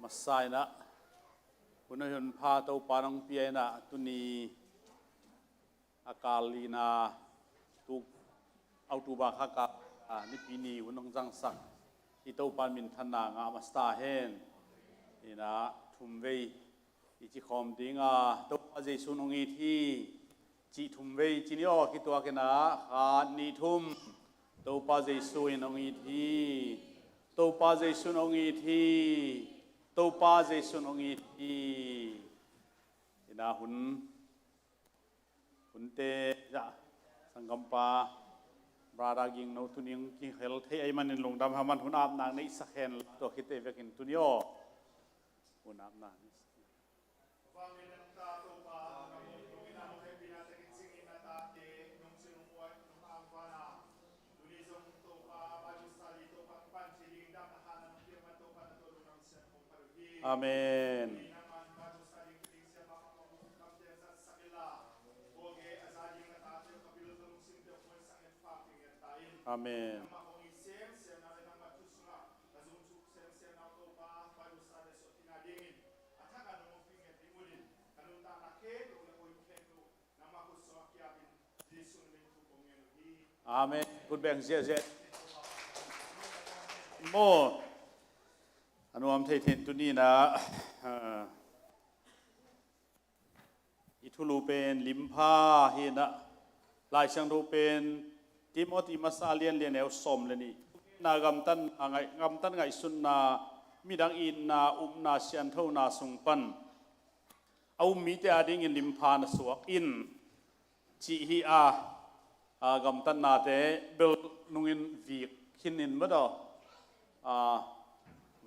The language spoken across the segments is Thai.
masai na punahun pa tau parang piay na tuni akali na tu autuba kaka ni pini unong jang sak itau pan min thana nga masta hen ina thumvei ichi khom dinga to ajei sunungi thi chi thumvei chinio ki to kena kha ni thum to pa jei suinongi thi to pa jei sunongi thi to pa jei sunongi thi ina hun te ja sangkampa brada ging no tuning ki hel the ai manin lungdam haman hun ap nang nei sakhen to khite vekin tunio hun ap nang Amen. Amen. Amen. Good bang zia. Mo anu am thei then tu ni na itulu pen limpa hi na lai sang ru pen Timothy masalian lian eu som le ni na gam tan ngai sun na midang in na na sian tho na sung pan au mi te ading in limpa na suak in chi hi gam tan na te bel nungin vi khinin ma do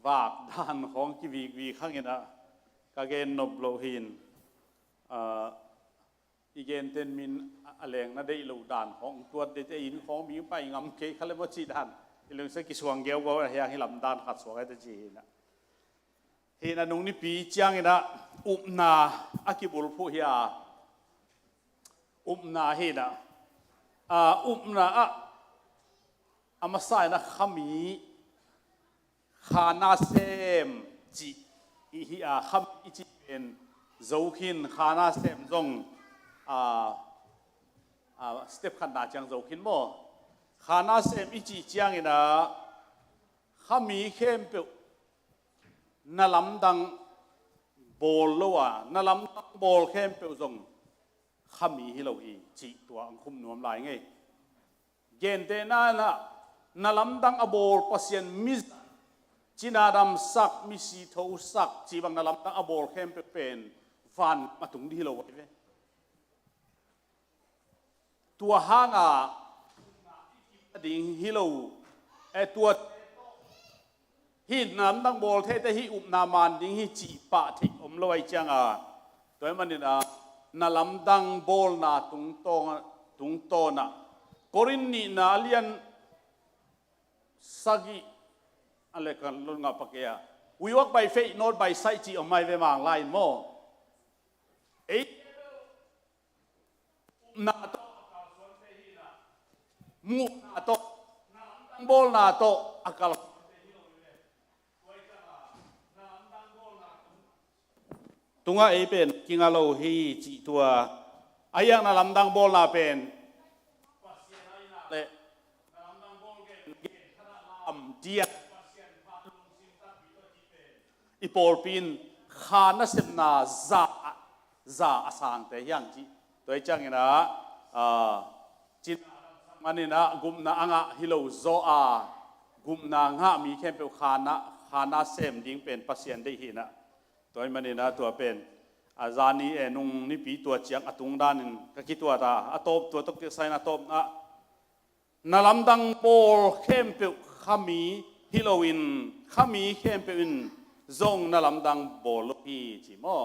vạc đàn khong ki vi khang ina ka gen nop lo hin igen ten min aleng na dei lo dan khong tuat de te in khong mi pai ngam ke khale mo chi dan ilung se ki suang geu go ya hi lam dan khat suang te chi na hi na nung ni pi chiang ina upna akibul phu hia upna hi na upna amasai na khami khana sem chi hi kham ichi pen zokhin khana sem zong step khan na chang zokhin mo khana sem ichi chiang ina khami khem pe nalam dang bol lowa nalam dang bol khem pe zong khami hi lo hi chi tua ang khum nuam lai ngai gen te na nalam dang abol pasien mis Chinadam sak misi thâu sak chỉ bằng nalam tang abol khem pe pen van matung di lo ve tua hanga ding hilo tua hi nam tang bol the te hi up na man ding hi chi pa thik om loi changa toy manin nalam tang bol na tung to na korin ni na lian sagi Alekan lon nga pakya. We walk by faith, not by sight. Chi omay ve mang lain mo. Na to mu na to bol na to akal. Tunga pen kingalo hi chi tua ayang na lamdang bol na pen. Le lamdang bol gen lam dia ipol pin khana semna za asang te yang chi toy chang ina chin manina gumna anga hilo zo gumna nga mi khem pe khana sem ding pen pasien dei hina toy manina to pen azani enung ni pi to chiang atung danin ka ki to ta atop to tok te sai na top na lamdang pol khem pe khami hiloin khami khem pe in zong na lam dang bol hi chi mo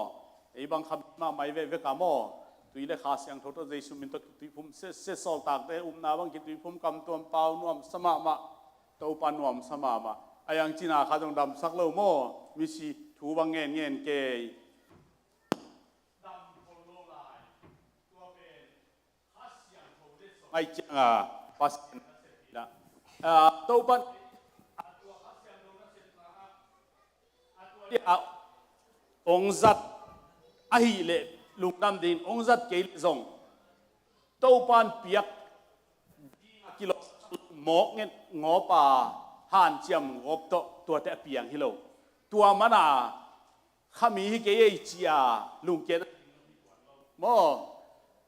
ei bang kham ma mai ve ka mo tui le kha siang tho to jesu min to tui phum se sol tak te na bang ki tui phum kam tuam pau nuam sama ma to pan nuam sama ma ayang china kha jong dam sak lo mo mi si thu bang ngen ke dam bol lo lai to pe kha siang tho de so ai changa pas na to pan องจัดอาหิเลลุงดำดินองจัดเกลซงเต้าปานเปียกกิโลหมอกเงี้ยงอป่าห่านเจียมงบตัวแต่เปียงฮิโลตัวมันขามีฮิเกยจียลุงเกตโม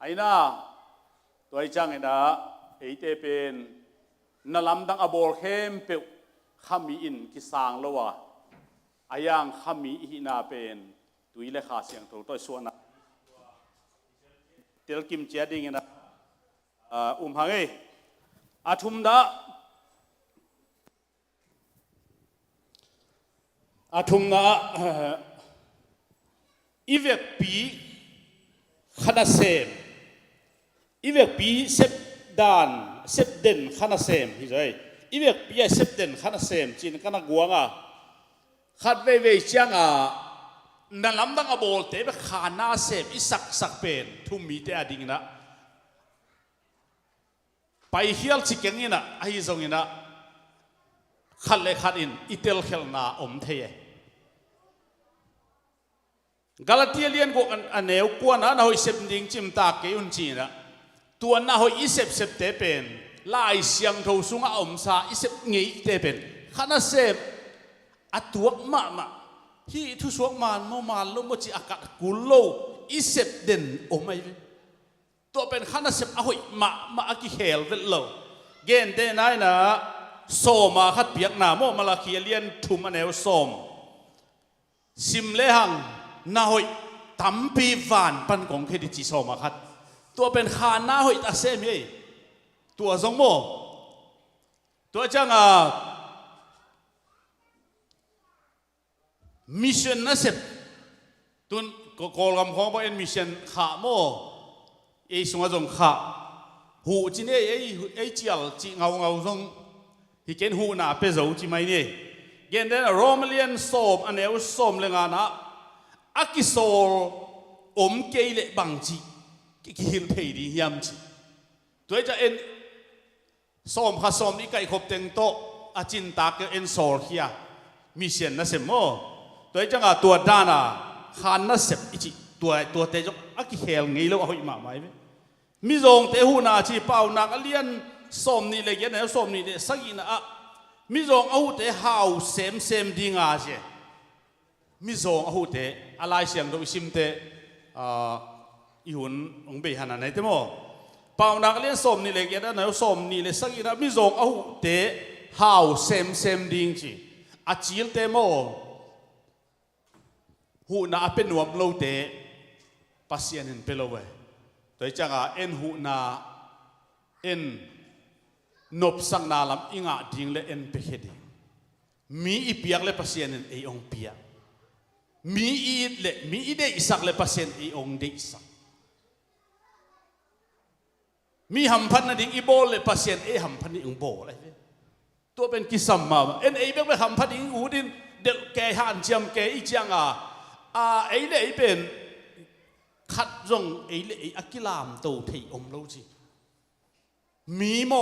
ไอ้น่าตัวไอ้จังไอ้น่ะไอ้เตเป็นนั่นลำดังอบอลเข้มเปียวขามีอินกิสางแล้ววะไอ้ยังขามีอินาเป็นตัวอีเล็กขาเสียงตัวส่วนน่ะเตลกิมเจดิ้งนะหังเออาทุมดาอาทุมนะอีเวกปีขนาดเซมอีเวกปีเซปดานเซปเด่นขนาดเซมที่ใจอีเวกปีเซปเด่นขนาดเซมจีนขนาดกวางขัดเว่ยจังนั่นลำดังอบอลเตะไปขาหน้าเซมอีสักเป็นทุ่มมีเตะดิ่งนะไปเฮียลชิเก่งนี่นะไอ้ทรงนี่นะขัดเลยขัดอินอิตาลีเฮลนาอมเทยกาลาติเลียนก็อันเนวกวนนะหอยเซปดิ้งจิมตาเกยุนจีนะตัวน่าหอยอีเซปเตเป็นลายเสียงทูสุงอมซาอีเซปงี้เตเป็นขณะเซปอัตัวมาที่ทุสวกมันโมมันลมจิอากาศกุลโลอีเซปเด่นอมไม่ตัวเป็นขณะเซปหอยมาอากิเฮลเวลโลเกนเดนายนะโซมาขัดเปียกหนาโมมาลาคีเลียนทุมอันเนวโซมซิมเลหังน่าหอยตั้มปีวานปันของเคดิจิโซมาขัดตัวเป็นขาหน้าหอยตาเซมีตัวสองโมตัวจังมิชชั่นนั่นเสร็จตุนก็กอลกำของพอเอ็นมิชชั่นขาโมไอ้สงฆ์จงขาหูจีเนี่ยไอ้เจียลจีเงาทรงที่เกณฑ์หูน่ะเป็นรูจีไม่เนี่ยเกณฑ์เดนโรมาเลียนโซมอันเนวโซมเลยงานะอากิโซอมเกยเลบังจีกิฮิลเพย์ดียามจีตัวจะเอ็นโซมข้าโซมนี่ไก่ขบเต็งโตอาจินตากเอ็นโซลเฮียมิชชั่นนั่นเสร็จโมตัวจังตัวด้านะขานนั่นเสร็จอีจีตัวเตจอากิเฮลงี้แล้วเอาอีมาไหมมิจงเตหูนาจีเป่านักเลียนส้มนี่เลยยันเนี่ยส้มนี่เลยสักอินะมิจงเอาเตหาวเซมดีงาเจมิจงเอาเตอะไรเสียงตัวซิมเตอีหุ่นองเบหันอะไรเตโมเป่านักเลียนส้มนี่เลยยันเนี่ยส้มนี่เลยสักอินะมิจงเอาเตหาวเซมดีงจีอาจิลเตโมหูนาเป็นหนวมโลเตปัสยานินเปโลเวตัวจังเอ็นหูนาเอ็นนบสังนาลำอิงาดิ่งเลเอ็นเปเคดิมีอีเปียกเลปัสยานินเอองเปียมีอีเดอิสักเลปัสยานเอองเดอิสักมีหัมพันนดิ่งอีโบเลปัสยานเอหัมพันนี่องโบอะไรตัวเป็นกิสัมมาเอ็นเอเบกไปหัมพันดิ่งอูดินเด็กแกหันเจียมแกอีจังไอ้เล่เป็นขัดรงไอ้เล่อักิลามโตเทอมโลจีมีโม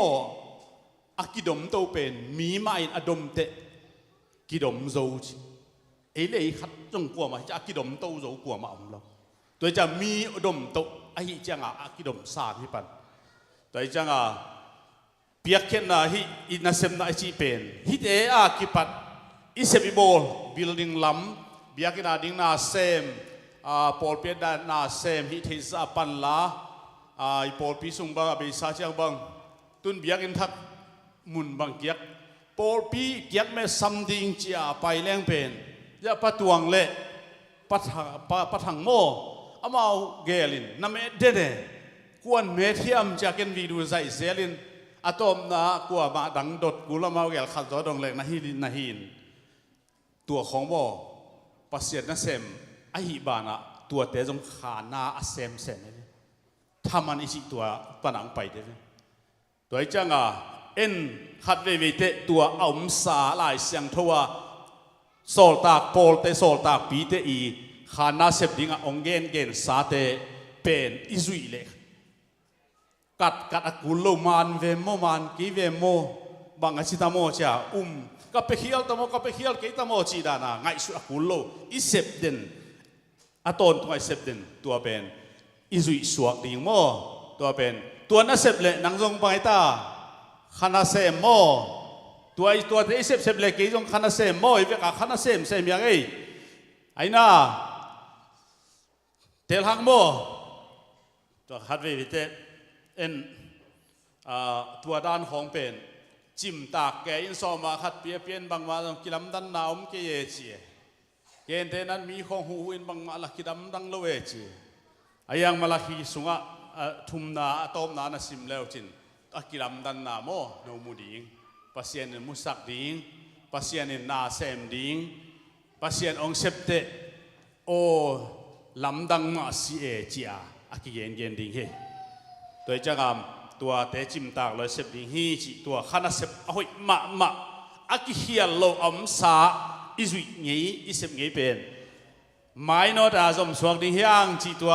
อักิดมโตเป็นมีไม่อดมเตกิดมโจจีไอ้เล่ขัดรงกลัวมาจะอักิดมโตโจกลัวมาอมเราตัวจะมีอดมโตไอ้จังอักิดมสาที่ปันตัวจังเปียกเข็นนะฮิอินาเซมนะไอจีเป็นฮิเตอากิปัดอิเซบิโบลบิลดิ้งลัมเบียกินาดิ้งนาเซมปอลเปียดนาเซมฮิเทซาปันลาปอลปีสุงบังเบซาเชียงบังตุนเบียกินทักมุนบังเกียกปอลปีเกียกแม่ซัมดิ้งจีอาไปแรงเป็นจะปะตวงเละปะถังโมอามาเกลินน้ำเมเดเดกวนเมทียมจากเกนวีดูใจเซลินอะตอมนะกลัวมาดังดดกูละมาเกลขัดจอดงเล็กนะฮินตัวของบ่ปัสเซียนนะเซมไอฮิบานะตัวเตจงขานาอเซมนี่ทำมันอิสิตัวปนังไปเด้ตัวจังเอ็นขัดเวเตตัวอมสาลายเสียงทัวโซลตากโปลเตโซลตากปีเตอีขานาเซมดิงองเกนสาเตเป็นอิซุยเล็กกัดกุลโลมันเวโมมันกีเวโมบังอาชิตาโมจ้า ก็ไปเขียวตะโมก็ไปเขียวกี่ตะโมจีดานาไงสุดกุลโลอีเซปเดนอะตอนตัวไอเซปเดนตัวเป็นอีจุยสวกดิ่งโมตัวเป็นตัวน่าเซปเลนังจงไปตาขณะเซมโมตัวที่เซปเลกี่จงขณะเซมโมอีเวกขณะเซมยังไงไอ้น่าเทลหังโมตัวฮัดวิเตเอ็นตัวด้านของเป็นจิมตากแกอินสอมาขัดเปียเปียนบางมากิลำดันนาวมเกยจีเกณฑ์เทนั้นมีของหูอินบางมาลักกิลำดังโลเวจีอายังมาลักฮิสุงะทุมนาตอมนานาสิมเลวจินอักิลำดันนาโมโนมูดิงปัสยานินมุสักดิงปัสยานินนาเซมดิงปัสยานองเซปเตโอลำดังมาซีเอจีอาอักิเกนดิงเฮโดยจากามตัวเตจิมตากเลยเสพดิงฮีจิตัวขณะเสพอ้อยมาอักเฮียโลอัมซาอิจุยงี้อิเสพงี้เป็นไม่นอดอาจอมสวกดิงฮีอังจิตัว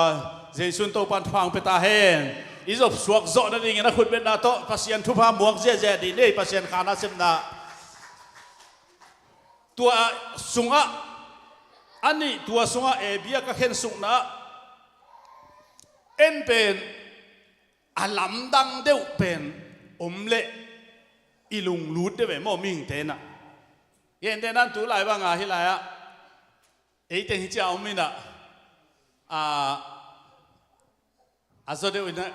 เจสุนโตปันฟังเปตาเฮนอิจบสวกโจนั่นเองนะคุณเป็นนาโตปัสยันทุพาหมวกเจดีนี่ปัสยันขณะเสพนาตัวสุงะอันนี้ตัวสุงะเอเบียก็เห็นสุงนะเอ็นเป็นอาลำดังเดียวเป็นอมเละอีลุงรูดเดียวเป็นโมมิงเทน่ะเย็นเทนั้นตัวไหลบ้างอะที่ไหลอะไอ้เต็งที่จะเอามิน่ะสุดเดียวอินะ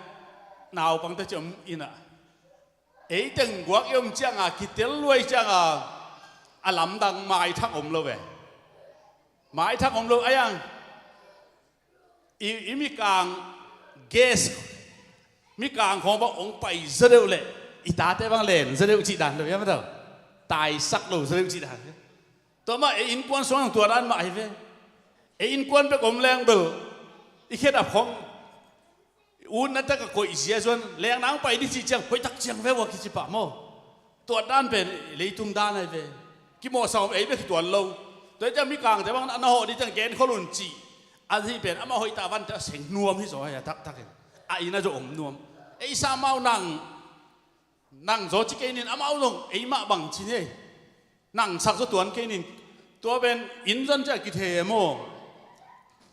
หนาวปังตะจมอินะไอ้เต็งกวักยมจังอะคิดเตลรวยจังอะอาลำดังไม้ทักอมโลเวไม้ทักอมโลไอ้ยังอีมีกลางเกสมีกลางของพระองค์ไปเสด็จเลยอิตาเตบังเลนเสด็จจีดันเลยยังไม่เท่าตายสักโลเสด็จจีดันตัวมาอินควนสองตัวนั้นมาไอ้เว้อินควนไปกลมแรงเบลอีเขียนแบบของนั่นแต่ก็คอยเสียส่วนแรงน้ำไปที่จีจังคอยตักจังเว้ว่าคิดจิปะโมตัวด้านเป็นเลยทุ่งด้านไอ้เว้กิโมสาวไอ้เว้คือตัวโลตัวจะมีกลางแต่บางอันห่อที่จังเกณฑ์เขาลุนจีอันที่เป็นอามาหอยตาวันจะเสียงนวมที่สอยทักเองไอ้น่าจะอมนวมไอ้สามเอานั่งโจจิเกนินอามาเอาลงไอ้มาบังจีเน่นั่งสักตัวเกนินตัวเป็นอินจันจะกิเทโม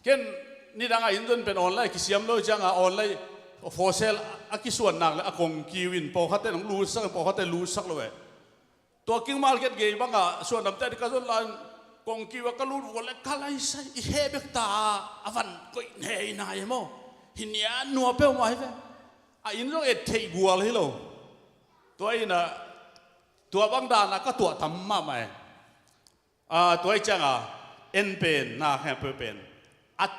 เกนนี่ดังอินจันเป็นออนไลน์กิเสียมเลยจังออนไลน์โฟเซลอากิส่วนนักเลยอากงกีวินพอเขาเต้นรู้สักพอเขาเต้นรู้สักเลยตัวกิ้งมาร์เก็ตเกย์บ้างอ่ะส่วนน้ำเต้นก็ส่วนลานกงกีว่าก็รู้ว่าแล้วก็ไล่ใส่เฮเบกตาอวันก็เฮนายโมหินเนี้ยนัวเป้าไว้เว้อินต้องเอ็ดเทกัวเลยโลตัวอินะตัวบางด้านก็ตัวทำมาไหมตัวไอ้จังเอ็นเป็นน่าแค่เป็น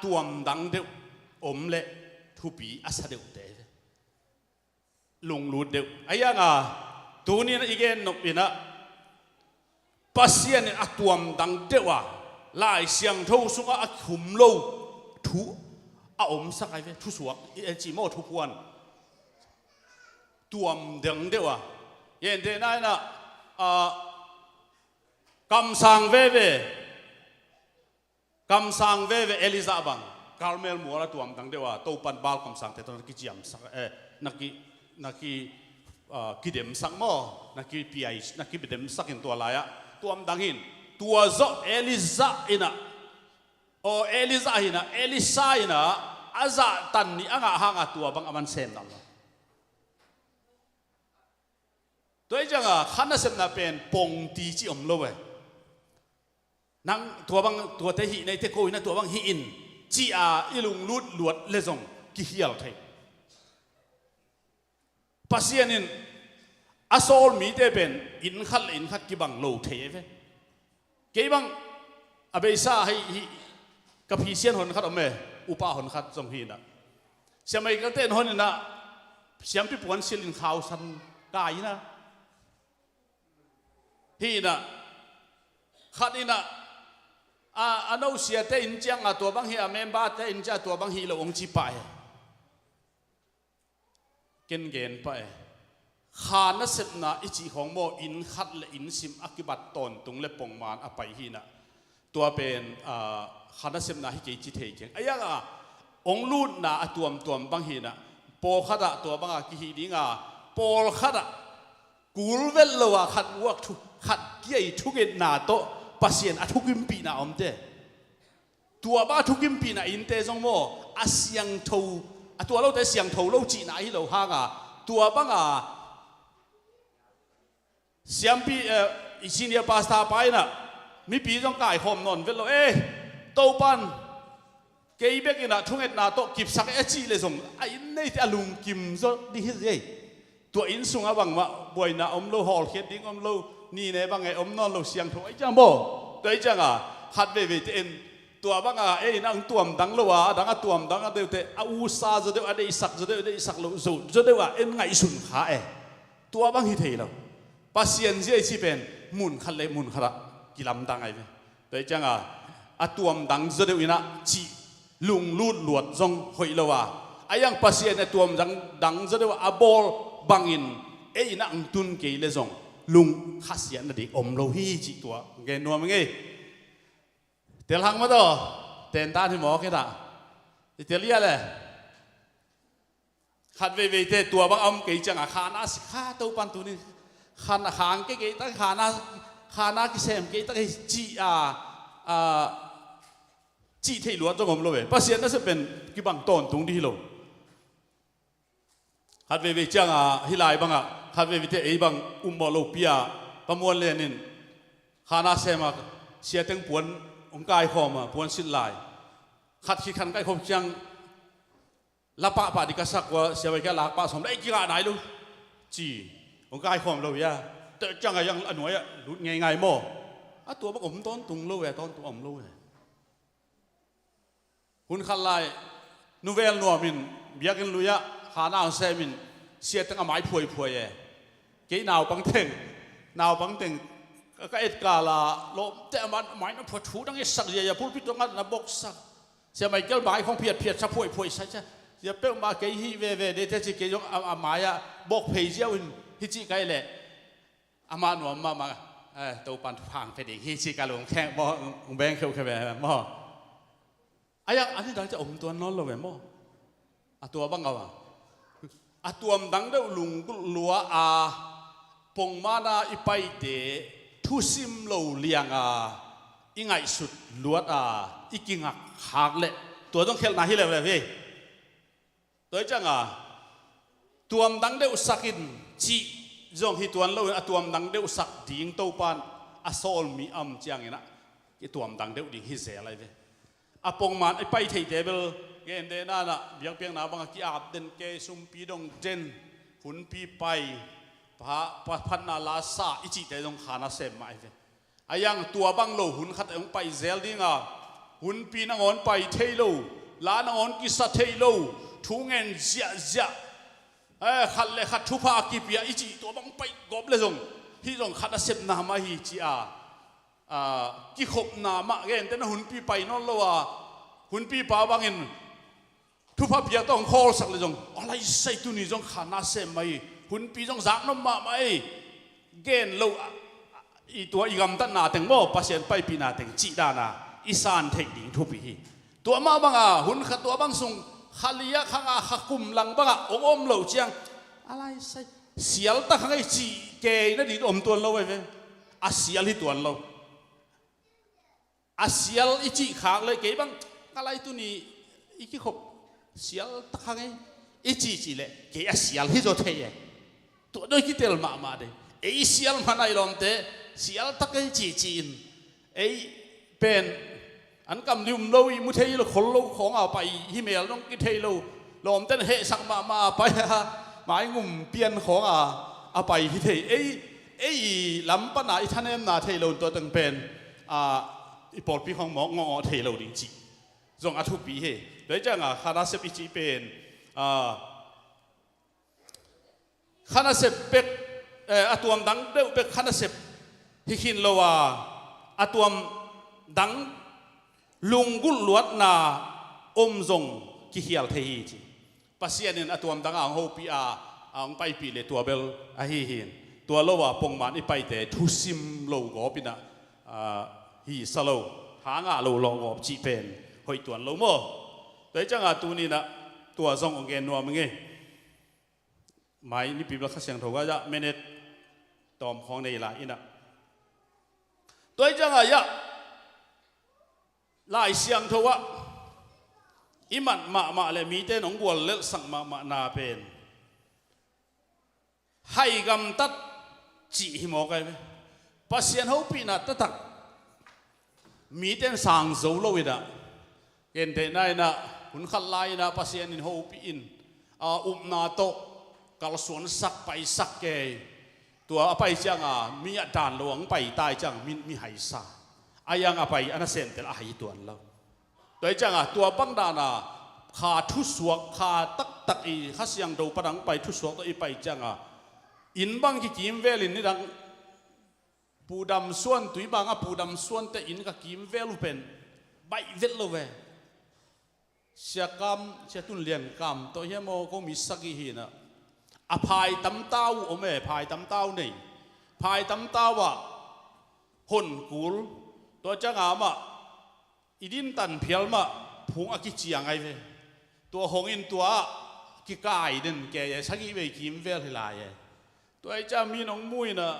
ตัวมดังเดียวอมเละทุบีอาศัยเดียวเตะลงรูดเดียวไอ้ยังตัวนี้นะอีกนกอินะปัสยานี่ตัวมดังเดียวไล่เสียงทุ่งสุกขุมโลทุอมสักไอ้เว้ทุสวกจีโมทุพวนตัวมดังเดียวเย็นเดน่านะกำสังเว่เอลิซาบังคาร์เมลมัวละตัวมดังเดียวตัวปันบาลกำสังแต่ตอนนักจิมสักนักกิเดมสักโมนักพีไอนักกิเดมสักอินตัวลายตัวมดังหินตัวโซเอลิซาอินะโอเอลิซาอินะเอลิซาอินะอาซาตันนี่อ่างหางตัวบางอามันเซนนั่นตัวจังขันน่ะเสพน่ะเป็นปงตีจิอมโลเวนั่งตัวบางตัวเตหิในเทโกยนะตัวบางหิอินจีอาอิลุงลุดหลวดเลซงกิเฮียลไทยปัสยานินอาโซลมีเตเป็นอินขัดกิบังโลเทเวเกี่ยบังอเบซ่าให้กับพีเซียนหนขัดอเมอุปาหนขัดสมฮีนะเสียไม่กระเต้นหนนะเสียมพิปวนซิลินขาวสันกายนะฮีนะขัดนี่นะอันนู้เสียเตอินจังตัวบางฮีอเมนบาเตอินจังตัวบางฮีเราองจีไปเกณฑ์ไปขานัสนาอิจิของโมอินขัดและอินซิมอักิบัตตนตุงเล็บปงมานอไปฮีนะตัวเป็นขานัสนาฮิเกจิเทเกงไอ้ยังองลูดนาตัวบางฮีนะโปขัดตัวบางกิฮีดิงโปขัดกูลเวลละว่าขัดวักทุขัด กี่ยทุกเอ็ดนาโตปัสเซียนทุกิมปีนาอมเตตัวบ้าทุกิมปีนาอินเตจงโมอาเซียงทูตัวเราแต่เสียงทูเราจีนาฮิโลฮางตัวบ้างเสียงปีอิชิเนียปาสตาไปน่ะมีปีจงกายคอมนอนเวลโโตปันเกี่ยเบกินะทุกเอ็ดนาโตกิบสักจีเลยส่งไอ้นี่ที่อลุงกิมซะดีที่สุดตัวอินสุงบังว่าบ่อยนะอมโลฮอลเฮ็ดดิ้งอมโลนี่เนี่ยบางไงอมนอนโลเสียงถูกไอ้จังบ่ตัวไอ้จังฮัดเวเตนตัวบางนั่งตัวมดังโลวะดังตัวมดังเดียวแต่อูซาจะเดียวอะไรสักจะเดียวอะไรสักโลสูจะเดียวไงสุนขาตัวบางฮิตเฮลปัสเซียนเจสิเป็นมุนขัดเลยมุนขัดกิลำดังไงตัวไอ้จังตัวมดังจะเดียวนะจีลุงลูดหลวดจงหอยโลวะไอ้ยังปัสเซียนตัวมดังจะเดียวบอลบางอินนังตุนเกลซงลุงขัดเสียนดีอมโลฮีจิตัวเกนัวมั้งไงเดี๋ยวหังมาต่อเต้นตาที่หมอแค่ละเดี๋ยวเรียเลยขัดเวเตตัวบางอมเกยจังขานาสิขาตัวปันตัวนี้ขานาหางเกยตั้งขานากิเซมเกยตั้งจีที่หลวงจงอมโลเวปัสเซียนนั่นจะเป็นกิบังต้นตรงที่โลฮัดเวจังฮิลายบังฮัดเวเตไอบังบอลโลปียประมวลเลนินขานาเซมาเสียตั้งปวนกายคอมาปวนสิลายขัดขี้ขันกายคมจังละปะปะดิกษักว่าเสียไปแค่ลากปะสมได้กี่กะไหนลูจีกายคอมเราอย่าแต่จังไงยังอันหน่วยหลุดง่ายๆโม่ตัวบักอมต้นตุงโลเวต้นตัวอมโลเวคุณขันลายนูเวลนัวมินเบียกินลุยะหาหน้าเซมินเสียตั้งไม้พวยเกี่ยหนาวบังเต็งก็เอ็ดกาลาโลแต่มันไม้น้ำพอชูตั้งไอ้สักเดียพูดพิจารณาหน้าบกสักเสียไม่เกี่ยวไม้ของเพียรสักพวยใช่เสียเป้ามาเกี่ยฮีเวเดทจิเกี่ยงไม้บกเพย์เจ้าอินฮิจิไกแหละมาหนวมมาตัวปันพังเพดิฮิจิกาลงแข่งบ่แบงเข้าแค่แบบบ่อันนี้ดังจะอมตัวนอนเราแบบบ่ตัวบังเอาตัวมดังเดาลุงลัวปงมานาอีไปเดทุซิมโลเลียงอีไงสุดลวดอีกิงักหักเละตัวต้องเข้าหน้าฮิเลวเลยพี่ตัวจังตัวมดังเดาสักินจีจงฮิตัวเราตัวมดังเดาสักดิ่งโตปันโซลมีจังเงี้ยนะตัวมดังเดาดิ่งฮิเซอะไรพี่ปงมาอีไปเทเดเบลเกณฑ์เดน่านะเบียงเพียงนาบังกีอาบเดนเกซุมปีดงเจนหุ่นปีไปพันนาลาซาอิจิเตดงขานาเซมมายังตัวบังโลหุ่นขัดองไปเซลดิ้งหุ่นปีนงอนไปเทโลลานงอนกิสเทโลทุ่งเงินเจียขัดเลยขัดทุพากิเปียอิจิตัวบังไปกบเลยจงที่จงขัดเซมนามาฮิจิกิขบนามาเกณฑ์แต่นะหุ่นปีไปนอนโลหุ่นปีป่าบังเงินทุพาเปียต้องโคลสักเลยจงอะไรใส่ตุนี่จงขานาเซมมาหุ่นปีจงจากน้ำมาไหมเกณฑ์เราตัวอีกำตันนาแต่งโม่ปัสเซียนไปปีนาแต่งจีดานาอีสานเทคนิคทุบปีตัวมาบังหุ่นขัดตัวบังส่งขลียข้างขักุมหลังบังอมเหล่าเจียงอะไรใส่เสียลตะข้างไอจีเกยนั่นดีอมตัวเราไว้เว้ยเสียลที่ตัวเราเสียลอีจีขางเลยเกยบังอะไรตัวนี้อีกขบเสียลตะข้างไออีจีเลยเกยเสียลที่ตัวเทียตัวด้วยคิดเตลมาเดเสียลมันไอลอมเตเสียลตะไอจีนเป็นอันกำลิมโลยมุเทยโลคนโลของไปฮิเมลต้องกิเทยโลลอมเต้นเฮสักมาไปหมายงุ่มเปลี่ยนของไปฮิเทยลำปนาอิท่านเอ็มนาเทยโลตัวตึงเป็นอีปอดปีของหมองอเทยโลดิจิจงอาทุปีเฮโดยจังคณะเซปิจิเป็นคณะเซปเป็กตัวมดังเดือเป็กคณะเซปฮิคินโลวาตัวมดังลุงกุลลวดนาอมจงกิเฮียลเทียปัสยานินตัวมดังฮูปีไปปีเลตัวเบลฮิฮินตัวโลวาปงมันไปแต่ทุซิมโลกอปินะฮิสโลหางาโลลองอบจีเป็นหอยตัวโลโมโดยจังตัวนี้นะตัวทรงองเกนัวมึงไงหมายนี่ปีละข้าเสียงถูกว่าจะเมเนตตอมของในหลายอินะ ตัวจังไงยะลายเสียงทว่าอิมันมาเลยมีแต่หนองบัวเลือกสั่งมานาเป็นให้กำตัดจีหิมอกไงปัสยันเขาปีนัดตักมีแต่สั่งโซโลวิดะเห็นแต่ไหนนะหุ่นขัดไล่นะปัสยันเขาปีนนาโตกัลสวนสักไปสักเกยตัวไปจังมีด่านหลวงไปตายจังมีไหซาอายังไปอันนั้นเซนเตลอาหิตัวเราโดยจังตัวบังดานาขาทุสวกขาตักอีข้าเสียงดูปนังไปทุสวกตัวอีไปจังอินบังกิมเวลินนี่ดังปูดำส่วนตุยบังปูดำส่วนแต่อินกับกิมเวลุเป็นใบเวลโลเวเสียกรรมเสียตุนเลียนกรรมตัวเฮียโมก็มีสักหินะอภัยตำเต้าโอเมภัยตำเต้านี่ภัยตำเต้าว่าหุ่นกูลตัวจังอีดินตันเพียลมาพุงอากิจียงไงเวตัวหงอินตัวกิกายเด่นแกยังสักอีเวกิมเวลที่ลายตัวไอ้จ้ามีน้องมุ้ยนะ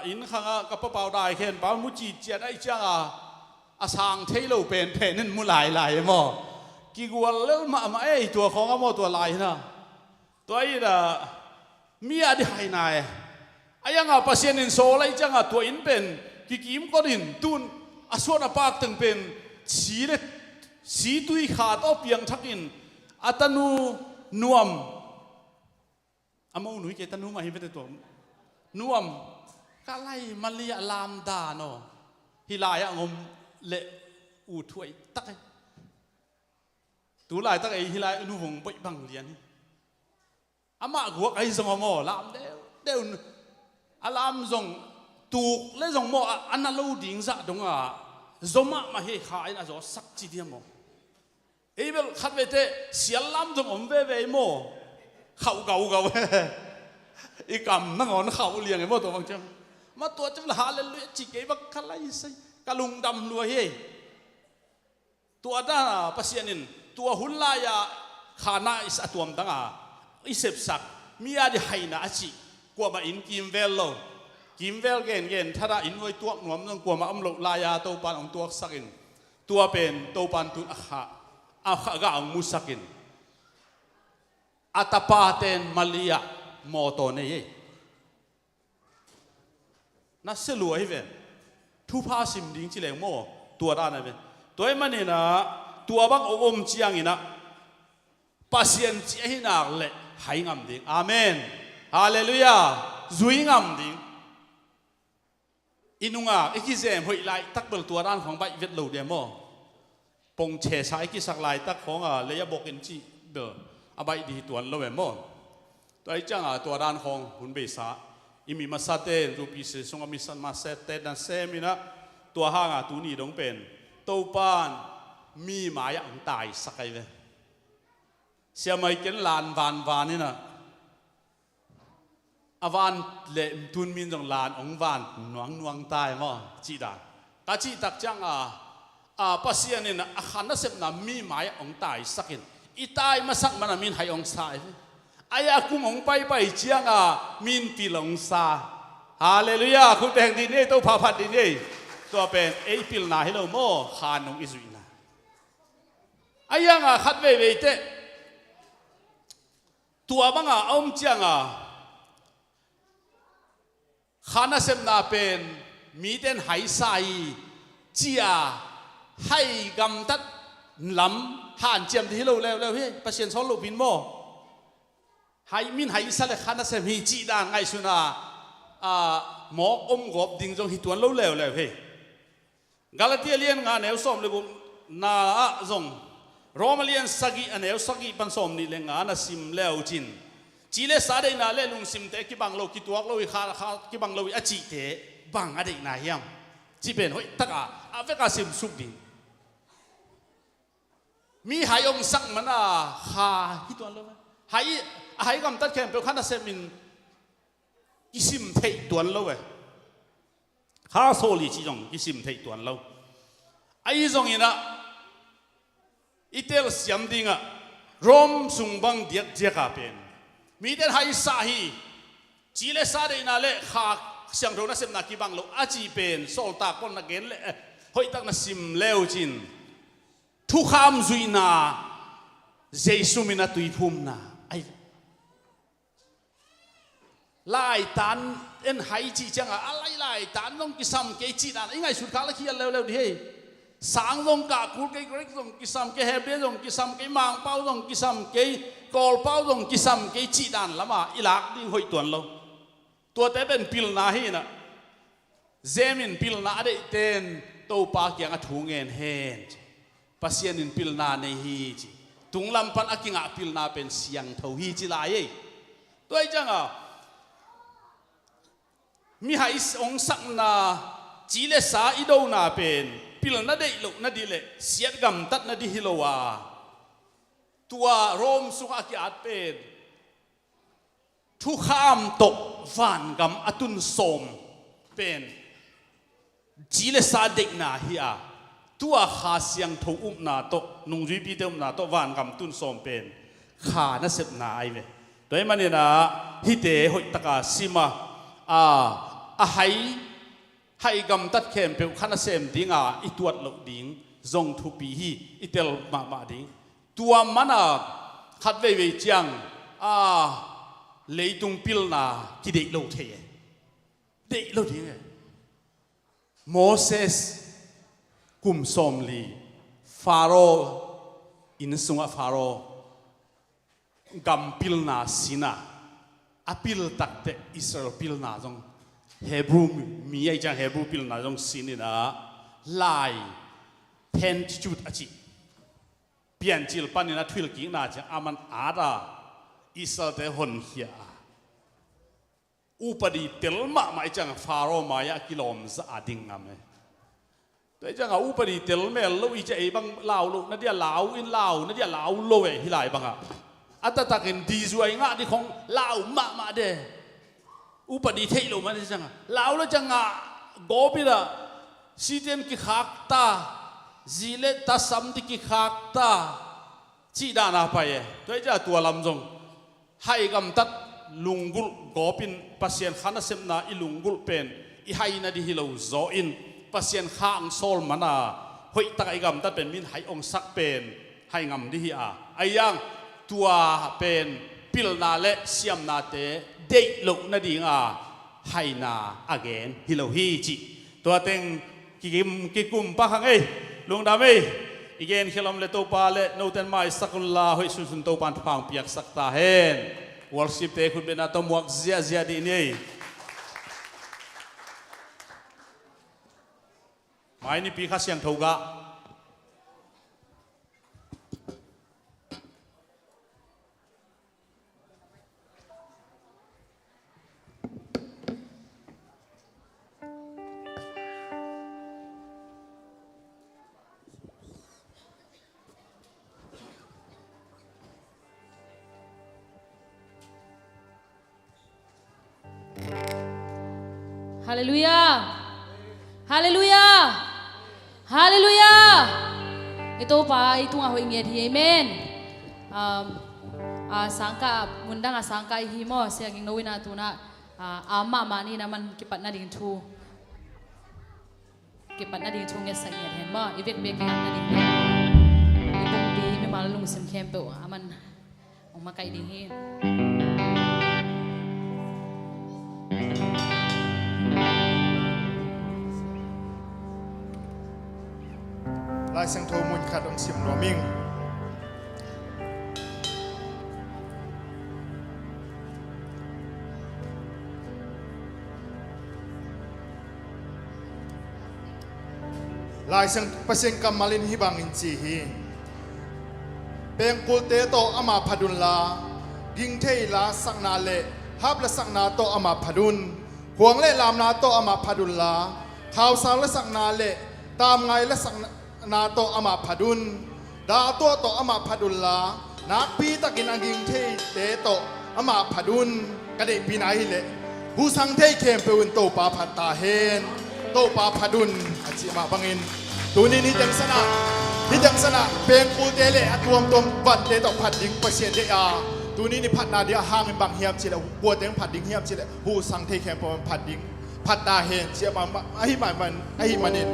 อินข้างกับเปล่าได้แค่ป้ามุจีเจียได้จ้าสางเทโลเป็นเพนนั่นมุลายมั้งกิกวัลเล่มาไอ้ตัวของมอตัวลายนะตัวไอ้น่ะมีอะไรให้นายไอ้ยังปัสยันอินโซไลจังตัวอินเป็นกิมก็ดินตุนส่วนปากตึงเป็นสีเล็ดสีตุยขาดเอาเปียงทักอินตันูนวมมูหนุ่ยเกตันูมาเห็นเป็นตัวนวมก็ไล่มาเลียลามดาโนฮิลายงมเละอูถวยตักตัวลายตักไอฮิลายนูหงไปบังเลียนมาหัวไอซงโมลามเดวลามซงตูกและซงโมอันนั้นเราดิ่งซะตรงซมาเฮขายนะซสักจีเดียโมเอเบลขัดเวทเสียลามซงเวโมเขาเก่าอีกำนั่งอ่อนเขาเลี้ยงไอ้โมตัวบางจังมาตัวจังละหาเลยลุยจิกไอ้บักขลายใส่กะลุงดำรวยเฮตัวด้าปัสยานินตัวหุ่นลายขาหน้าอิสตัวมตั้งอิเสพสักมีอะไรให้นะจิกว่ามาอินกิมเวลโลกิมเวลเกนถ้าอินไว้ตัวหนุ่มต้องกว่ามาอมโลลายตัวปันของตัวสักินตัวเป็นตัวปันตุอาขะกะองมุสักินอัตปาเตนมาลียโมโตเนยนั่นเสลวยเวนทุพาสิมดิ้งจิเลงโมตัวด้านนั้นเวนตัวมันนี่นะตัวบังอมจียงอินะปัสยันจีหินักเละหายงามดิ้งอาเมนฮาเลลูยาจุยงามดิ้งอินุงอีกเจมหอยไลตักเปิลตัวด้านของใบเวทโลเดียโมปงเชสายกิสักไลตักของเลยยบอกอินจีเดออาใบดีตัวโลเวโมตัวไอ้จังตัวด้านของหุ่นเบสาอิมิมาซาเตนรูปีเสสงมิสันมาเซเตนันเซมินะตัวห้างตัวนี้ต้องเป็นตัวปานมีหมายอังตายสักไอเวเสียไม่เกินลานวานนี่นะอวานเล่ทุนมินจงลานองวานนวงตายมั้งจีดากะจีตักจังปัสยานี่นะขันนั่นเสพนะมีหมายอังตายสักอินอีตายมาสักมันมินให้องสายไอ้กุมองไปเจียงมินปีลงซาฮาเลลูยาคุณแบ่งดินนี่ตัวพาพัดดินนี่ตัวเป็นไอ้ปีลนาให้เราโม่ขานงอิสุอินาไอ้ยังขัดเวเตตัวบังอมเจียงขานาเซมนาเป็นมีเดนไหไซเจียให้กำตัดล้ำห่านเจียมที่เราแล้วเฮ้ยประเสียนซ้อนลูกบินโมให้มินให้สักขานาเซมฮีจีดานไงสุนาหมอกอมกบดิ่งจงหิตวนเราแล้วเฮ้ยกาลาเทียเลียนงานแนวส้มเลยบุนาจงโรมาเลียนสกีอันแนวสกีปันส้มนี่เลยงานสิมแล้วจินจีเลสาเดน่าเล่ลุงสิมเตะกิบังโลกิตัวโลวิขากิบังโลวิอาจิเตะบังอะไรน่าเฮียมจีเป็นเฮ้ยตะกาเวกาสิมสุกดิมีหายองสักมันหาฮิตัวโลวหายกำตัดแขนเป็นขันเซมินกิสิมเทตัวโลวข้าโซลีจีจงกิสิมเทตัวโลไอ้จงอินะอีเตลเสียมดิ่งรวมสุงบังเดียกเจ้าเป็นมีแต่ให้สาฮีจีเลสาเดน่าเล่ เสียงโทนักเสพนากีบังลูอาจีเป็นโซลตาคนนักเกนเลยหอยตักนัสิมเลวจินทุกคำจุยนาเจสุมินาตุยพุ่มนาไอไล่ตันเอ็นหายจีจังอะไรไล่ตันต้องกิสามเกจิดันยังไงสุดท้ายแล้วขี้เร็วๆดิสังต้องกาคูเกย์เกรกต้องกิสามเกย์เฮเบต้องกิสามเกย์มังเป้าต้องกิสามเกย์กอลเป้าต้องกิสามเกย์จีดันละมาอีหลักดิ้งหอยตัวเราตัวแต่เป็นพิลนาฮีนะเจมินพิลนาได้เต้นตัวปากยังทุ่งเงินเฮนปัสยานินพิลนาในฮีจีตุงลำพันอากิงะพิลนาเป็นเสียงเท่าฮีจีลายตัวไอ้จังมีหายองสักนาจีเลสาอิโดนาเป็นพิลนาได้ลุนาดีเลเสียกำตัดนาดีฮิโลวาตัวโรมสุขากิอาเป็นทุกข้ามตกฟันกำอตุนสมเป็นจีเลสาเด็กนาฮิอาตัวขาเสียงถูกนาโตนุงรีบีเดิมนาโตฟันกำตุนสมเป็นขาณเสพนาไอเวโดยมันเนี่ยนะฮิเตหอยตะกาซิมาให้กำตัดเข้มเป็นขณะเสมดิ้งอีตัวหลกดิ้งจงทุปีฮีอีเตลมาดิ้งตัวมันขัดเวจังเลยตุงพิลนาคิดเด็กโลเทียเด็กโลเทียโมเสสกุมสมลีฟาโรอินสุงฟาโรกัมพิลนาสินะอพิลตักเตอิสราเอลพิลนาจงเฮบรูมีไอจังเฮบรูพิลนาจงสินินะไล่เพนจุดอจิเปลี่ยนจิลปันนินะทวิลกิงนาจังอามันอาดาอิสราเอลหนเฮียอุปดีเตลมาไม่จังฟาโรมายากิโลมซาดิงงามแต่จังอุปดีเตลเมลลูอีจะไอบังลาวลูนั่นเดียลาวอินลาวนั่นเดียลาวโลเวฮิไลบังอัตตะกินดีสวยงาดีของลาวมาเดอุปดีเทโลมันจังลาวแล้วจังโกบิละซีเดมกิขักตาจีเลตาซัมดิกิขักตาจีดานาไปตัวจะตัวลำจงให้กำตัดลุงกุลโกปินปัสยานขันเสมนาอิลุงกุลเป็นอีให้นาดีฮิโลโซอินปัสยานข้างโซลมานาหอยตะไอกำตัดเป็นมินให้องสักเป็นให้งำดีฮิอาไอยังตัวเป็นพิลนาเลเซียมนาเตเด็กลุกนาดีงาให้นาอเกนฮิโลฮีจิตัวเต็งกิกุมปะขังลุงดามีอีกเกนขลมเลโตปาเลโนเทนมาอิสักุลลาหอยสุนโตปันพังเปียกสักตาเฮนวอลชิปเตคุณเป็นอาตมวกเซียดีนี่ไม่นี่ปีข้าเสียงถูกะฮาเลลูยาฮาเลลูยาฮาเลลูยาito pa itong ahoy niya di amen sangka mundang sangka ihimo siya ging nawin na tuna ama mani naman kipat na ding tu nge sa niya hen mo ibek kaya na ding itong di may malalung sim kempo aman ang makaidinginลายเสียงโทมุนขัดองสิมหนัวมิงลายเสียงประเสียงกำมาลินฮิบังอินจีฮีเป็นกุลเตโตอามาพัดุลลากิงเทลาสักนาเลฮับและสักนาโตอามาพัดุลห่วงเล่ลามนาโตอามาพัดุลลาข่าวสารและสักนาเลตามไงและสักนาโตอามาพัดุนดาตัวโตอามาพัดุลลานักปีตะกินอังกิงเทเตโตอามาพัดุนกระเดปีนาฮิเลผู้สังเทเคมเปวินโตปาพัตตาเฮนโตปาพัดุนอาจิมาบังอินตัวนี้นี่จังสนะเป็นกูเตเลอตัวมบันเตโตพัดดิงเปอร์เซ็นต์เดียตัวนี้นี่พัดนาเดียห่างเป็นบางเฮียมจิเลบัวเต็งพัดดิงเฮียมจิเลผู้สังเทเคมเปวินพัดดิง พัดตาเห็นเสียมาไอ้มันนิน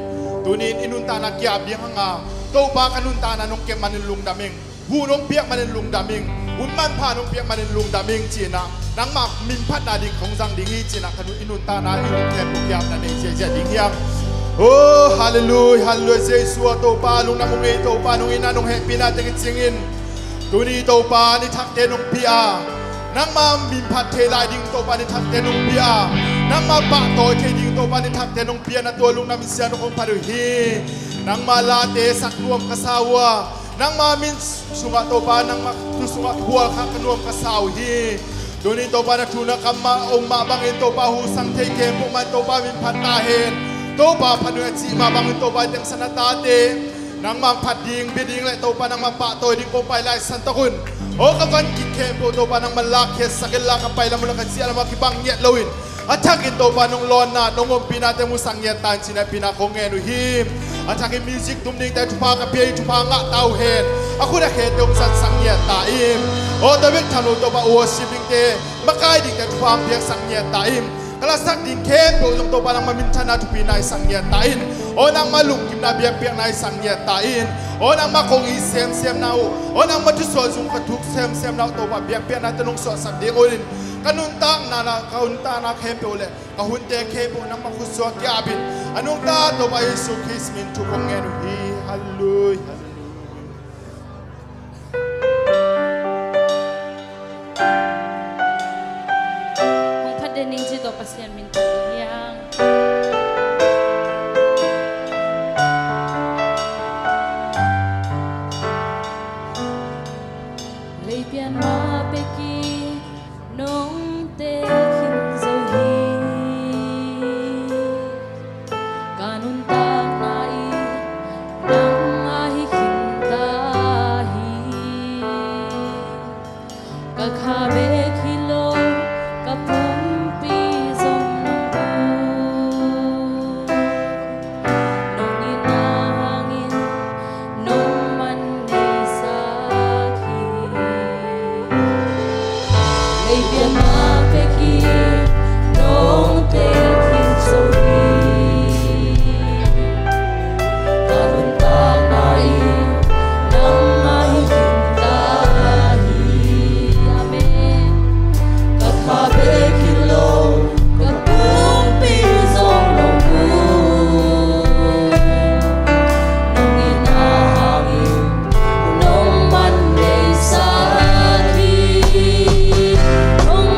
ตัวนี้อินุนตานักยาบเดียงหางาโตปากันุนตานาน้องเก็บมันนินลุงดามิงหูน้องเปียกมันนินลุงดามิงหุ่นมันพาน้องเปียกมันนินลุงดามิงจีนะนังมากมินพัดนาดิ่งของสังดิ่งฮีจีนะขนุนอินุนตานาอินุนแทนบุกยามนั่นเองเจียดิ่งยังโอ้ฮาเลลูยาฮาเลลูยาเซซัวโตปาลุงนำมงเอโตปาน้องอินาน้องเฮปีนาจังจิงอินตัวนี้โตปานี่ทักเตนองพิอานังมามินพัดเทลายดิ่งโตปานี่ทักเตนองพิอานังมาปะโตเคดิ่งโตปานี่ทักเตนองพิอานะตัวลุงนำมิเซียนองพารุฮีนังมาลาเตสักรวมกษาวะนังมามินสุงะโตปานังมาตุสุงะหัวข้างรวมกษาวฮีตัวนี้โตปานะทุนกรรมมาองมาบังเอินโตปาหูสังเทเกมุมันโตปามินพัดตาเห็นโตปาพันธุ์จีมาบังเอินโตปาจังสนาตาเตนังมาพัดดิ่งเบดิ่งและโตปานังมาปะโตดิ่งโกไปไล่สันตะคุณโอ้กวันกิเคมโตปานังมาลากเคสสักลากไปละมุลกันเสียละมาคิบังเงียดลวินอาทักินโตปานังลอนนาน้องอมปีนาเตมุสังเงียตันชินาปีนาคงเงนุฮิมอาทักินมิวสิกตุ้มดิ่งแต่ทุพากระเพียทุพางะเตาเฮนอาคุณเฮตงสันสังเงียตาอิมโอ้ตะวิกทานุโตปาโอชิบิงเตมะกายดิ่งแต่ทุพางเพียงสังเงียตาอิมกลาสักดิ่งเข้มโตจงโตปานังมามินชนะทุปีนายสังเงียตาอินโอ้นังมาลุกกิมนาเบียงเปียงนายสังเงียตาอินโอ้นังมาคงอีเซมเซมนาวโอ้นังมาทุสวจุงกระทุกเซมเซมนาวโตปาเบียงเปียงนายตะนงสวสักเดียงโอลินกันุนตังนากันุนตานาเข้มโตเลกัหุนเตเข้มโตนังมาคุสวกยาบินอนุตาโตปาเยซูคริสต์มินทุกองเงนุฮีฮัลโหลHong padening jito pasyan min yang Lay pian ma peki nong te hin dâu hi Kanun ta nai nang ai hin ta hi Ka kha be khilo ka pum pi zong nong in hangin nong man nei sa khi Lay pian ma pe ki nong te hin so hi Kanun ta nai nang ai hin ta hi Amen Kakabe kilo kapung pisong longku Nung inahangin nung manday sa akin Nung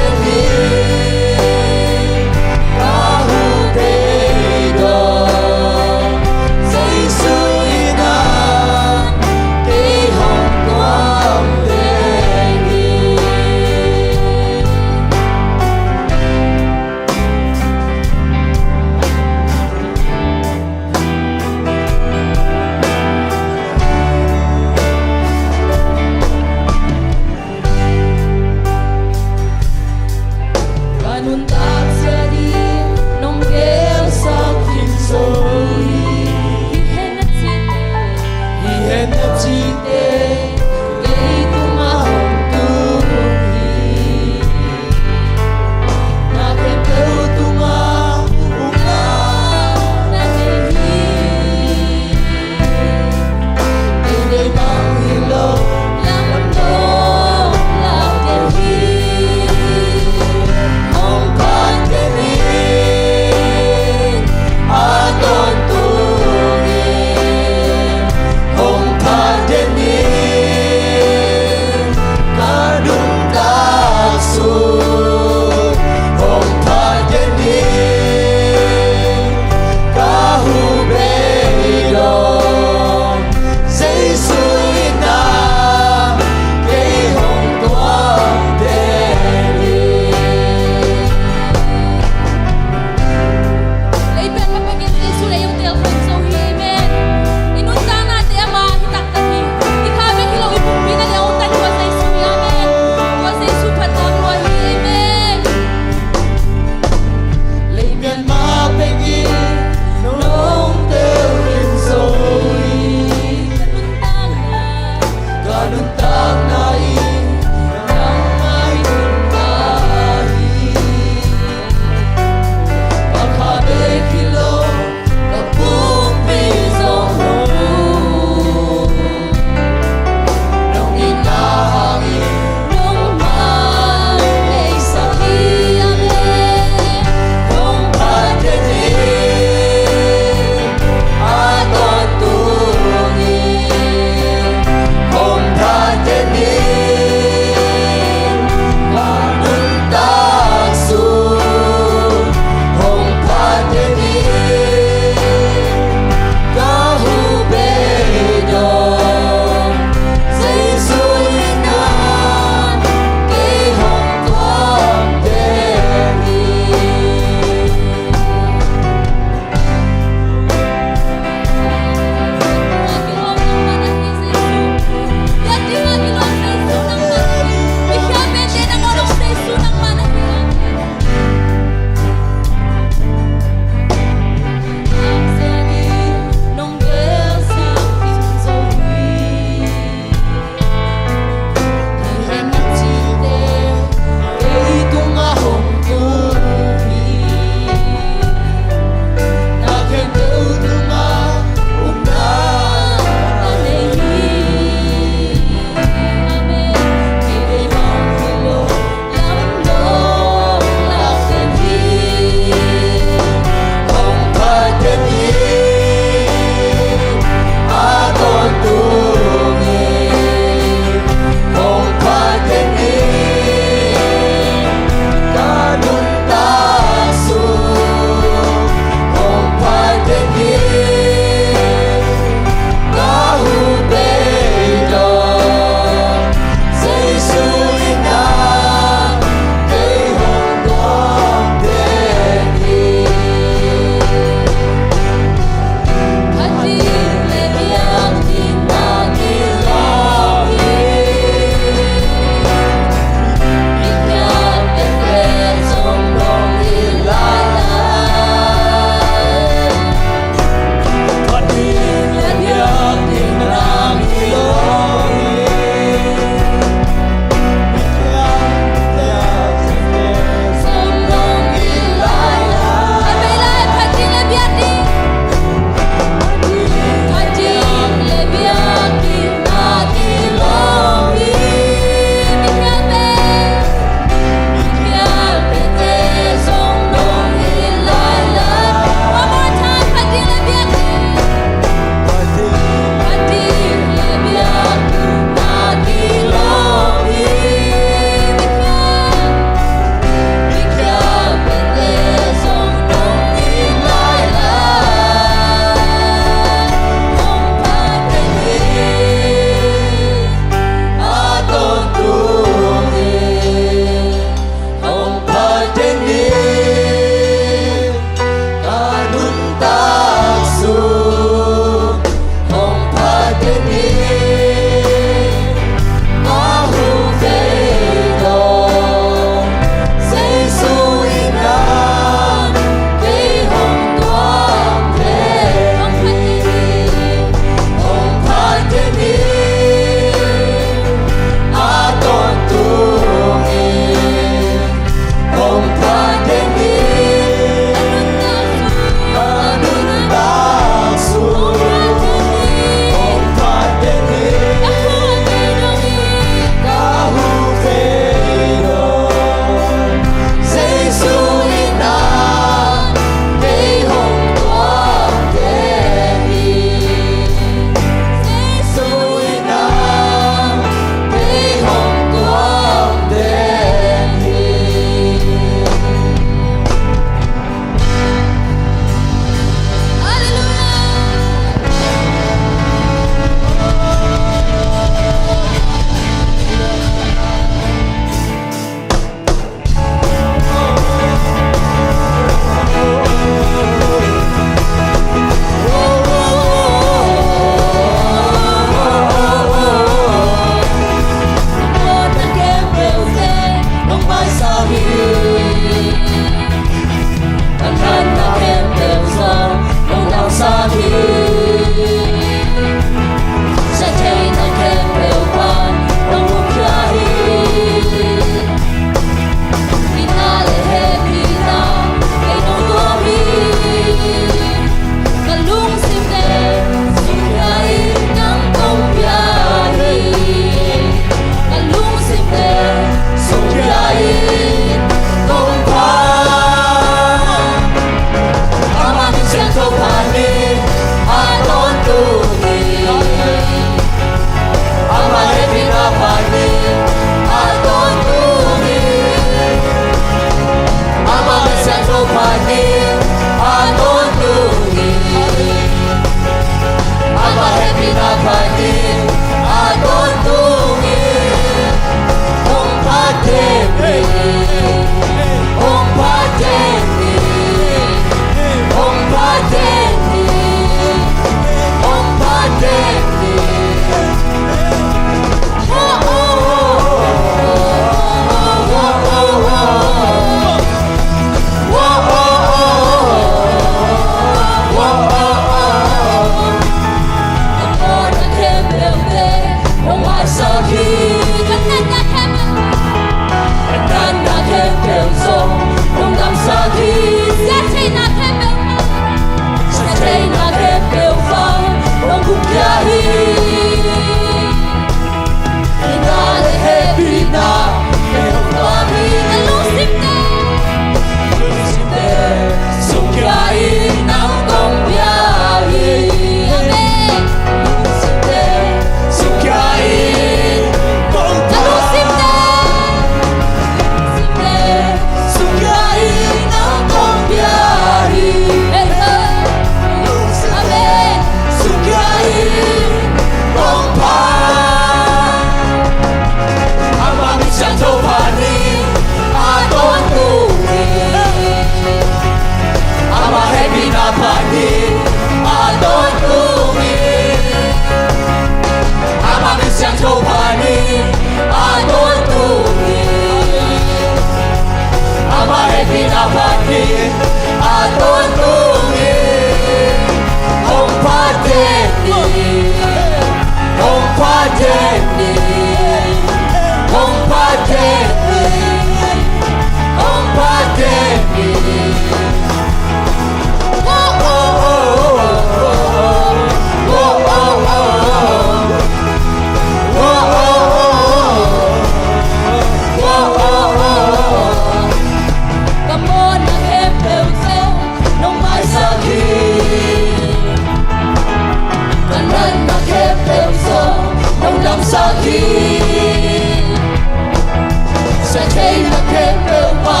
Hey na kepewa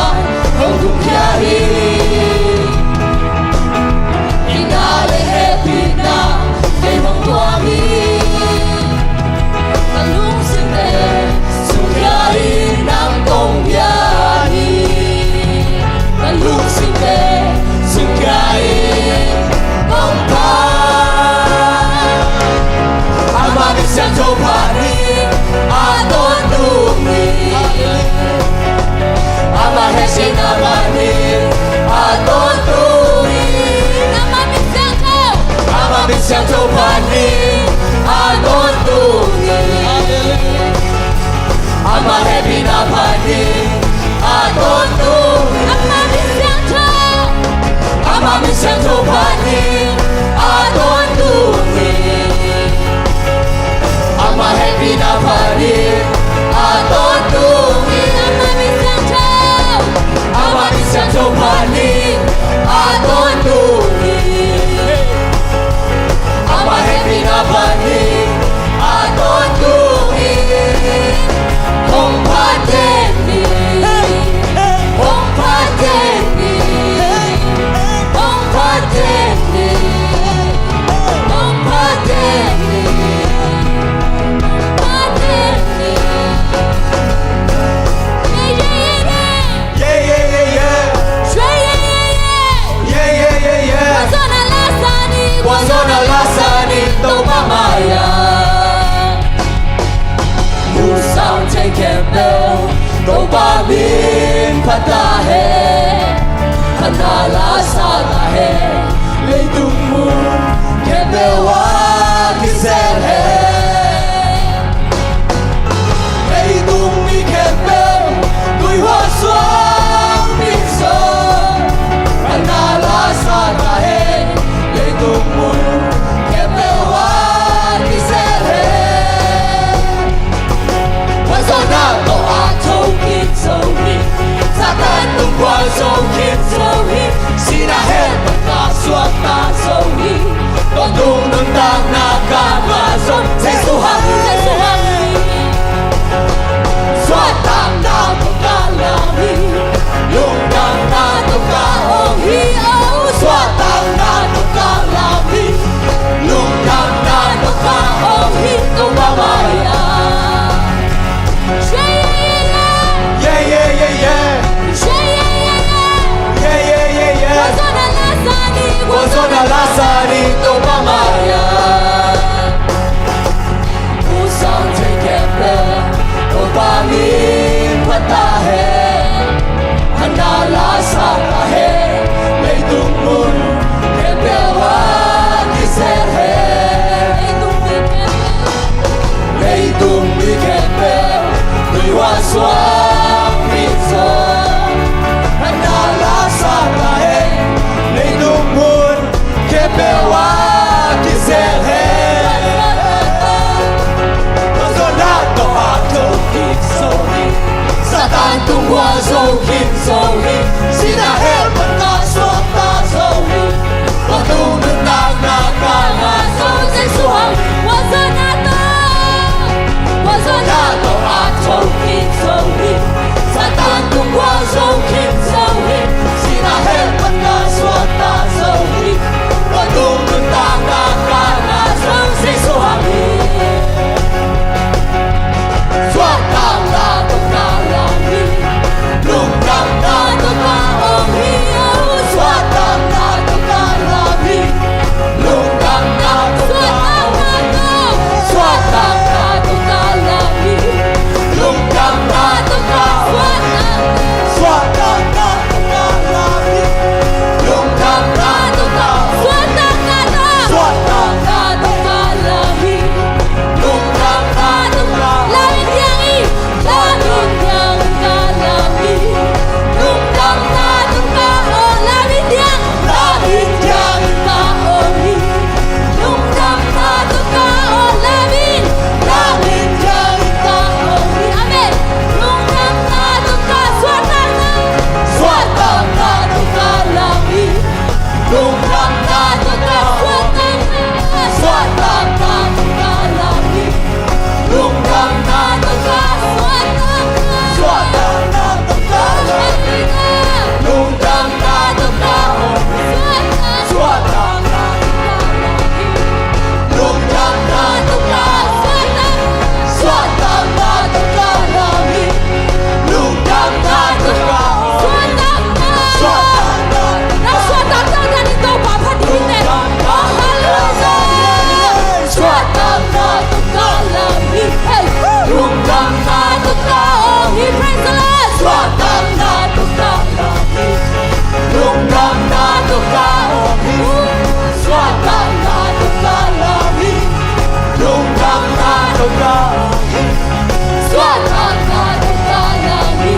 Hongkong kiahi Inale happy na Kay mong tuwami Talung sinde Sungkiahi ng kong biyahi Talung sinde Sungkiahi ng pag Amang isang topani Adon dumi Amang hesin amani Adon dumi Amang isang topani Adon dumi Amang hesin amani Adon dumi Amang isang topani Adon dumi Ama happy na pari Adon dumi Ama misanto pani Adon dumi Ama happy na pari Adon dumi Kompadeni Kompadeni Kompadeni Kompadeni Wazona lasani to mamaya Musang tekebel to babin patahe Kanala satahe Leitungu kebewa kiselhe Leitung mi kebel Tui waswang pinso Kanala satahe Leitungu kebewa kiselhe Wazona to ato kitsohi Satan tung kwaso kitsohi Sinahel pagkaswat na sohi Tondong nundang nakamason Sesuhang Swatang na pagkalami Lunggang na tukaohi Swatang na tukalami Lunggang na tukaohi Tumamaya Yeah, yeah, yeah, yeah Yeah, yeah, yeah, yeah Wazona lasani tumamaya Usang tekepe Topamin patahe Handala satahe Leitungun kepewa kiserhe Leitung dikepe Tuiwaswang pizza Handala satahe Leitungun kepewa kiserhe Mazonato ato kitsohi Satan tungwazo kitsohi Sinahel pagkaswat na sohi Patunod na nakamaso Sesuhang Wazonato ato kitsohi Satan tungwazo kitsohi Sinahel pagkaswat na sohi Patunod na nakamaso Sesuhang Swatang na tukalami Lunggang na tukaohi Suatang na tukalahi Lungang na tukalahi Suatang na tukalahi Lungang na tukalahi Suatang na tukalahi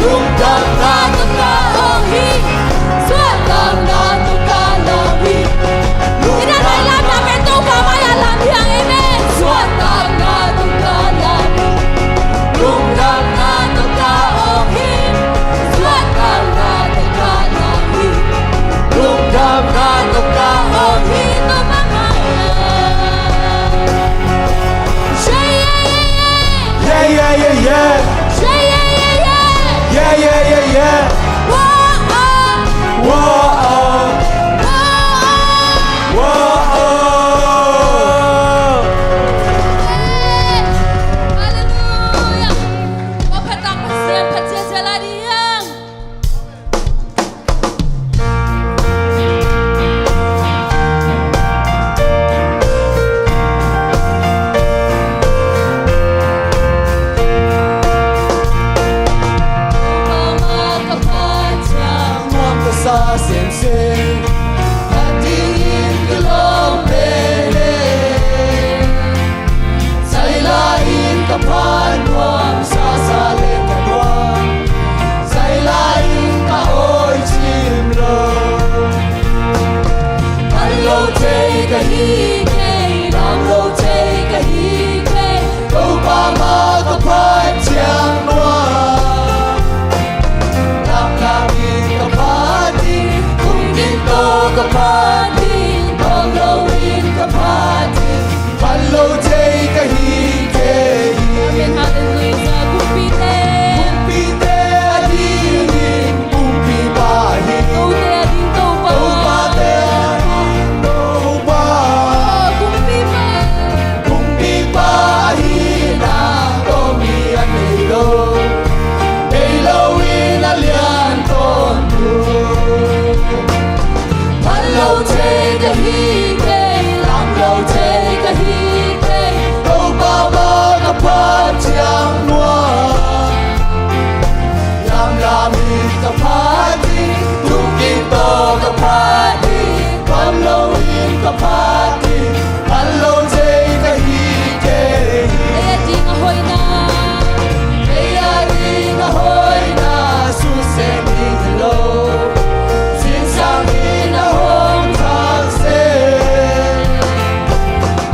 Lungang na tukalahi Suatang na tukalahi Tinatailan namin itong pamayalang yang amen Suatang na tukalahi Lungang na tukalahi Suatang na tukalahi Lungang na tukalahi Yeah, yeah, yeah, yeah. Yeah, yeah, yeah, yeah. Whoa, whoa. Hallelujah. Mapatapos yan, patsasala diyang. Sa sensei, hatiin dalawang pere. Sailain kapan huwag sasalin ka doon. Sailain ka oy chimlo. Hello take a hike, hello take a hike. Đâu ba makapat siyang nuwan. Nakakit ka pati, kung dito ka pati, paglawin ka pati, palo take a hike. Amen, hallelujah. Kumpite. Kumpite adingin, kumpi bahin. Taude ading tauba. Taubate ading tauba. Kumpi pa. Kumpi bahin ang tomian nilo. Ilawin alian tondo. Palo take a hike, lamlaw take a hike. Đâu ba makapat siyang nuwan. Lamlamin ka pati, tungking to ka pati, pamlawin ka pati, palo take a hike. Ay ading ahoy na. Kaya rin ahoy na susending hello. Sinsang inahong takse.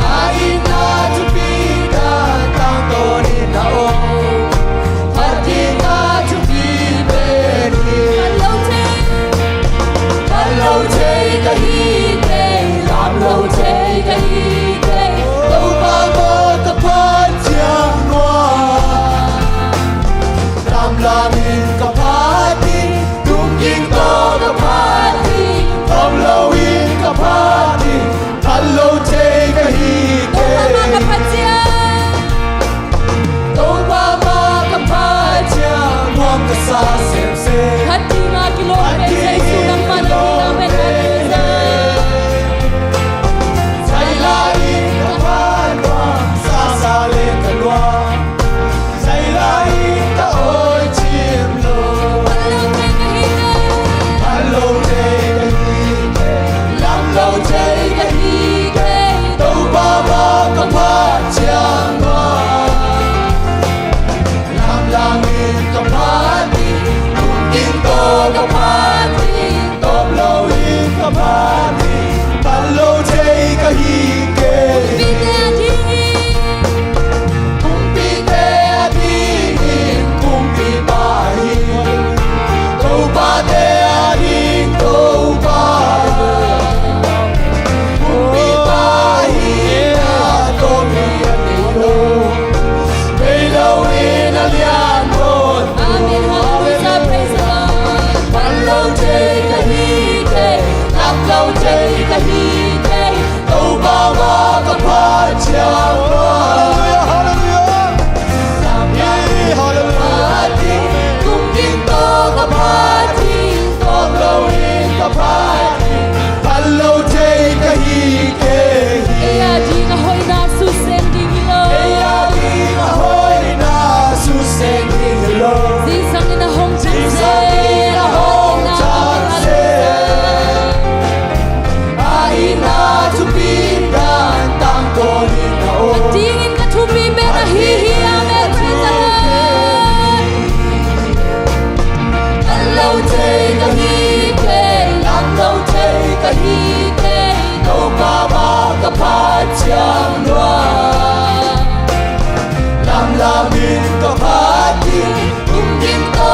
Ain na tupigan ang tonin na o. Pati na tupibeni. Hello take a hike, lamlaw take a hike. Đâu ba mo kapat siyang nuwan. Lamlamin ka pati, tungking to ka pati, pamlawin ka pati, hello take a hike. Đâu ba makapat siyang huwag ka sa semse. Hati nga kilompe sa isunang manang Sailain ka panwang, sasalin ka luwang. Sailain ka oy chimlo. Hello take a hike, lamlaw take a hike. Đâu ba makapat siyang nuwan. Lamlamin ka pati, tungking to ka pati, toblawin ka pati, palo take a hike. Kumpite adingin, kumpi bahin. Taubate ading tauba. Kumpi bahin at tomian nilo. Ilawin alian tondo. Amen, hallelujah, praise the Lord. Palo Sing in the home Sing sang in the home Aina tu pindan tang ko in na o Tingin ka tubi bena hihiya me prita Lâu chơi cả hi kê Làm lâu chơi cả hi kê Đâu ba ba cả pa chiang loa Làm la min cả pa ti Tung kim to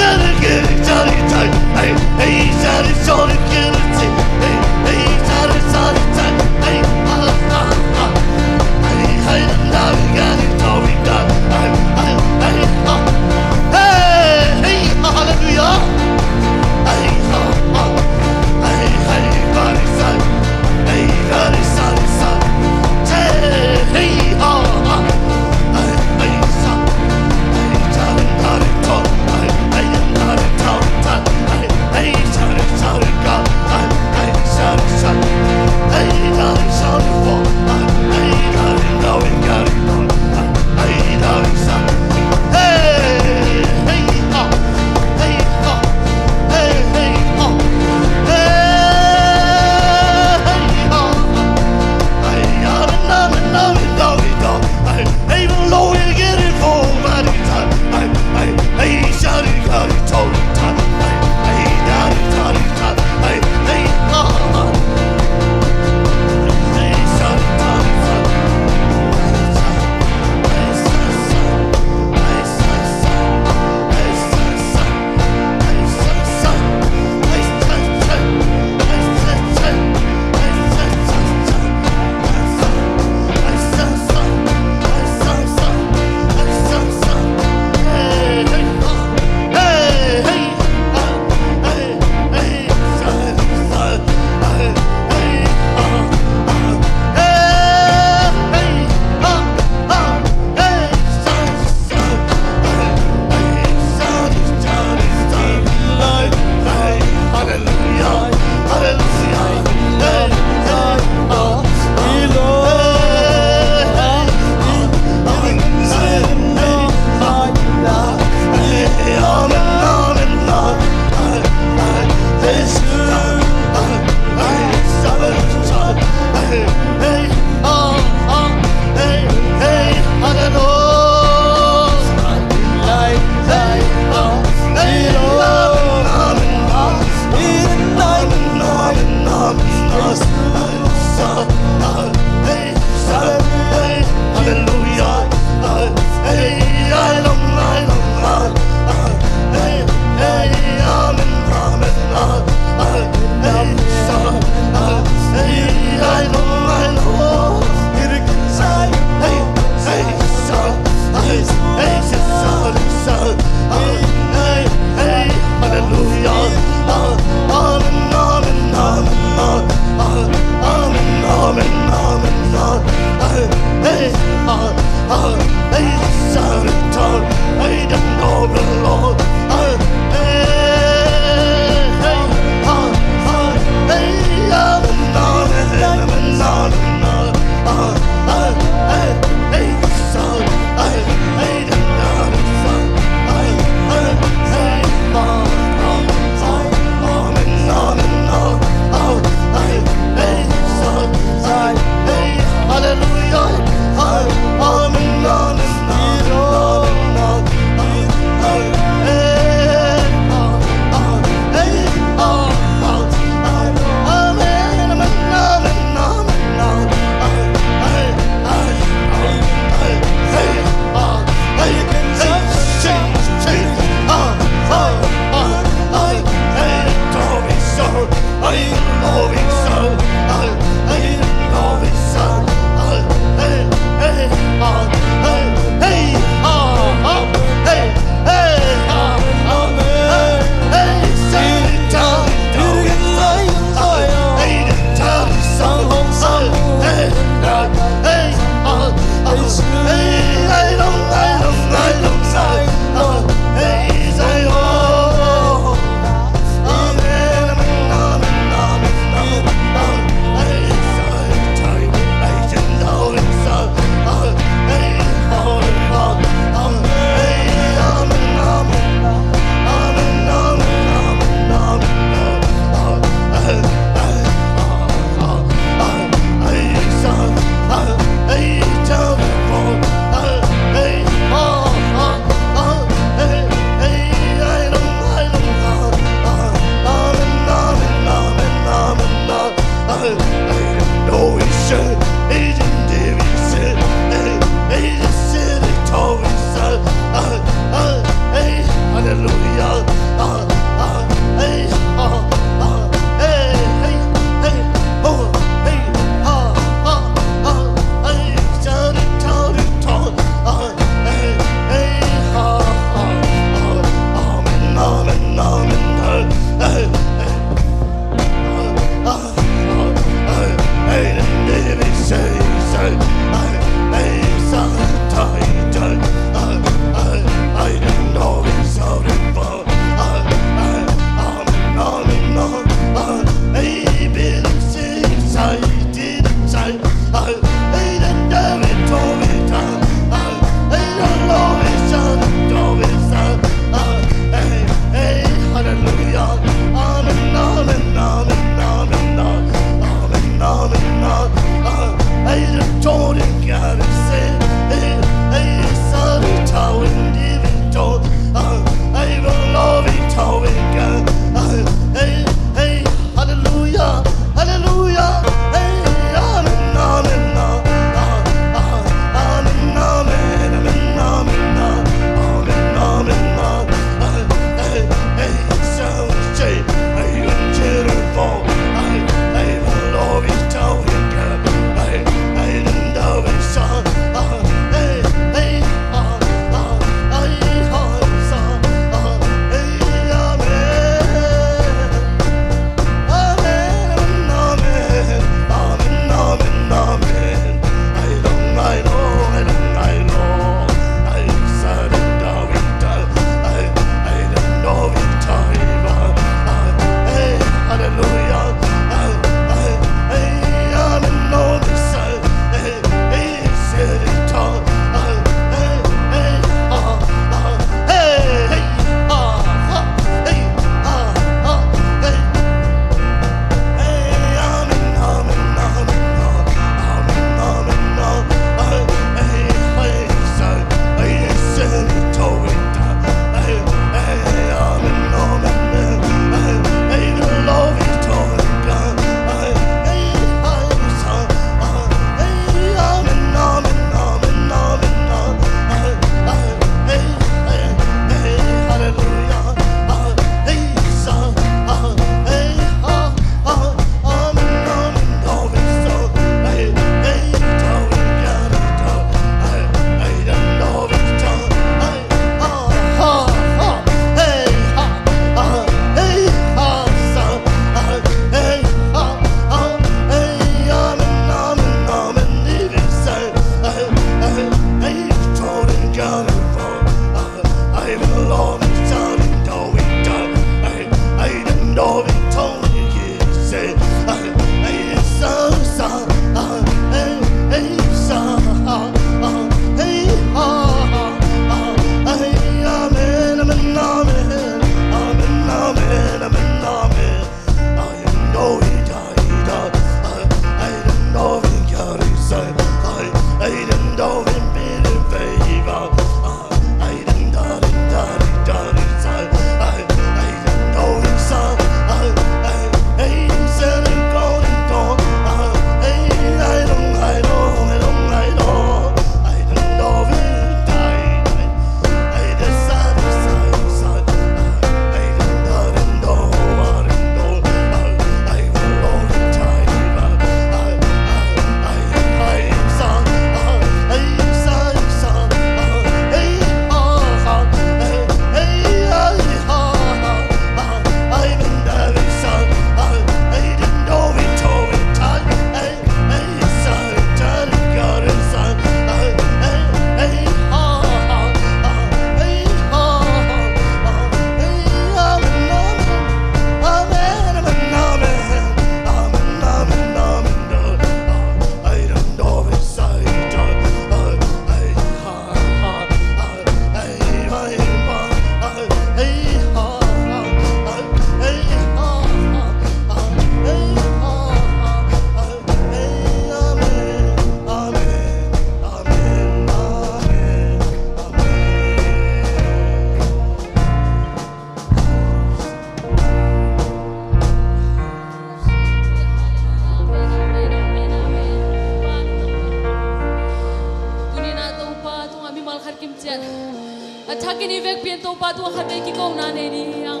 เปลี่ยนตัวปาตัวขัดไปกี่กองนาเนดียัง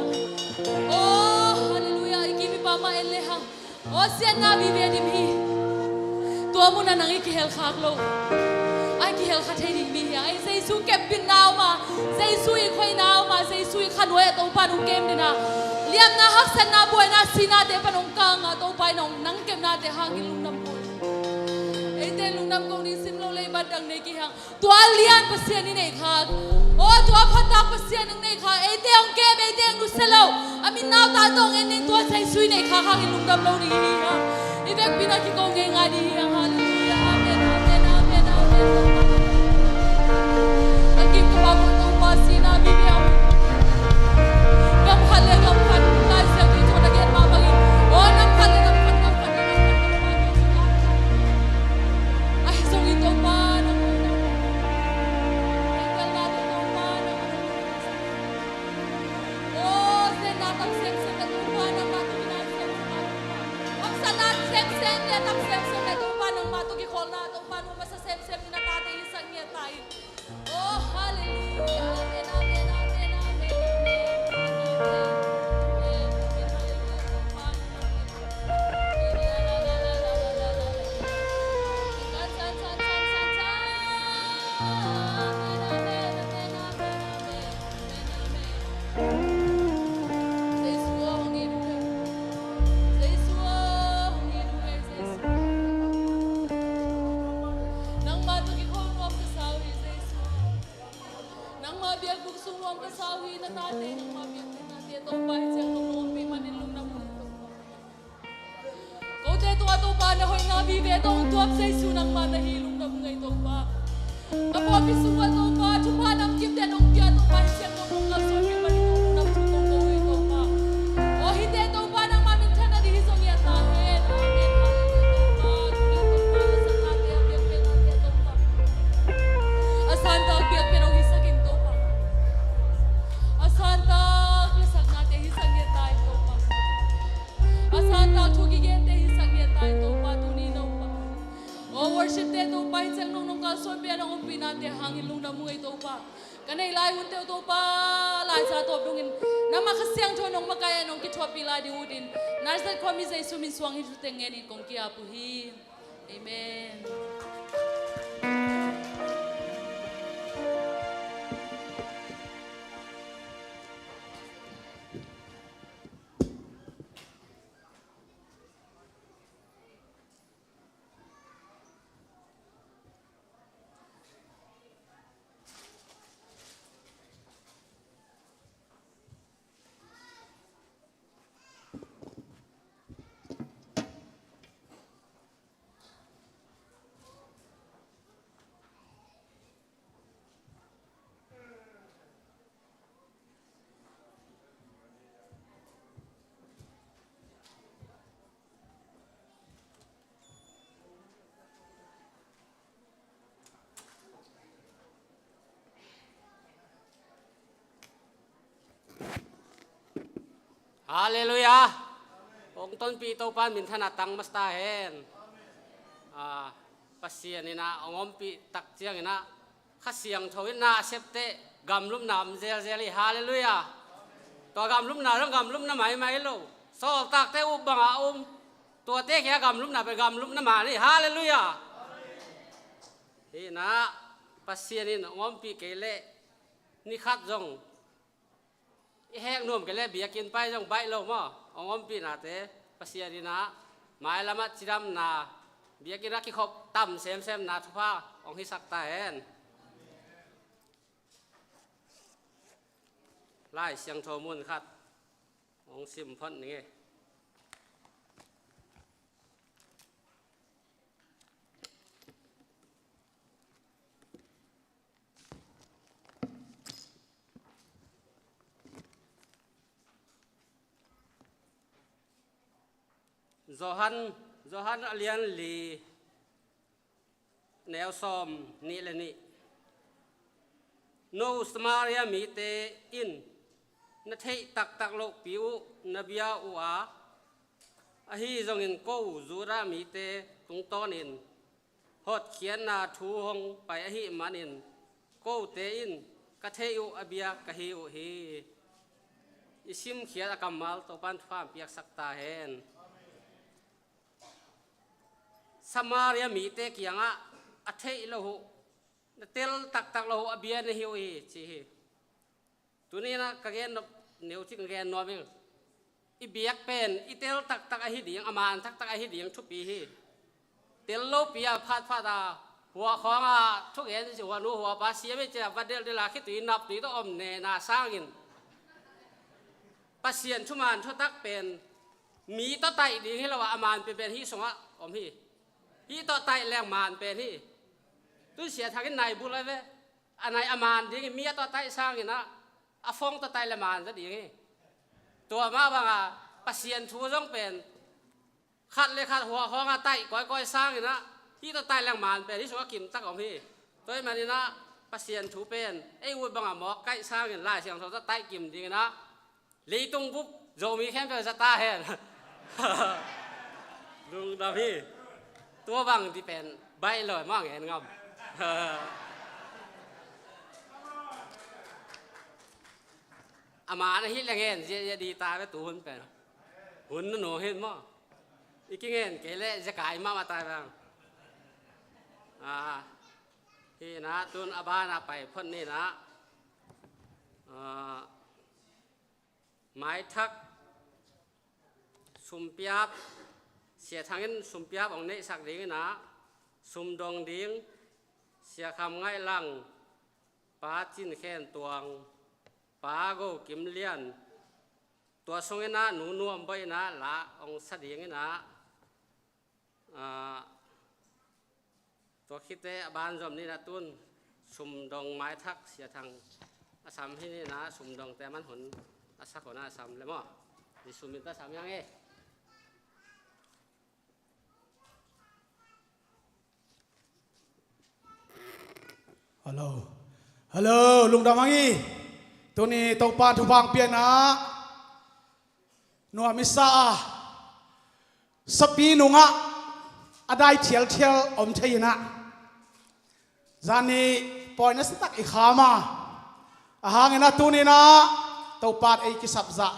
โอ้ฮาเลลูยาอีกิมิปามาเอเลหังโอ้เสียนาบีเบดิมีตัวมุนันนังอีกิเฮลขากโลไอ้กิเฮลขัดให้ดิมีไอ้เซซูเก็บบินนาวมาเซซูอีควายนาวมาเซซูอีขันเวตัวปานุเกมดินะเลี้ยงนาฮักเซนนาบวยนาซีนาเดปนองกังตัวไปน้องนังเก็บนาเดหากิลุงน้ำบวยไอ้เต้ลุงน้ำกงนี่ซิมโลเลยบัดดังในกี่หังตัวเลี้ยงเปอร์เซ็นต์นี่ในขากโอ้ตัวพันตักเปอร์เซ็นต์นึงในขากไอ้เต้องเก็บไอ้เต้งดูเซลล์อามินนาวตาตรงเอ็นนี่ตัวใส่ซุยในขากหากิลุงน้ำโลนี่ไอ้เด็กปีนักกี่กงเงงาดีฮาเลลูยาอาเมนอาเมนอาเมนอาเมนอากิมกบาบุตรวาสีนาบิบิอากำขันเลยกำขันนายเสียงที่โจนักเก็ตมาบางอีโอ้น้ำขันเลยน้ำขันไอ้ส่งอีตัวมาน้ำขันเป็นนาตัวมาน้ำขันโอ้เส้นนาตักเสียงเสียงตัวมาน้ำมาตัวนาเสียงมาอักษรนาเสียงเสียงเนี่ยตักเสียงเสียงเนี่ยตัวมาน้ำมาตัวกี่คนนาตัวมาน้ำมาเสียงเสียงนี่นาตาเตยสังเงียตายโอ้ฮาเลลูยาอาเมนอาเมนอาเมนอาเมน Nang mabiag buksong mo ang kasawi na tate, nang mabiag na tate, itong bahit siyang lumumpi manilong na mundo. Kau teto ato pa na hoy nga bibe, itong tuwap sa isu nang manahilong na mga itong ba. Kapo apisuwa itong ba, chupa nang kimte nung piya, itong bahit siyang lumong kasawi manilong na chutong ko itong ba. O hindi itong ba nang mamintan na dihisong yatahin. Amen, hallelujah itong ba, tuloy itong ba, sa tate, abiag penate itong ba. Asanta, abiag penong hisagin. Asanta, kisag natin hisang niya tayo ito pa. Asanta, tugigyan tayo hisang niya tayo ito pa, tuninaw pa. O worship tayo ito pa, hinsang nung kalson, piya nang umpi natin, hangin lung na mga ito pa. Kanay layon tayo ito pa, lahat sa ito, dungin, na makasiyang ito nung makaya nung kitwa pila di udin. Narsal kami sa isuminsuang hituteng ngayon kung kiyapuhin. Amen. Haleluya. Ong ton pito pan min thanatang mastahen. Pasian ina ongom pi tak chiang ina khasiang thowin na septe gamlum nam zel zeli haleluya. To gamlum na rang gamlum na mai mai lo. So tak te ubanga to te kya gamlum na pe gamlum na ma ni haleluya. Ina pasian ina ongom pi kele ni khat jong hek nom ke le bia kin pai jong bai lo mo ongom pi na te pasia di na mai lama chidam na bia kin ki khop tam sem sem na thupa ong hi sak ta hen lai siang tho mun khat ong sim phon ni Johan alian li neo som ni le ni no samaria mi te in na thei tak tak lo piu na bia u a hi jong in ko zura mi te tung ton in hot khian na thu hong pai hi manin ko te in กะเทอุอเบียกะฮิอุฮีอิซิมเขียนกำมัลตัวปันฟ้าเปียกสักตาเห็นสมาเรียมีเตกียงอะเทอิโลหุเตลตักโลหุอเบียนฮิวอีจีตัวนี้นะกะเกนเนียวที่กะเกนนอมิงอีเบียกเป็นอีเตลตักอหิดียงอามานตักอหิดียงทุกปีฮีเตลโลปียพาดาหัวของทุกเห็นสิหัวนู้หัวปลาเสียไม่เจ็บวันเดียวเวลาคิดตีนับตีต้องอมเนนาสร้างอินปาเสียนชุมานทุตักเป็นมีต่อไตดีให้เราว่าอามานเป็นที่สงะอมฮีต่อไตแรงมานเป็นที่ตู้เสียทางไหนบุญเลยเว้อันไหนอามานดีมีต่อไตสร้างอินนะอาฟงต่อไตแรงมานจะดีไงตัวมาบางปาเสียนชูต้องเป็นขัดเลยขัดหัวของไตก้อยสร้างอินนะที่ตัวตายแรงมานเป็นที่สวกิมตักของพี่ตัวมันนี่นะปาเซียนถูเป็นไอ้วุ้ยบางหมอใกล้สร้างเงินไล่เสียงเขาจะไต่กิมดีนะลีตรงปุ๊บโจมีแค่เป็นสตาร์เฮนลุงดาพี่ตัวบางที่เป็นใบลอยมากเห็นงามอามานะฮิตแรงเห็นจะดีตาไปตัวหุ่นเป็นหุ่นหนูเห็นมั้งอีกเงี้ยเกล้จะกายมาตายบ้างที่นะตุนอาบานะไปพ้นนี่นะไม้ทักสุมเปียบเสียทางนั้นสุมเปียบของนี้สักดิ้งนะสุมดองดิ้งเสียคำง่ายลังป้าจิ้นแค้นตวงป้าโกกิมเลียนตัวทรงนะหนูนวมใบนะละองสัดดิ้งนะตัวคิดเตะบ้านจอมนี่นะตุนสุมดองไม้ทักเสียทางอาสามที่นี่นะสุมดองแต่มันหุนอาศักของอาสามเลยมั้งดิสุมินตาสามยังไงฮัลโหลลุงดามังอีตัวนี้ตกปลาทุพังเปียนะนัวมิซาสปีนุงะอได้เทียวอมเทียนะจานี่ปอยนัสตักอีขามาอาหางนะตัวนี้นะตัวปาดไอ้กิสับจะ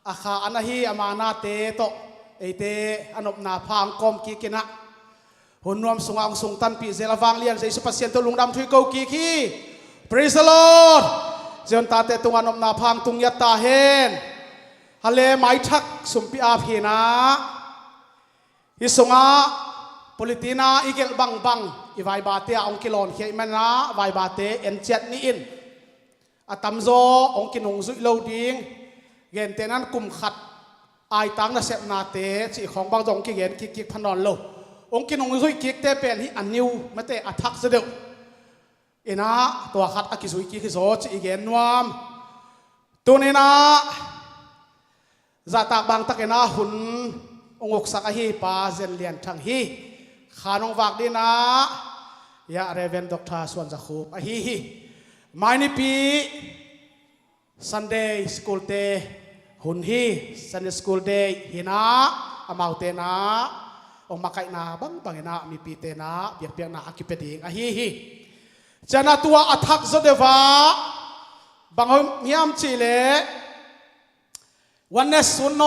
อาขาอันนั้นฮีอามานาเตโตไอเตอันอบนาพังกอมกิกินะหุ่นรวมสงองสงตันปีเซลฟังเลียนใจสุภาษิตตัวลุงดำทุยเกากิคีPraise the Lordเจ้าตาเตตุงอันอบนาพังตุงยัตตาเฮนฮัลเลไม้ทักสุมปีอาพีนะฮิสงาpolitina igel bang i vai ba te ong kilon khei mana vai ba te en chat ni in atam zo ong kinung zui lo ding gen tenan kum khat ai tang na sep na te chi khong bang jong ki gen ki phanon lo ong kinung zui ki te pen hi aniu mate athak zedeu ina to khat akizui ki zo chi gen nuam tunina zata bang takena hun ongok sakahi pa zen lian thang hiขานองวากดีนะยาเรเวนด็อกเตอร์ส่วนจะคูบฮีไม่นี่ปี Sunday School Day หุ่นฮี Sunday School Day หินะอามาวเตนะองมาไกนาบังนะมีปีเตนะเปียกนะอากิเปติงฮีจะนาตัวอัทักซเดวาบางมีอัมจีเลวันนี้สุน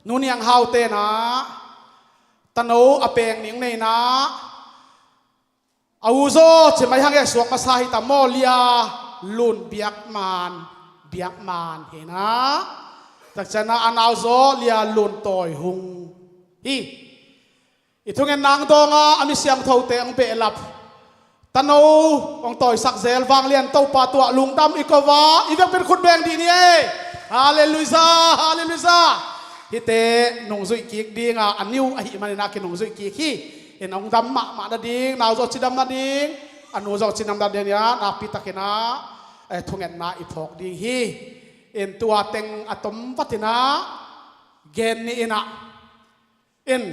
นูนยังฮาวเตนะตโนอเปงนิ่งในนะอาวุโสจะไม่หังแยกสวกมาสาหิตามอลียลุนเบียกมานเห็นนะแต่จะน่าอันเอาโซเลียลุนต่อยหุงฮีอีทุกเงินนางตองอามิเสียงเท่าเตงเปรลับตโนองต่อยสักเซลวางเลียนเต้าปาตัวลุงดำอีกว่าอีกเป็นคนแบงดีนี่ฮาเลลูยาฮิเตนงซุยกิกดีงาอันนิวอหิมันนักนงซุยกิกฮีเห็นองดำมาดดิงนาวจอดชิดำนาดิงอันนูจอดชิดำนาดิงนะนาปิตะเกนะทุงเงินนาอิพอกดิงฮีเอ็นตัวเต็งอัตมวัตินะเกนนี่นะเอ็น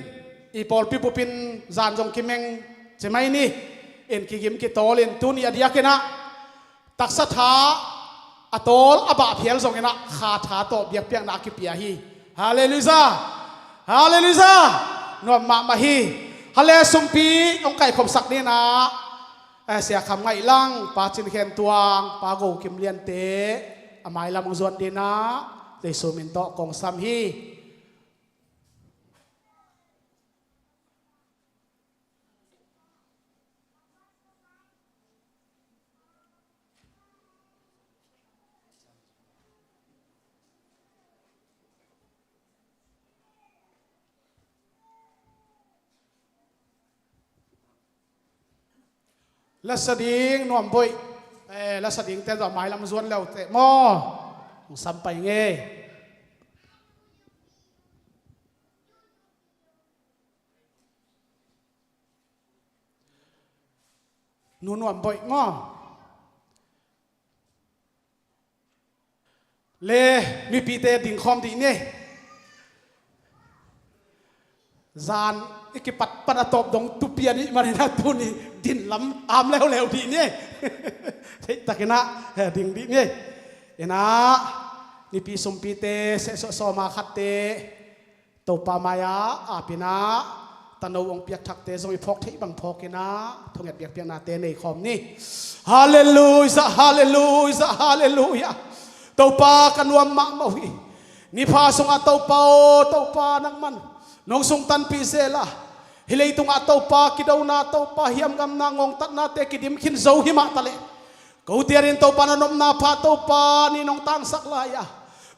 อีพอลปิปุปินจานจงกิมเองใช่ไหมนี่เอ็นกิมกิโตเล่นตุนีอดียกนะตักสัทธาอัตโตลอบะเพียลจงนะขาถาโตเบียกเปียงนาคิเปียฮีฮาเลลูยานวมมาฮีฮาเลสุมปีองไก่ขมสักนี่นะ เสียคำไงลังปาจินเขียนตัวปาโกกิมเลียนเตอามายลำงส่วนดีนะเดซูมินโตกองซัมฮีและสดิ่งนวมบุยและสดิ่งแต่ดอกไม้ลำส่วนแล้วแต่หม้อซ้ำไปเงี้ยนูนวมบุยหม้อเลมีปีเตดิ่งคอมดีเนี่ยจานอีกปัดปัดตบดงตุเปียนี่มันนะตุนี่ดินล้ำอามแล้วดีเนี่ยเฮ้ยตะกินะดิ่งดีเนี่ยเอ็นะนี่ปีสมปีเตเสสมาขัดเตตัวปามายาอาปินะตนวงเปียกทักเตทรงพกที่บังพกกินะทงเปียกเปียกนาเตในคอมนี่ฮาเลลูยาฮาเลลูยาฮาเลลูยาตัวปากันวมมะมาวินี่พาสงอาตัวปานักมันน้องทรงตันปีเซล่ะฮิเลตุงอาตัวปาคิดเอาหน้าตัวปาเฮียมกำนางงตัดนาเตกิดิมขินเจ้าหิมะทะเลกูเตียรินตัวปานนมนาพาตัวปานี่น้องตังสักลายะ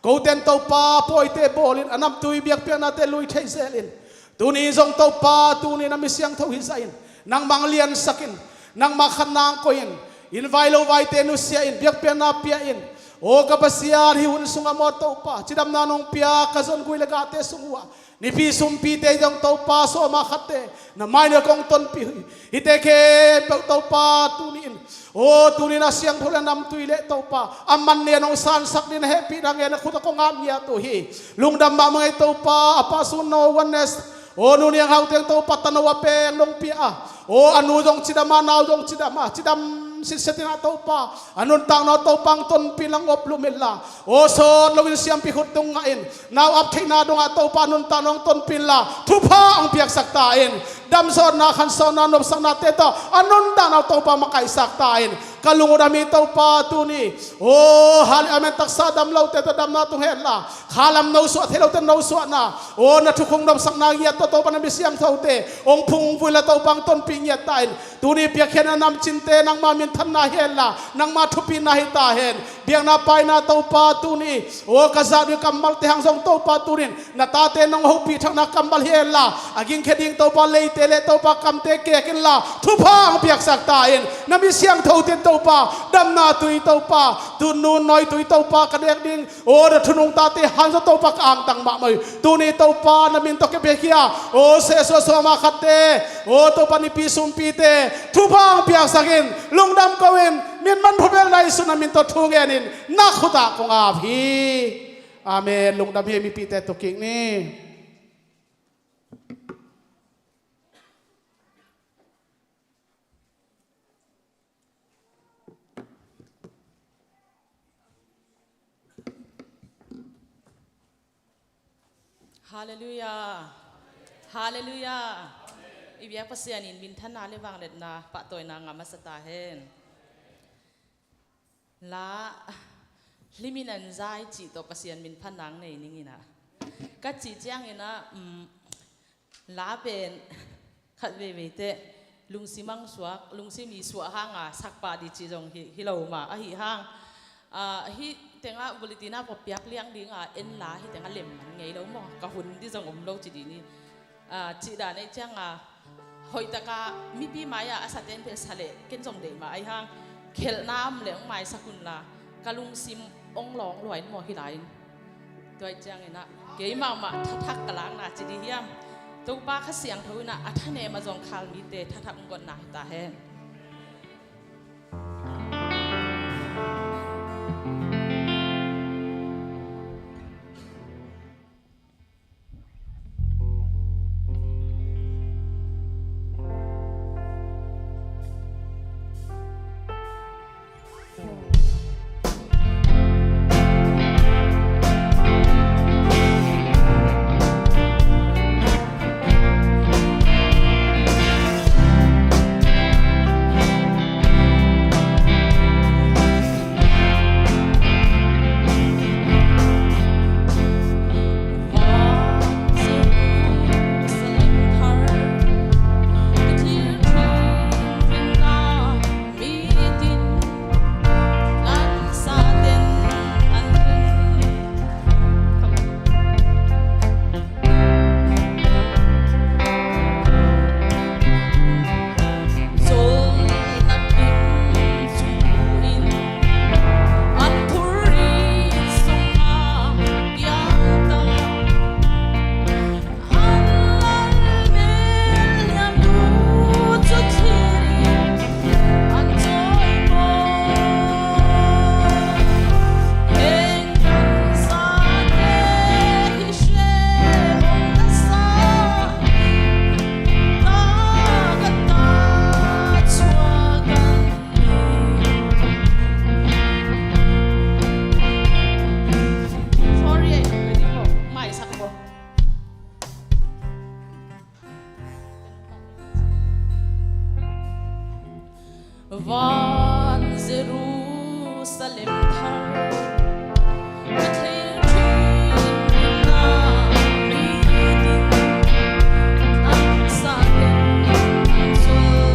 กูเตียนตัวปาปอยเตบอลินอันนับตุยเบียกเปียนาเตลุยเทเซลินตูนี่ทรงตัวปาตูนี่นามิเสียงเท่าหิสัยนนางบังเลียนสักินนางมาขันนางโกยินอินไวโลไวเตนุเซียอินเบียกเปียนาเปียอินโอ้กับเสียที่หุ่นสุงามอตัวปาจิดำนานองเปียกซอนกุยเลกาเตสุงวะนี่พี่สุมปีเตยองตัวปาโซมาขัดเตน้ำไม้เนื้อกองต้นปีฮิเตเคเปตัวปาตูนี่โอ้ตูนี่น่าเสียงทุเรนนำตุยเละตัวปาอามันเนี่ยน้องสานสักดินเฮปีดังเงินขุดกงามเนี่ยตัวฮีลุงดำมาเมื่อตัวปาอภัสุนโนวันเนสโอ้นูเนี่ยเขาเตียงตัวปัตตนวะเปงลงปีอะโอ้อนุจงจิดามานาจงจิดามาจิดามสิสตินาตัวปาอนุตังนาตัวปังต้นปีลังอบลุมิลลาโอ้โซนลวินเสียมพิขุดตรงไงน์นาวอับเทนาดงอาตัวปานุนตังนองต้นปีลาทุพาอังเปียกสักตาเอ็นดำโซนนาขันโซนนานบสังนาเตโตอนุนตังนาตัวปามาไกสักตาเอ็นกลุงดามีตัวปาตูนี่โอ้ฮัลอเมนตักซาดำเลาเตโตดำนาตุเฮล่าขาลำนาสวดเทเลาเตนาสวดนาโอ้นาทุกคงดำสักนาเกียตัวปานาบิเสียงเท่าเตองพุงฟุยละตัวปังต้นปีเงียตาเอ็นตูนี่เปียกเขนนำจินเตนังมามินทันนาเฮล่านังมาทุปีนาฮิตาเฮนเบียงนาไปนาตัวปาตูนี่โอ้กษัตริย์กำมัลเตหังทรงตัวปาตูนินนาตาเตนังหูปีทังนักกำมัลเฮล่าอากิงเคดิงตัวปาเลเตเลตัวปากำเตเกกินล่าทุพางเปียกสักตาเอ็นนามิเสียงเท่าเตตัวปาดำนาตุยตัวปาตุนูนน้อยตุยตัวปากระเดกดิงโอ้เดทุนงตาเตหันตัวปากอ่างตังมาไม่ตูนี่ตัวปานามินตัวเกเบกิยาโอ้เสสโซมาขัดเตโอ้ตัวปานิปีสุมปีเตทุพางเปียกสักินลุงดำกวินมินมันพเวลไลสุนามินตัวทุ่งเอนินนักขุตาของอาพีอาเมนลุงดำเฮมีปีเตตัวกิ่งนี่ฮาเลลูยาฮาเลลูยาอีเบียปัสยานินบินท่านนาเลวังเล็ดนาปะตัวนางามัสตาเฮนลาลิมินันใจจีตัวปัสยานบินพันนางในนี่นะก็จีเจียงนะลาเป็นขัดเวเตลุงซิมังสวกลุงซิมีสวกห้างสักปาดิจีจงฮิโลมาฮิห้างฮิเตงะบุลิตินาปอบยักเลี้ยงดิ้งเอ็นลาฮิเตงะเล็มมันไงแล้วมั้งกะหุ่นที่จงโลจีดีนี่จีดาในเจ้างหอยตะกามีปีไม้อาศัยเต็นเพสเลเกินจงเดมาไอห้างเขลน้ำเหลืองไม้สกุลลากะลุงซิมองหลงลอยหมอฮิไลน์ตัวเจ้างนะเกี่ยมาทักกะล้างนะจีดีเฮียมตัวป้าข้าเสียงเท่านั้นท่านเนมาจงคาลมีเตทักก่อนนะตาแห้ง van Jerusalem thar Pathair thin na mi din ang sa den sul na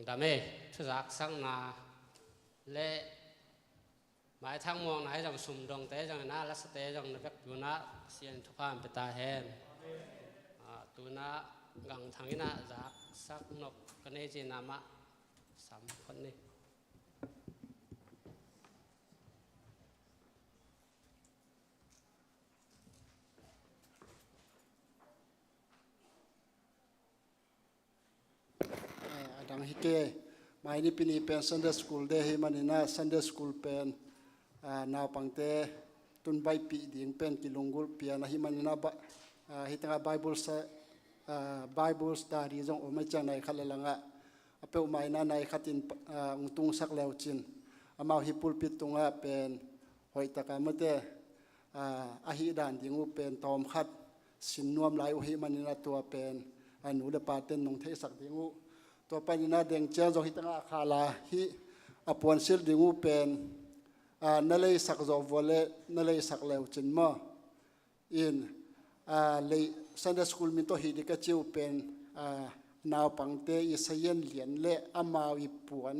đam mê thứ giác sang na lệ mãi thang mong nãy dòng sum dòng té dòng na lát té dòng na vek tu na xiên thu phan bê ta hen tu na gang thang ina giác sắc nộp cái này chỉ nam á sắm con này dang hike mai ni pini pen Sunday school de he manina Sunday school pen naw pangte tun bai pi ding pen kilungul pian hi manina ba hitanga Bible study jong o mai chanai khalalanga ape umai na nai khatin ngtung sak leu chin amau hi pulpit tunga pen hoi taka mate a hi dan dingu pen tom khat sinnuam lai u hi manina tua pen anu le paten nong the sak dingu to panina deng chel zo hitanga khala hi apon sil dingu pen nalei sak zo vole nalei sak leu chin ma in le Sunday school min to hi dika chiu pen naw pangte i sayen lian le amau i puan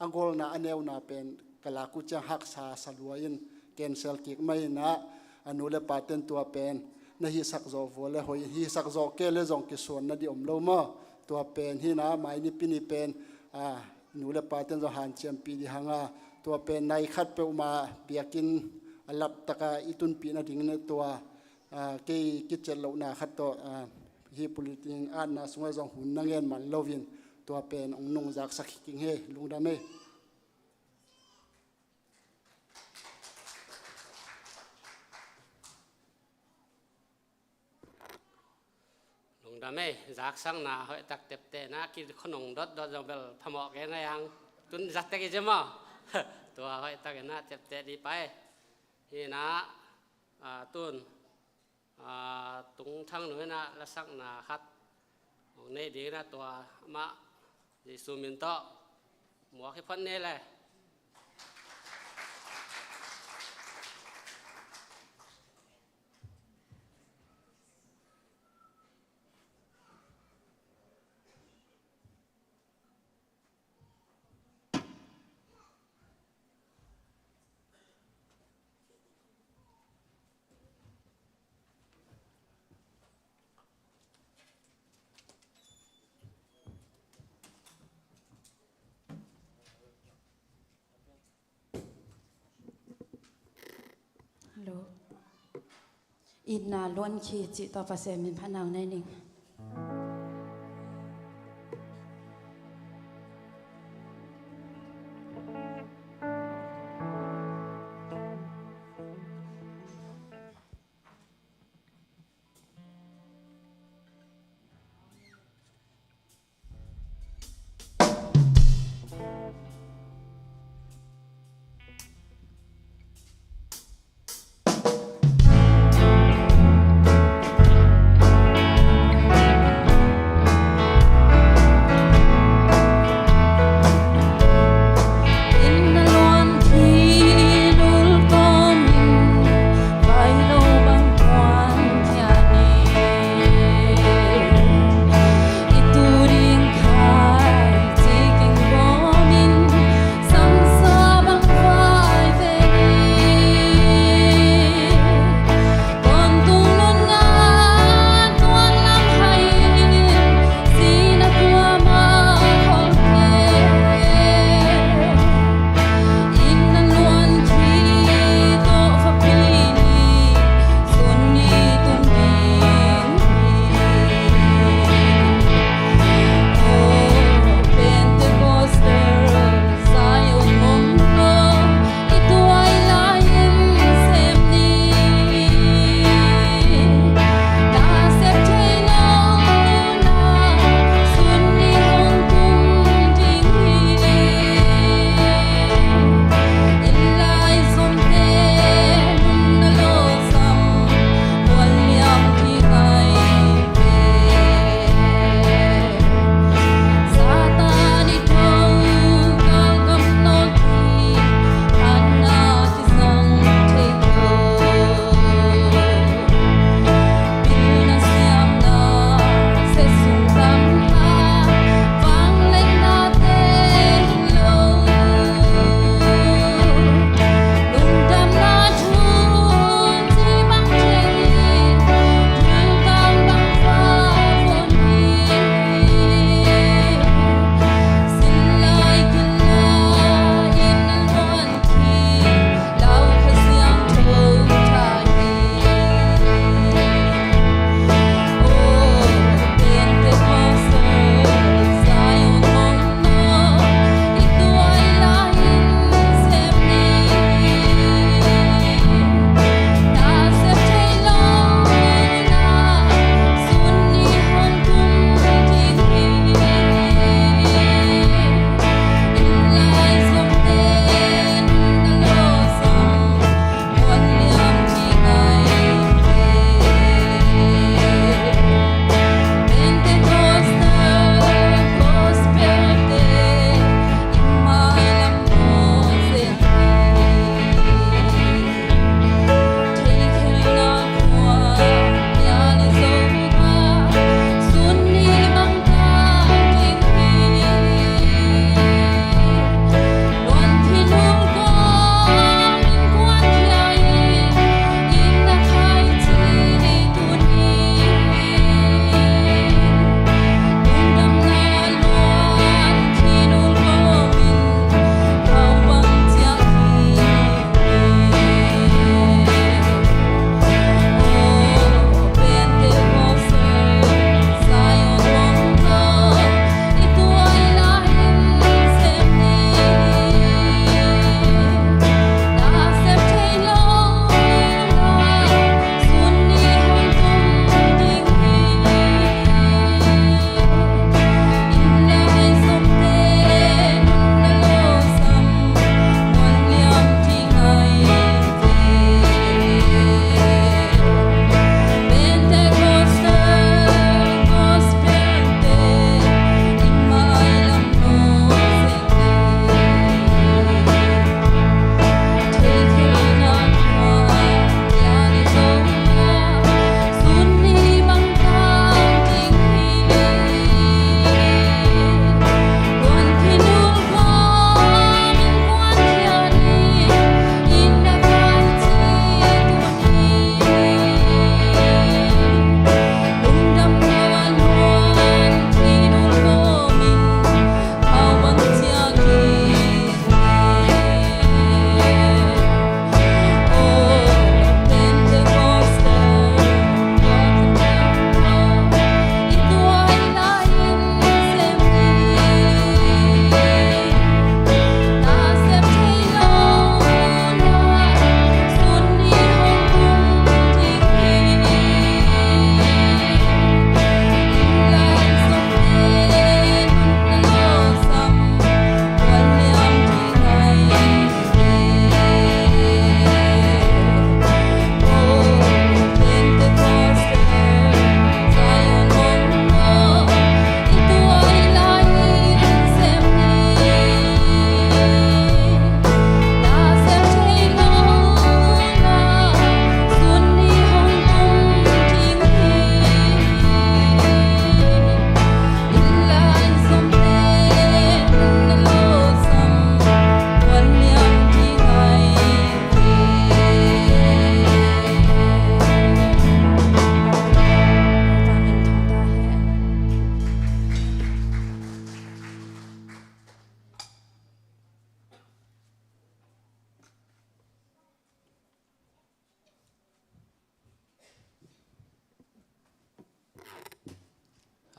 angol na aneu na pen kala ku cha hak sa saluain cancel kik mai na anu le paten to pen na hi sak zo vole hoi hi sak zo ke le zong ki son na di om lo ma to pen hi na mai ni pini pen nu le paten zo han chem pi di hanga to pen nai khat pe uma biakin alap taka itun pi na ding ne to ke kitchen lo na khat to hi politing an na sunga zong hun nangen man lovin to pen ong nong jak sak king he lungda me ดาไม่จากสังนาหอยตักเต็บเตนะกินขนมดดจงเบลพมอกแกนยังตุนจัดตะกี้จะมั้งตัวหอยตักนะเต็บเตดีไปฮีนะตุนตุงทั้งหนูนะละสังนาคัดในดีนะตัวมะยิสุมินโตหมวกให้พ้นนี่เลยฮัลโหลอินนาล้วนขีจิตอฟาเซมินพะนางในนิ่ง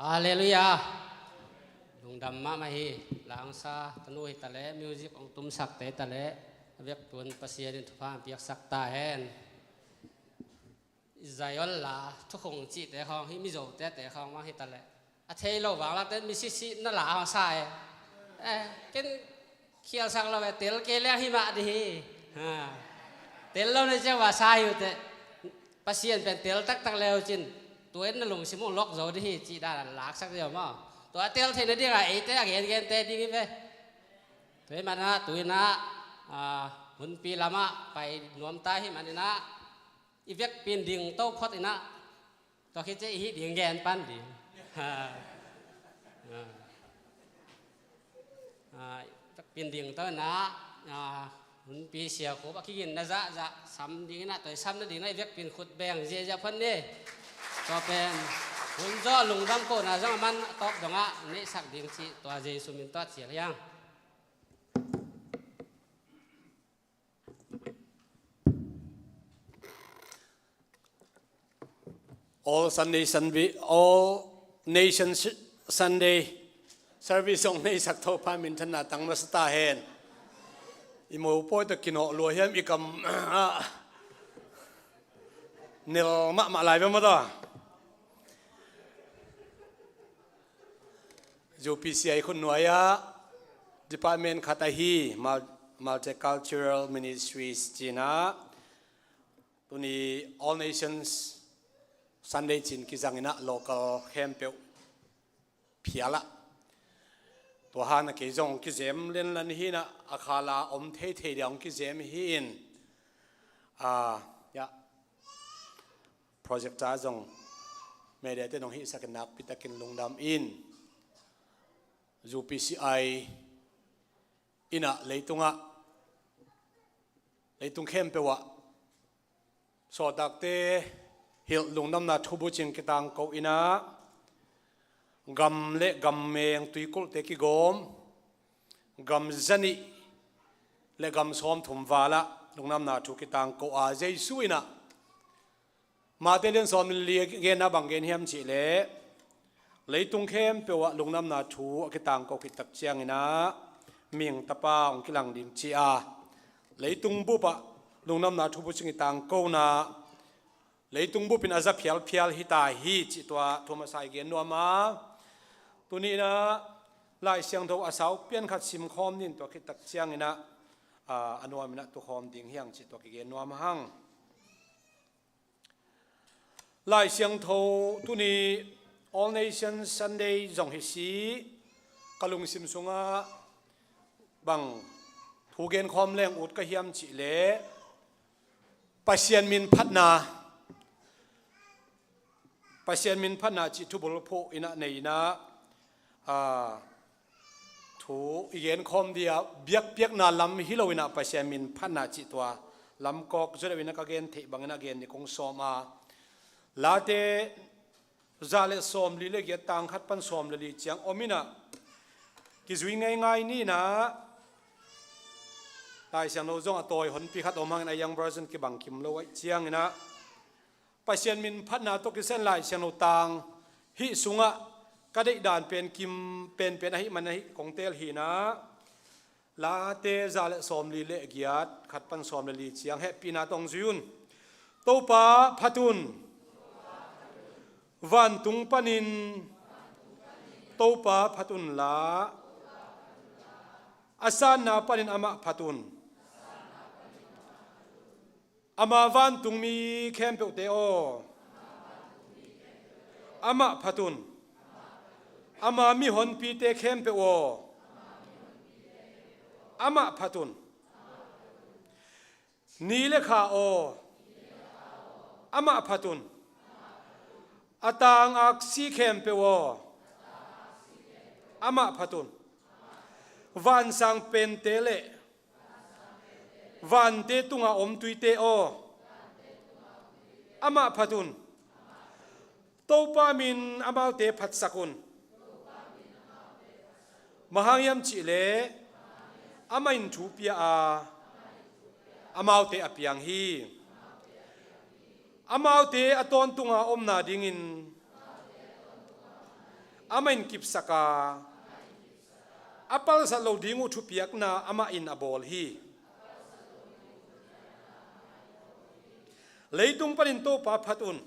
ฮาเลลูยาลุงดำมาฮีหลังซาตนุหิตะเลมิวสิกองตุมสักเตตะเลเวียกตุนปัสยาดินทุพานเปียกสักตาแฮนอิสราเอลลาทุกคงจีแต่ของฮิมิโซแต่ของมาหิตะเลอาเทโลวางลักเต้นมิซิซินั่นหลาของสายกินเขียวสักเราเตลเกลียหิมะดีเตลเราในเจ้าว่าสายอยู่แต่ปัสยาเป็นเตลตักเลวจินตัวนั้นลงสิมุล็อกโจดีจีด้านหลักสักเดียวมั้งตัวเตลเทนดีไงเตะเกนเตะดีไปตัวมันนะตัวน่ะหุ่นปีลามะไปนวมตาให้มันนะอีเวกปีนดิ่งโต๊ะพอดนะตัวคิดจะอีดิ่งแกนปันดิ่งปีนดิ่งโต๊ะนะหุ่นปีเสียกูบักกินนะจะซ้ำดิ่งนะตัวซ้ำนั่นดิ่งนะอีเวกปีนขุดแบงเจียจะพันนี่ก็เป็นหุ่นจ่อลุงดำโกนะจังมันตบดงอ่ะนี่สักดิ่งสิตัวเจสุมินตัวเสียยังAll Sunday All Nations Sunday Service องในสักทอพามินทนาตังนัสตาเฮนอิโมปอยตะกินอลัวเฮียมอีกเนลมาลายไปหมดอ่ะจูพีซีไอคนหน่วยอะ Department คาตาฮี Multicultural Ministries จีน่าตัวนี้ All Nations Sunday จินกิจังอินะ local camp เพียละตัวหานะกิจงกิเจมเล่นลันฮีนะอาคาลาอมเทเดียงกิเจมฮีนยะ project จ้าจงไม่ได้แต่น้องฮีสักนักพิตากินลงดำอินจู PCI อินะเลยตุงเข้มเปวะสอดักเตฮิลลงน้ำนาทุบุจิงกิตังเขาอินะกำเละกำเมงตุยกุลเตกิกอมกำจันิเละกำซ้อมถุมวาละลงน้ำนาทุกิตังเขาอาเจสุอินะมาเตเลียนซ้อมเลียเกนะบังเกนเฮียมจิเล่เลยตุงเข้มเปวะลงน้ำนาทูกิตังเขากิตักเชียงอินะเมียงตะปาองกิลังดิมจีอาเลยตุงบุปะลงน้ำนาทุบุจิงกิตังเขานาเลยตุงบุปินอาซาเพียลฮิตาฮีจิตัวโทมัสไอเกนนัวมาตัวนี้นะลายเสียงตัวอาสาวเปลี่ยนขัดซิมคอมนินตัวคิดตักเชียงนี่นะอนัวมินะตัวคอมดิ่งเฮียงจิตัวเกนนัวมาหังลายเสียงตัวนี้ All Nations Sunday จงฮิซีกลุงซิมซุงะบังทูเกนคอมแรงอุดกะเฮียมจิเล่ปัสเซียนมินพัฒนาปัสเซียนมินพัฒนาจิตุบุลโพอินะในนะถูอีเกนคอมเดียเบียกนาลำฮิโลวินะปัสเซียนมินพัฒนาจิตัวลำกอกจุดวินะกเกนเทบังนะเกนนิคงสอมาลาเตซาเลสอมลิเลเกตังขัดปันสอมลิจียงอมินะกิจวิงง่ายๆนี่นะตายเสียงโนจงอตอยหนปีขัดออกมาในยังบราซิลกิบังคิมโลไว้เจียงนะปัจจัยมินพัฒนาตกิเส้นลายเสียงโนตังฮิสุงะก็ได้ด่านเป็นกิมเป็นอะไรมันอะไรของเตลฮีนะลาเตซาเลสอมลิเลเกียดขัดปันสอมลิเจียงเฮปีนาตองซุนโตปาพัตุนวันตุงปนินโตปาพัตุนลาอาสานาปนินอามาพัตุนอามาวันตุงมีแคมเปอเตโออามาพัตุนอามามีหอนปีเตแคมเปโออามาพัตุนนี่เลขาโออามาพัตุนอาตางอักซีแคมเปโออามาพัตุนวันสังเป็นเตเลวันเตตุงอาอมตุยเตโออามาพัตุนโตปามินอามาเตพัดสกุลมหายมจิเลอามาอินทูปีอาอามาเตอพิยังฮีอามาเตอตอนตุงอาอมนาดิงิน amain kip saka apal sa lo dingu thu piak na ama in abol hi leitung panin to pa phatun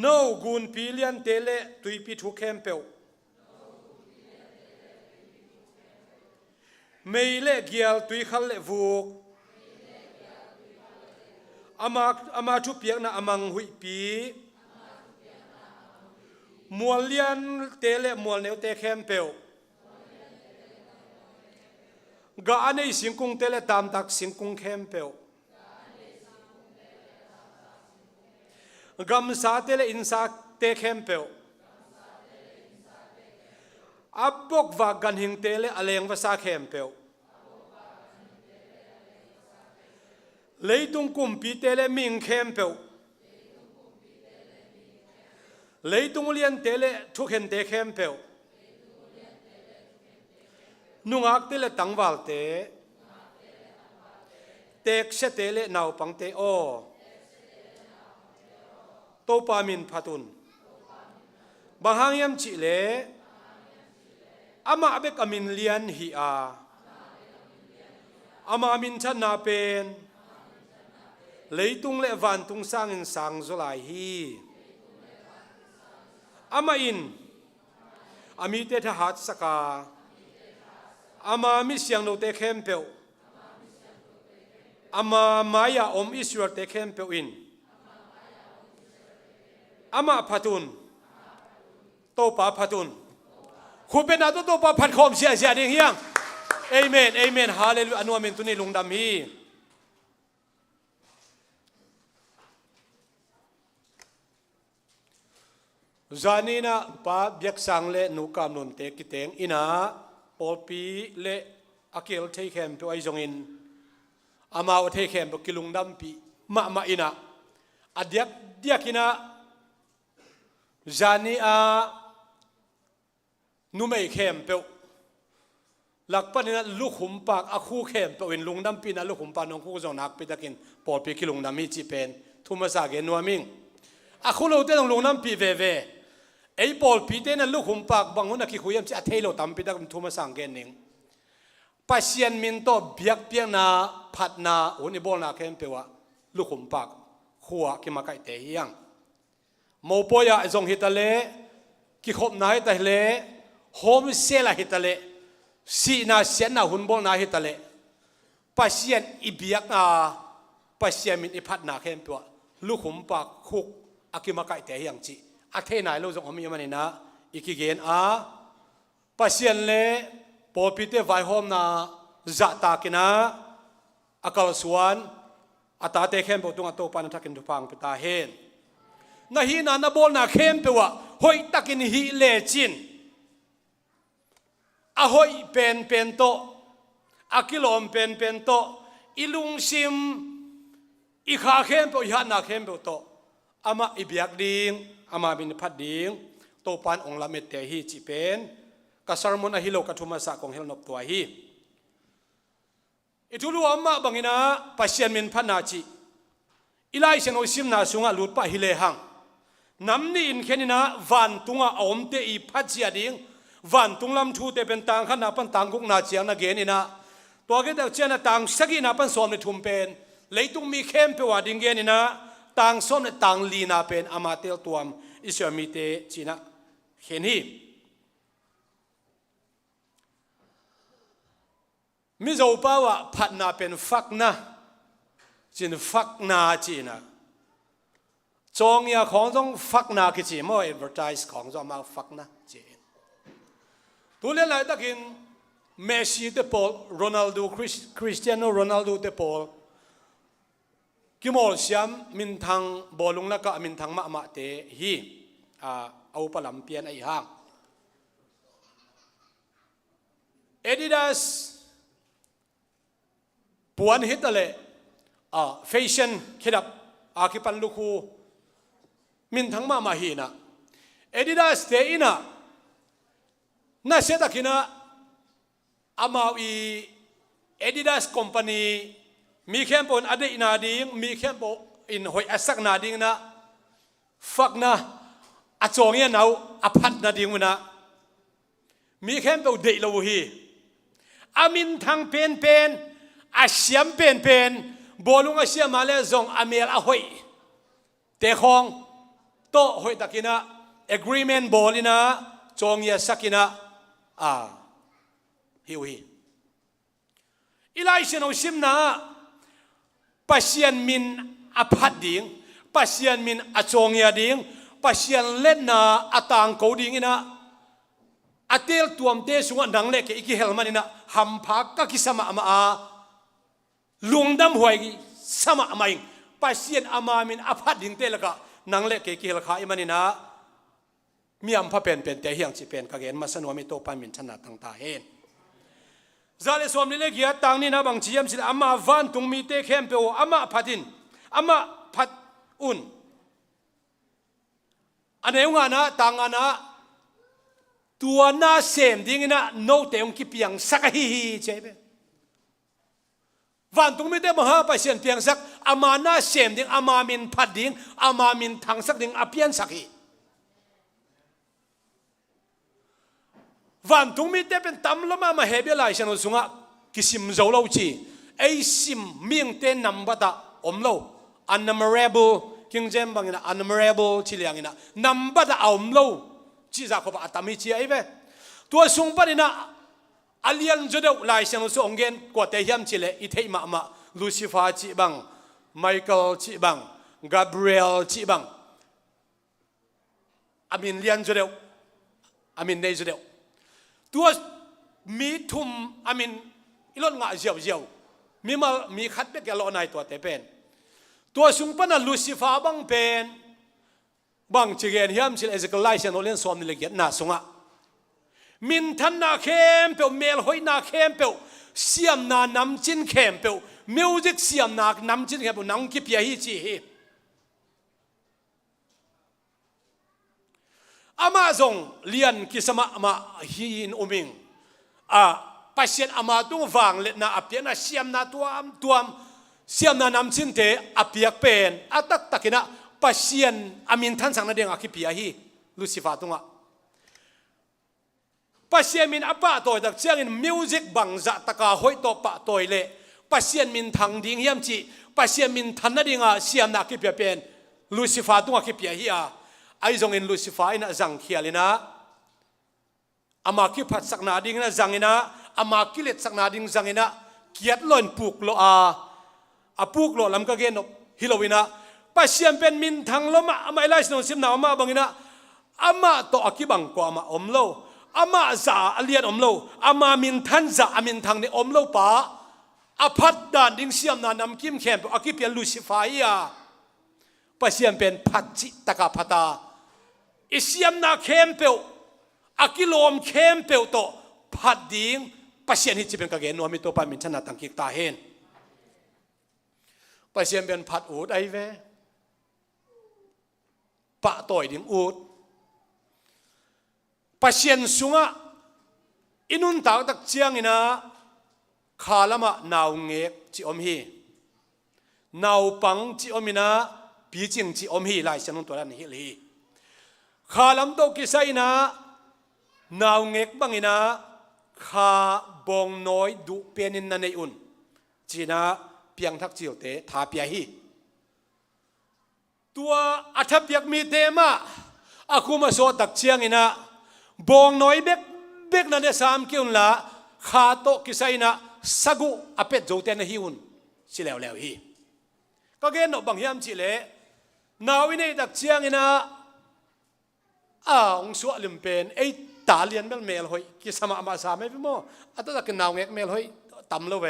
no gun pilian tele tuipi thu kempeu meile gial tui khal le vuk ama thu piak na amang hui pi mualian tele mual neu te kempeu ga anei singkung tele tam tak singkung kempeu gam sa tele insa te kempeu abok va gan hing tele aleng va sa kempeu leitung kumpi tele ming kempeu leitung lian tele thukhen te kempeu nungak tele tangwal te tek se tele naw pang te o to pa min phatun bahangyam chi le ama abek amin lian hi a ama min chan na pen leitung le van tung sang in sang zolai hi ama in ami te tha hat saka ama mi siang no te khem peu ama maya om iswar te khem peu in ama phatun to pa phatun khupen na to pa phat khom sia sia ding hiang amen amen hallelujah anu amen tuni lungdam hi zanina pa biak sang le nu kam nun te kiteng ina polpi le akil thei khem pe ai jong in ama o thei khem pe kilungdam pi ma ina adyak diakina zani a numei khem pe lakpanina lukhum pak akhu khem pe in lungdam pi na lukhum pa nong khu jong nak pi takin polpi kilungdam mi chi pen thuma sa ge nuaming akhu lo te nong lungnam pi ve ei bol pi te na lukhum pak bangun ki khuyam chi athelo tam pi dak thuma sang gen ning pasian min to biak piang na phat na uni bol na khem pewa lukhum pak khuwa ki makai te hiang mo poya zong hitale ki khop na hitale hom sela hitale si na sian na hun bol na hitale pasian ibiak na pasian min iphat na khem pewa lukhum pak khuk akimakai te hiang chi athe nai lo jong omi mani na ikigen a pasien le popite vai hom na za ta kina akal suan ata te khem bo tunga to pan thakin du pang pita hen na hi na bol na khem pewa hoi takin hi le chin a hoi pen to akilom pen to ilung sim i kha khem po ya na khem bo to ama ibiak ding ama bin phat ding to pan ong lamet te hi chi pen ka sermon a hilo ka thuma sa kong hel nop tua hi itulu amma bangina pasien min phat na chi ilai sen osim na sunga lut pa hile hang namni in khenina van tunga om te i phat chia ding van tunglam thu te pen tang khan na pan tang guk na chiang na gen ina to ge da chena tang sagi na pan som ni thum pen leitung mi khem pe wa ding gen ina tang som ne tang li na pen amatel tuam iswa mi te china khen hi mi zo pa wa phat na pen fak na chin fak na china chong ya khong jong fak na ki chi mo advertise khong jong ma fak na chi tu le lai takin Messi te Paul Ronaldo Cristiano Ronaldo te Paul kimol siam min thang bolung la ka min thang ma te hi au palam pian ai hang Adidas puan hitale fashion khidap akipan luku min thang ma hi na Adidas te ina na seta kina amau i Adidas company mi kempo ade ina ding mi kempo in hoi asak na ding na fak na อาจงเงี้ยเอาอภัดนาดิ่งมันนะมีแค่เปเดลวฮีอามินทางเป็นอาเสียมเป็นบอลุงอาเสียมาเลซงอเมลอาหอยเตะของโตหอยตะกินะ agreement บอลินะจงเงี้ยสักินะฮิวฮีอีไลเชนเอาชิมนะปัศยันมินอภัดดิ่งปัศยันมินอาจงเงี้ยดิ่งปัศยันเล่นนะอาตางกูดิ่งนะอาเตลตัวมเตสุงนังเล็กอีกเฮลมันนะหัมพักก็กิสมามาลุงดำหวยกิสมามาอิงปัศยันอามามินอภัดดิ่งเตลก็นังเล็กอีกเฮลข้าอิมันนะมีอัมพะเป็นแต่เฮียงจีเป็นก็เห็นมาสนวมิโตปามินชนะต่างตาเห็นซาเลสวมนี่เล็กเฮียต่างนี่นะบางทียมสิอามาวันตุงมีเตเข้มเปโออามาพัดินอามาพัดอุนอันนี้งานะต่างนะตัวน่าเสมดิ้งนะโนเตงกิเปียงสักฮีใช่ไหมวันตุงมีเตมหาไปเสียนเปียงสักอามาน่าเสมดิ้งอามามินพัดดิ้งอามามินทางสักดิ้งอาเปียนสักฮีวันตุงมีเตเป็นตำละมาเฮเบียไลฉันสุงะกิสิมเจ้าเล่าจีไอซิมเมียงเตนัมบัตะอมเล่า unmemorable คิงเจมบังอินะ unmemorable ชิเลียงอินะนัมบัตะอมเล่าจีจากเขาบอกอาตมิจีไอเวตัวสุงปนินะอเลียนจุดเดียวไลฉันสุงเงินกว่าเทียมชิเลอิเทมาลูซิฟาจีบังไมเคิลจีบังกาเบรียลจีบังอามินเลียนจุดเดียวอามินเนยจุดเดียวตัวมีทุมอามินอีหลอนงาเจียวมีขัดเบ็ดแกลอนายตัวเตเป็นตัวสุงปนันลูซิฟาบังเป็นบังจิเกนเฮียมชิลเอเซกไลเชนโอเลนสวมนิเลเกียนาสุงะมินทันนาเข้มเปวเมลหอยนาเข้มเปวเสียมนานำจินเข้มเปวมิวสิกเสียมนานำจินเข้มเปวนังกิเปียฮีจีฮีอามาซงเลียนกิสมามาฮีนอุมิงปัศยันอามาตุงฟังเล็ดนาอเปียนาเสียมนาตัวเสียมนานำจินเตอเปียกเป็นอาตักตักินะปัศยันอามินทันสังนาเดงอาคิปิยาฮีลูซิฟาตุงะปัศยันมินอปะตัวดักเชียงมิวสิกบังจะตะกาหอยตัวปะตัวเล่ปัศยันมินทางดิ่งเฮียมจีปัศยันมินทันนาเดงอาเสียมนาคิปิยาเป็นลูซิฟาตุงะคิปิยาฮีไอ้จงอินลูซิฟาอินะจังเขียลินะอามาคิพัดสักนาดิ่งนะจังอินะอามาคิเลตสักนาดิ่งจังอินะเกียรติล้นปุกโลอาปุกโลลำก็เกนฮิโลวินะปัศยันเป็นมินทางลมอามาไลส์นนซิมนาอามาบังอินะอามาโตอาคิบังก็อามาอมโลอามาจ่าอเลียนอมโลอามามินทันจ่าอามินทางเนี่ยอมโลป้าอาพัดดานดิ่งเสียมนานำกิมเข้มอาคิเปียลูซิฟาอีปัศยันเป็นพัดจิตกาพัตาอิสยามนาเข้มเปวอากิโลมเข้มเปวโตพัดดิ่งปัศยันฮิจิเป็นกะเกนนัวมิโตปามินชนะตังกิกตาเฮนปัศยันเป็นพัดอูดไอเวปะต่อยดิ่งอูดปัศยันสุงะอินุนตากตักเจียงอินะขาลมะนาวเงกจิอมฮีนาวปังจิอมินะปีจิงจิอมฮีไลฉันนุ่นตัวนั้นฮิลีข้าลำโตกิไซนะนาวเงกบังอินะข้าบงน้อยดุเปียนินนันในอุนจีนะเปียงทักจิโอเตทาเปียฮีตัวอัฐเปียกมีเตมาอาคุมาโซตักเชียงอินะบงน้อยเบกนั่นเดสามกิอุนละข้าโตกิไซนะสักุอเป็ดโจเตนฮิอุนสิแล้วฮีก็เกณฑ์บางยามจิเลนาวินัยตักเชียงอินะองสวลิมเป็นไอตาเลียนเมลหอยกิสมามาสามไม่พี่โมอัตตะกินนาวเงกเมลหอยตำละเว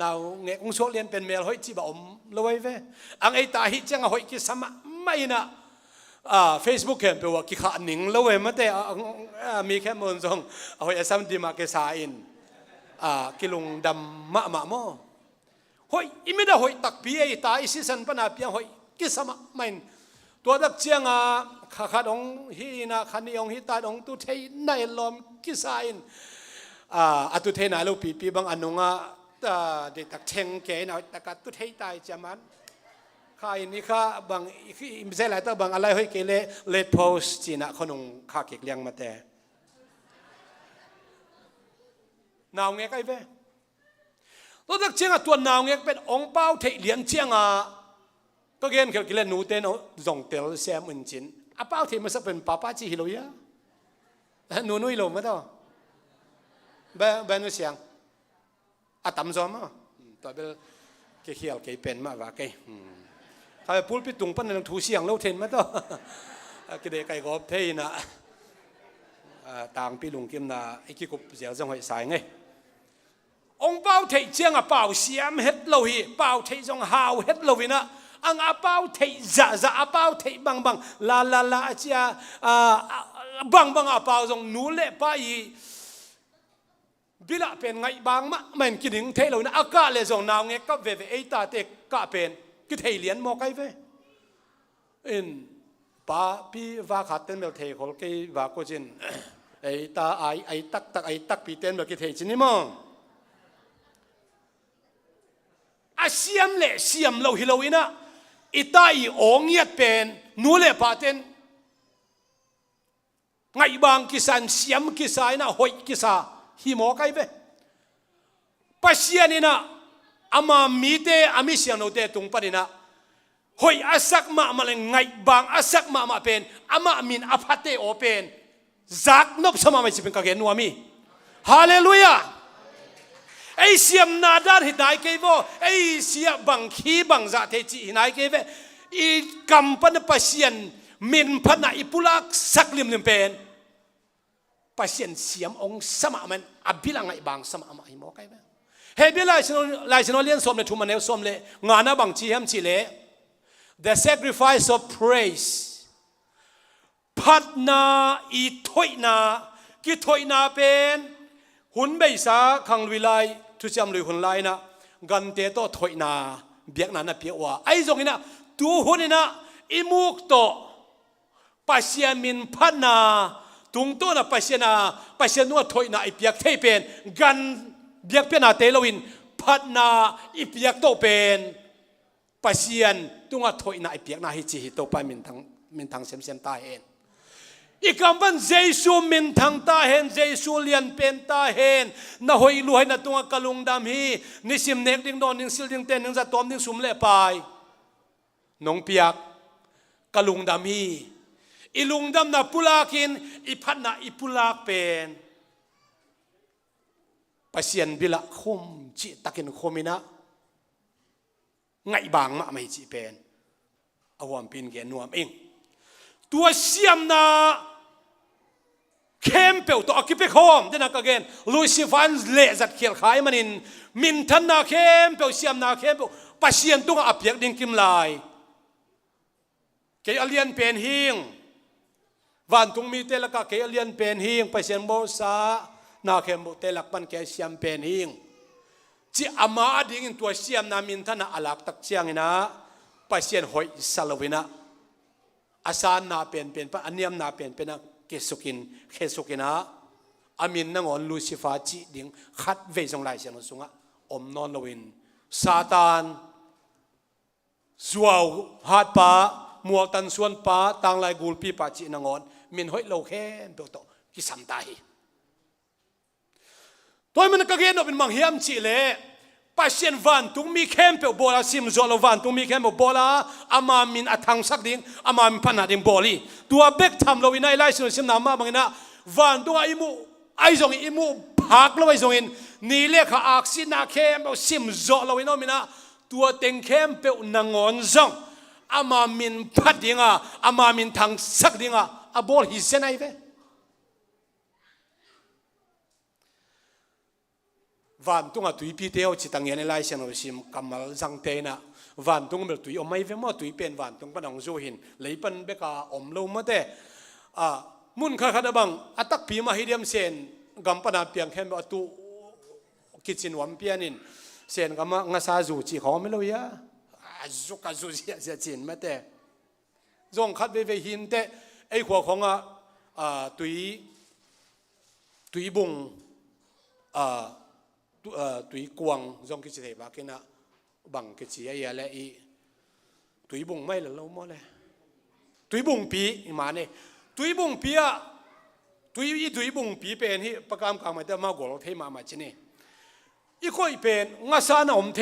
นาวเงกองสวเลียนเป็นเมลหอยจีบอมละเวอังไอตาฮิจังหอยกิสมาไม่นะFacebook เห็นไปว่ากิขาหนิงละเวมาแต่มีแค่มนซงหอยซ้ำดีมาเกษาอินกิลุงดำมะโมหอยอิมิดาหอยตักปีไอตาอิสิสันปนาเปียงหอยกิสมาไม่ตัวดักเจียงขาดองฮีนะขันยองฮีตาดองตุเทยในลมกิสาอินตุเทยนาลูปีบางอันนงเด็กตักเชงเกนเอาตะกัดตุเทยตายจามัน ข้าอินนี่ข้าบางไม่ใช่หลายตัวบางอะไรเฮ้ยเกเรเลดโพสจีน่ะขนมข้าเก็กเลี้ยงมาแต่นาวเงี้ยใกล้เว้ตัวตักเชียงตัวนาวเงี้ยเป็นองค์เป้าเทเลียนเชียงก็เกณฑ์เขาเล่นนูเต้นส่งเตลเสียมอินจินเป้าเทมันจะเป็นป้าป้าจีฮิโลยะนูนุยโลมาต่อแบบนู้เสียงตั้มซ้อมตัวเบลเกี่ยวเกี่ยเป็นมากว่าเกี่ยเขาพูดพิตุงปั้นในทูเสียงเล่าเทนมาต่อกิเดไก่กบเทนะต่างปีลุงกิมนาไอ้กี่กบเสียจังหวะสายไงองเป้าเทเจียงเป้าเสียมเฮ็ดโลหิเป้าเทจงหาวเฮ็ดโลวินะอังเป้าเทจะเป้าเทบังลาเจียบังเป้าจงนูเล่ไปบิละเป็นไงบางมะมันกินถึงเทเรานะอากาศเลยจงนาวเงี้ยก็เวไอตาเตกกะเป็นกิเทเลียนมอไกเวป้าพี่ว่าขัดเต้นแบบเทขอลกี้ว่าก็จินไอตาไอตักปีเต้นแบบกิเทจินนี่มั้งเสียมเละเสียมเราฮิโลวินะอิตาอีองเงียดเป็นนูเล่ปาเต้นไงบางกิสันเสียมกิสายนะหอยกิสาฮิโมไกเวปัสยานี่นะอามามีเตอามิเสียงโนเตตุงปนินะหอยอาศักมาเลงไงบางอาศักมาเป็นอามามินอาพัตเตโอเป็นจักนบสมาไม่ใช่เป็นกางเกนนัวมีฮาเลลูยาไอเสียมนาดาหินายเกวไอเสียบังขีบังจะเทจิหินายเกวอีกัมปันปัสยานมินพันนาอิปุลักสักลิมเป็นปัสยานเสียมองสมามันอภิลังไงบางสมาไม่หมอไกเวเฮเบลายชนเลียนสมเลทุมันเอลสมเลงานาบังชีเฮมชิเล the sacrifice of praise พัดนาอีถอยนากิถอยนาเป็นหุ่นใบสาขังวิไลทุจำลุยหุ่นไลนะกันเตโตถอยนาเบียกนานะเปียว่าไอ้ตรงนี้นะตัวหุ่นนี่นะอิมุกโตปัสยามินพัดนาตุงโตนะปัสยานัวถอยนาอีเปียกเทเป็นกันเบียกเป็นอาเตลวินพัดนาอีเปียกโตเป็นปัสยานตุงอาถอยนาอีเปียกนาฮิจิฮิโตไปมินทางเซมตาเองอีกำบันเจสูมินทางตาเห็นเจสูเลียนเป็นตาเห็นน่าหอยลุยน่าตุงกะลุงดำฮีนิสิมเนกดิ้งโดนดิ้งซิลดิ้งเต้นดิ้งจะตอมดิ้งสุมเล่ไปน้องเปียกกะลุงดำฮีอีลุงดำน่ะปุลากินอีพัดน่ะอีปุลากเป็นปัสยันบิละคมจิตะกินคมินะไงบางมะไม่จิเป็นอวมปินเกนัวเองตัวเสียมนาเข้มเปลตัวกิเปคอมเดนักเกนลุยซิฟันเละจัดเขียนขายมันมินทันนาเข้มเปลเสียมนาเข้มเปลปัสยันตัวอภิยกดิ้งกิมลายเกยเลียนเป็นหิงวันตุงมีเตลกะเกยเลียนเป็นหิงปัสยันโบซานาเข้มเตลักปันเกยเสียมเป็นหิงจีอามาดิ้งตัวเสียมนามินทันนาอลักตักเชียงนะปัสยันหอยสลวินะอาสานนาเป็นปะอันยมนาเป็นนะเกสุกินะอามินนังอนลูซิฟาจีดิ้งขัดเวจงไลเสียงสุงะอมนอนลวินซาตานสวาวฮัดปะมัวตันส่วนปะต่างไลกูลปีปะจีนังอนมินหอยโลเข้มเปโตกิสัมตาฮีตัวมันก็เกณฑ์เป็นมังเฮียมจีเลปัสยันวันตุงมีเข้มเปโบลาซิมโซลวันตุงมีเข้มเปโบลาอามามินอัทังสักดิ้งอามามินพันนาดิ้งบอลีตัวเบกทำเราวินัยไล่สุนซิมนามาบังนะวันตุงไอมูไอจงอิมูพักเราไอจงอินนี่เรียกอักษินาเข้มเปซิมโซเราวินัยมินะตัวเต็งเข้มเปนางอนจงอามามินพัดดิ้งอามามินทางสักดิ้งอาบอลฮิเซนไอเววันตุงตุยปีเดียวจิตังเงินไล่เชนอชิมกำมัลจังเตนะวันตุงเบลตุยอมไม่เวมตุยเป็นวันตุงปนังโจหินเลยเป็นเบกาอมโลมาเตมุนข้าขัดบังอัตักปีมาฮิเดียมเซนกำปนาเปียงแค่แบบตุกิจินวันเปียนินเซนกำมางาซาจูจีเขาไม่รู้ยะจุกจูจีเสียจินมาเตจงขัดเวหินเตไอหัวของตุยบุงตุยกวางจงกิจเทบากินะบังกิจยาและอี ตุยบุงไม่ละเราหมดเลยตุยบุงปีมาเนี่ยตุยบุงปีอะตุยบุงปีเป็นที่ประกามกลางมาแต่มากกว่าเราเทมาจีนี่อีกคนเป็นงาซาหนอมเท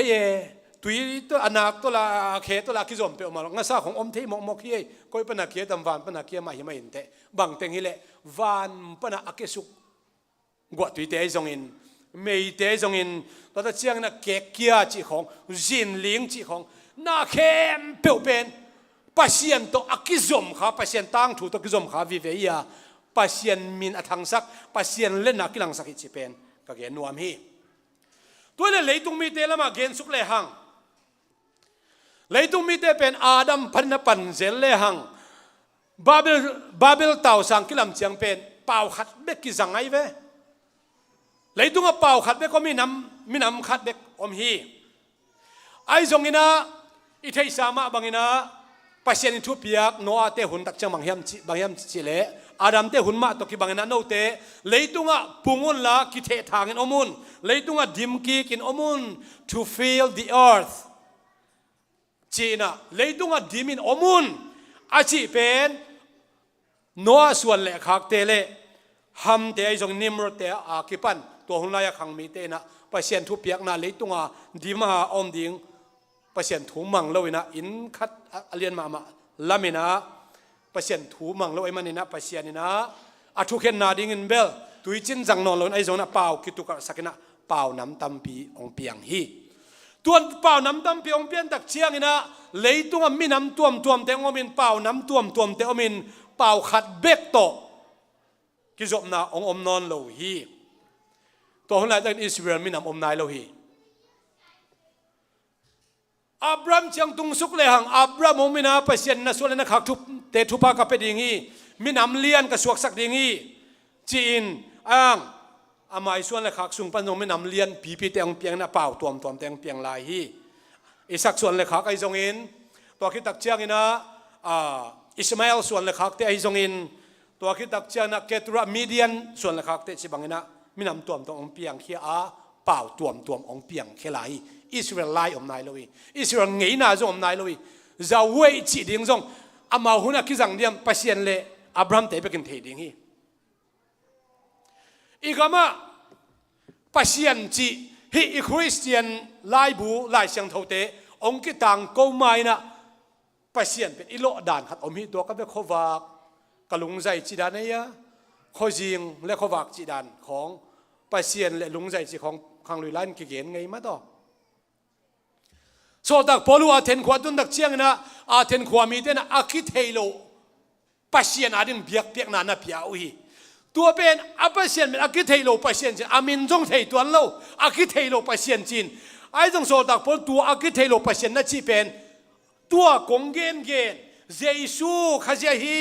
ตุยตัวอนาคตัวละเคตัวละคิดจอมเปอมางาซาของอมเทมอกเฮียก็เป็นนักเขียนตำวันเป็นนักเขียนมาเห็นไม่เห็นแต่บางเต็งนี่แหละวันเป็นนักเขียนสุกกว่าตุยเตยจงอินไม่เตยจงอินตอนที่เชียงนักเกียร์จีของจินลิงจีของนักเข้มเปเป็นปัสยันตัวอักจอมขาปัสยันตั้งถูกตัวอักจอมขาวิเวียปัสยันมินอัทังสักปัสยันเล่นนักกิลังสักจีเป็นก็เกณฑ์นวมฮีตัวเลยตรงมีเตละมาเกณฑ์สุกเลยหังเลยตรงมีเตเป็นอาดัมพันธุ์ปันเซลเลยหังบาเบลเต่าสังกิลัมเชียงเป็นเป่าขัดเบกกิสังไงเว้เลยตรงเป่าขัดเบกก็มีน้ำขัดเบกอมฮีไอ้จงอินะอิทัยสามะบางอินะปัสยันทุบยักโนอาเตหุนตักจังบางยามจิเลอาดัมเตหุนมาตกิบางอินะโนเตเลยตรงปุงุนละกิเททางอินอมุนเลยตรงดิมกีกินอมุน to fill the earth จีน่ะเลยตรงดิมินอมุนอาชีเป็นโนอาส่วนเล็กขักเตเลฮัมเตไอจงนิมรเตอากิปันตัวหุ่นลายขังมีเตนะปัสยันทุบยักน่ะเลยตรงดิมหาอมดิงปัสยันถูมังเลวินะอินคัดเลียนมาลามินะปัสยันถูมังเลวิมันนี่นะปัสยันนี่นะอาทุกเห็นนาดิ่งอินเบลตุยจินจังนอนลงไอจงนะเป่ากิตุกะสักนะเป่าน้ำตำปีองเปียงฮีตัวเป่าน้ำตำปีองเปียงตักเชียงนี่นะเลยตัวมีน้ำตัวมเตงอมินเป่าน้ำตัวมเตงอมินเป่าขัดเบกโตกิจบนะองอมนอนโลฮีตัวคนไหนตั้งอิสราเอลมีน้ำอมนายโลฮีอับรามเชียงตุงสุกเลยหังอับรามมินาเปเซียนนะส่วนนั้นขักทุบเตทุพากับเป็นอย่างนี้มีน้ำเลี้ยนกับสวกสักอย่างนี้จีนอ่างอามาส่วนเลยขักสุงปันนงมีน้ำเลี้ยนปีเตียงเปียงนะเปล่าตัวมเตียงเปียงลายฮีอิสักส่วนเลยขักไอจงอินตัวคิดตักเชียงนะอิสมาเอลส่วนเลยขักเตไอจงอินตัวคิดตักเชียงนะเกตุระมีเดียนส่วนเลยขักเตชิบังนะมีน้ำตัวองเปียงเขียเปล่าตัวองเปียงเขียลายอิสราเอลไล่อมนายเลยอิสราเอลไงน่าจะอมนายเลยจะเวจีดิ่งจงอามาหุ่นกิจังเดียมปัสยันเล่อับรามเตะไปกินเทดิ่งฮีอีกมาปัสยันจีฮีอีคริสเตียนไล่บูไล่เสียงเท่าเตะองค์กิตังกูไม่นะปัสยันเป็นอิโลดานขัดอมฮีตัวก็เป็นข้อวักกลุงใจจีดานเนี่ยข้อจิงและข้อวักจีดานของปัสยันและลุงใจจีของขังลุยไล่กิเกนไงมาต่อโซดักพอลูอาเทนขวาตุนดักเชียงนะอาเทนขวามีเตนะอาคิเทโลปัสเซียนอาดินเบียกนานาเปียอุฮีตัวเป็นอาปัสเซียนเป็นอาคิเทโลปัสเซียนจีนอามินจงเทตัวโลอาคิเทโลปัสเซียนจีนไอ้จงโซดักพอตัวอาคิเทโลปัสเซียนนั่นจีเป็นตัวกงเกนเยซูขจฮี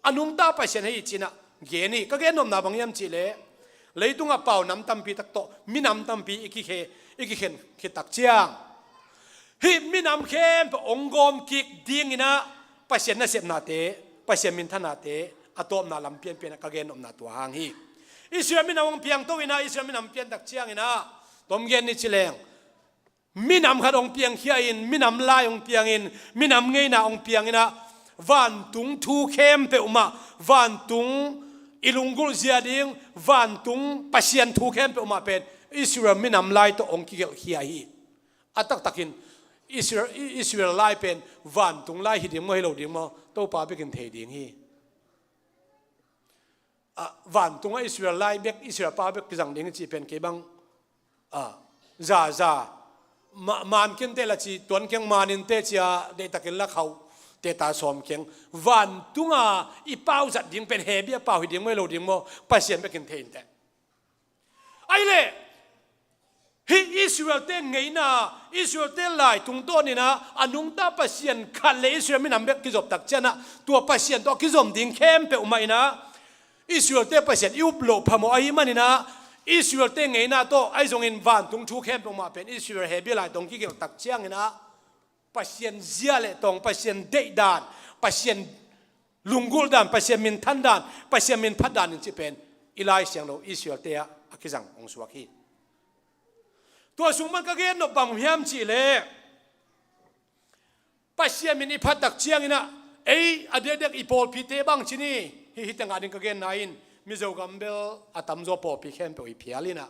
อนุมตาปัสเซียนให้จีนะเกนี่ก็เกนนมนาบางยามจีเลยเลยตุงอาเป่าน้ำตั้มปีตักโตมีน้ำตั้มปีอีกเข็นคิดตักเชียงฮิมินำเข้มองกอมกิกดิ้งนะปัสเซียนน่ะเสพนาเตปัสเซียนมินทนาเตอะตอมนาลำเปียนกะเกนอมนาตัวหางฮีอิสราเอลมินำองเปียงโตวินาอิสราเอลมินำเปียนตักเชียงนะตอมเกนนี่ชิเลงมินำขัดองเปียงเขียอินมินำลายองเปียงอินมินำเงยนาองเปียงนะวันตุงทูเข้มเปอุมาวันตุงอิลุงกุลเซียดิงวันตุงปัสเซียนทูเข้มเปอุมาเป็นอิสราเอลมินำลายตัวองกิเกลเขียฮีอัตตักินอิสราเอลไล่เป็นวันตุงไล่หิดิมไม่เราดิมมาโตป้าไปกินเทดิงฮีวันตุงอิสราเอลไล่เบกอิสราเอลป้าไปกินจังดิงจีเป็นเก็บังมันกินเตละจีตัวนี้มันอินเตจีอาเดตะกินละเขาเตตาสอมเคียงวันตุงอีป้าจัดดิงเป็นเฮบีป้าหิดิมไม่เราดิมมาปัสเซียนไปกินเทนเตไอเล่ฮิอิสราเอลเต้ไงนะอิสราเอลเต้ไล่ตุงต้นนี่นะอนุงตาปัสเซียนขัดเลยอิสราเอลไม่นำเบกกิจบตักเจนะตัวปัสเซียนตัวกิจบดิ่งเข้มเปอุมาอินะอิสราเอลเต้ปัสเซียนยุบโลพมออิมันนี่นะอิสราเอลเต้ไงนะโตไอจงอินวันตุงชูเข้มเปอุมาเป็นอิสราเอลเฮบีไล่ตรงกิจบตักเจียงนะปัสเซียนเจียเลตรงปัสเซียนเดดานปัสเซียนลุงกุลดานปัสเซียนมินทันดานปัสเซียนมินพัดดานนี่จะเป็นอิไลเสียงเราอิสราเอลเต้อากิจังองสวากีตัวสูงมันก็เกณฑ์นบบังเฮียมจีเล ปัสยามินิพัดตักเชียงนะเอ้อเด็กอีโพลพิเตบังชินีฮิตังการินกเกนนายน์มิโซกัมเบลอาตัมโซโพพิเข้มไปอีพิอาลินะ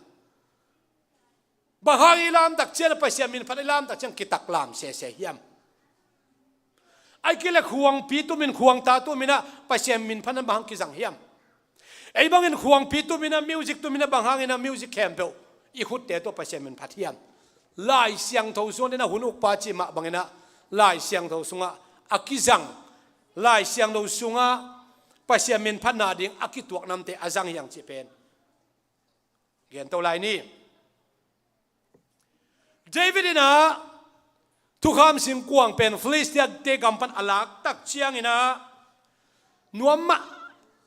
บางอิลามตักเชียงปัสยามินพัดอิลามตักเชียงกิตักลามเสียเฮียมไอ้กิเลควงปีตุมินควงตาตุมินะปัสยามินพันนั้นบางกิสังเฮียมไอ้บางอินควงปีตุมินะมิวสิกตุมินะบางหางอินะมิวสิกแคมเปลอีขุดเตตัวปัสยามินพัดเฮียมลายเสียงทส่วนนี่นะหุ่นอุปาจิมะบางอินะลายเสียงทสุงะอากิจังลายเสียงทสุงะปัสยามินพันนาดิงอากิตัวน้ำเตอาจังยังจีเป็นเกี่ยนตัวลายนี้เดวิดนะทุกคำสิ่งกวางเป็นฟลิสเตียเตกัมปันอลักตักเชียงนะนัวมะ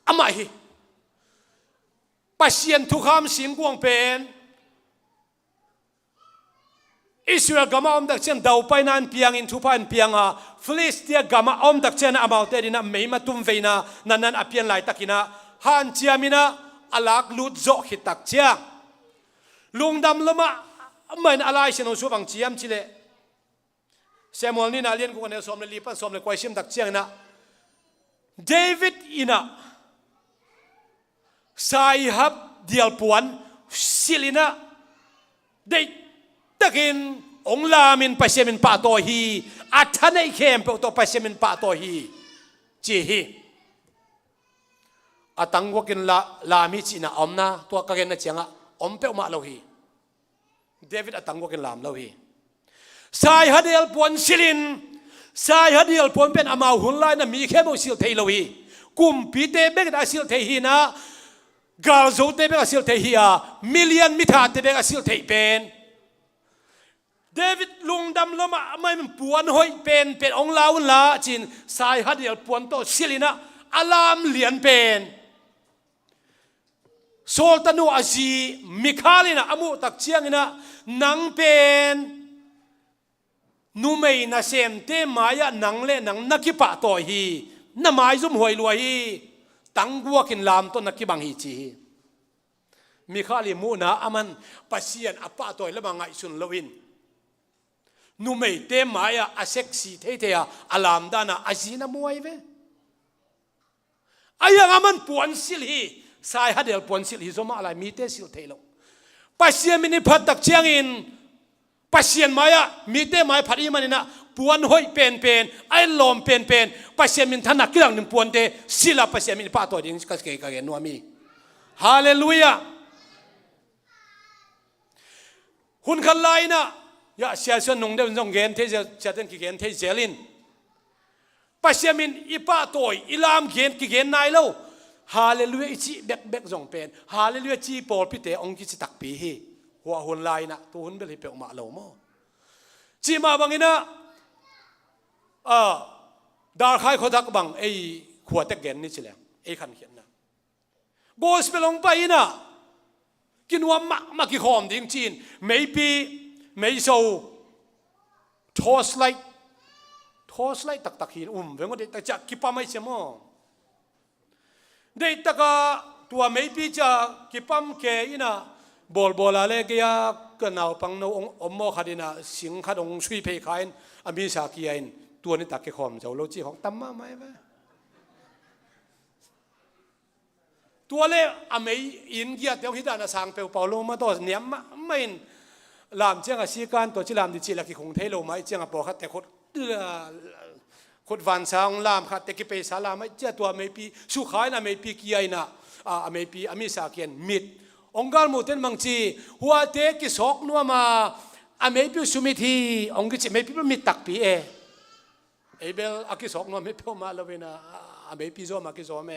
อามาฮีปัสยันทุกคำสิ่งกวางเป็นอิสราเอลกามาอมตักเชียงดาวไปนันเพียงอินทุพันเพียงฟลิสเตียกามาอมตักเชียงอามาเตดินะไม่มาตุ้มเวนะนันอเพียงไหลตักินะฮันเชียมินะอลักลุดโจหิตักเชียงลุงดำละมะไม่นอะไรเช่นอุบังเชียมชิเลเซมูลนี่นาเลียนกูกันเนี่ยสมเลยลีปันสมเลยควายชิมตักเชียงนะเดวิดอินะสายฮับเดียลปวนซิลินะได้ตักินองลามินปัสยามินปะโตฮีอัฐานไอเข้มเปตัวปัสยามินปะโตฮีจีฮีอัตังวกินลามิจินะอมนะตัวกังนะเชียงะอมเปอมาโลฮีเดวิดอัตังวกินลามโลฮีสายฮัดเดลปวนซิลินสายฮัดเดลปวนเป็นอามาหุ่นไลนะมีแค่โมซิลเทโลฮีกุมปีเตเบกได้ซิลเทฮีนะกาลโซเตเบกซิลเทฮีอะมิลเลียนมิถาเตเบกซิลเทเป็นเดวิดลุงดำละมาไม่มันปวนหอยเป็นองลาวละจินสายฮัดเดลปวนโตซิลินะอลามเลียนเป็นโซลตานูอาซีมิคาลินะอามุตักเชียงนะนังเป็นนูไม่น่าเซมเตมายะนังเล่นังนักกิปะต่อฮีน่าหมายซุ่มหวยรวยตั้งกัวกินลามต้นนักกิบังฮีจีมิคาลิมูนะอามันปัสยันอปะต่อยละมังไงสุนลวินนูไม่เตมายะอาเซ็กซีเทอะอลามดานะอาจีนะมวยเวอายังอามันปวนสิลีสายฮัดเดลปวนสิลีสมาอะไรมีเตสิลเทโลปัสยันมินิพัดตักเชียงอินปัสยันมายะมีเตมายพัดอีมันนะปวนหอยเป็นไอ้ลมเป็นปัสยันมินทันนักกิลังหนึ่งปวนเตสิลาปัสยันมินปะตัวดิ้งกัสเกย์กันนัวมีฮาเลลูยาหุ่นขันไลนะยาเสียส่วนนงเดินจงเกนเทเจเจตันกิเกนเทเจลินปัสยามินอีป้าโตยอิลามเกนกิเกนนายเล่าฮาเลลูยาจีเบกจงเป็นฮาเลลูยาจีปอลพิเตองกิจิตักปีฮีหัวหุ่นไลนะตัวหุ่นเบลิเปอมาเล่าโมจีมาบังอินะดาร์ไข่เขาทักบังไอ้ขวดตะเกนนี่สิแหละไอ้ขันเขียนนะโกสเปลงไปนะกินว่ามากี่หอมดิ้งจีนไม่ปีไม่โซ่ทอสไลท์ตักหินเวงก็ได้แต่จะกิปามไม่ใช่มั้งได้ตะกะตัวไม่ปีจะกิปามเกยนะบอลอะไรก็ยาก็น่าปังน่าอมโมขัดินะสิงขัดองช่วยเพย์ขายอามิสากีอินตัวนี้ตักเกหอมเจ้าโลจีของตั้มมาไหมวะตัวเล่อเมย์อินเดียเดี๋ยวฮิดานาสังเปลเปาโลมาตัวเนียมไม่ลามเจ้าอาชีการตัวจิลามดิจิลักคงเทโลไม่เจ้าปอขัดแต่คนวันสางลามขัดแต่กิเปสาลามไม่เจ้าตัวไม่ปีสุขายนะไม่ปีกี่ไอนะไม่ปีอามิสาเกียนมิดองค์การมุเตนมังจีหัวเตกิสอกนัวมาไม่ปีสุมิธีองค์กิจิไม่ปีมิดตักปีเอเบลอากิสอกนัวไม่ปีมาเลวินะไม่ปีโซมากิโซเม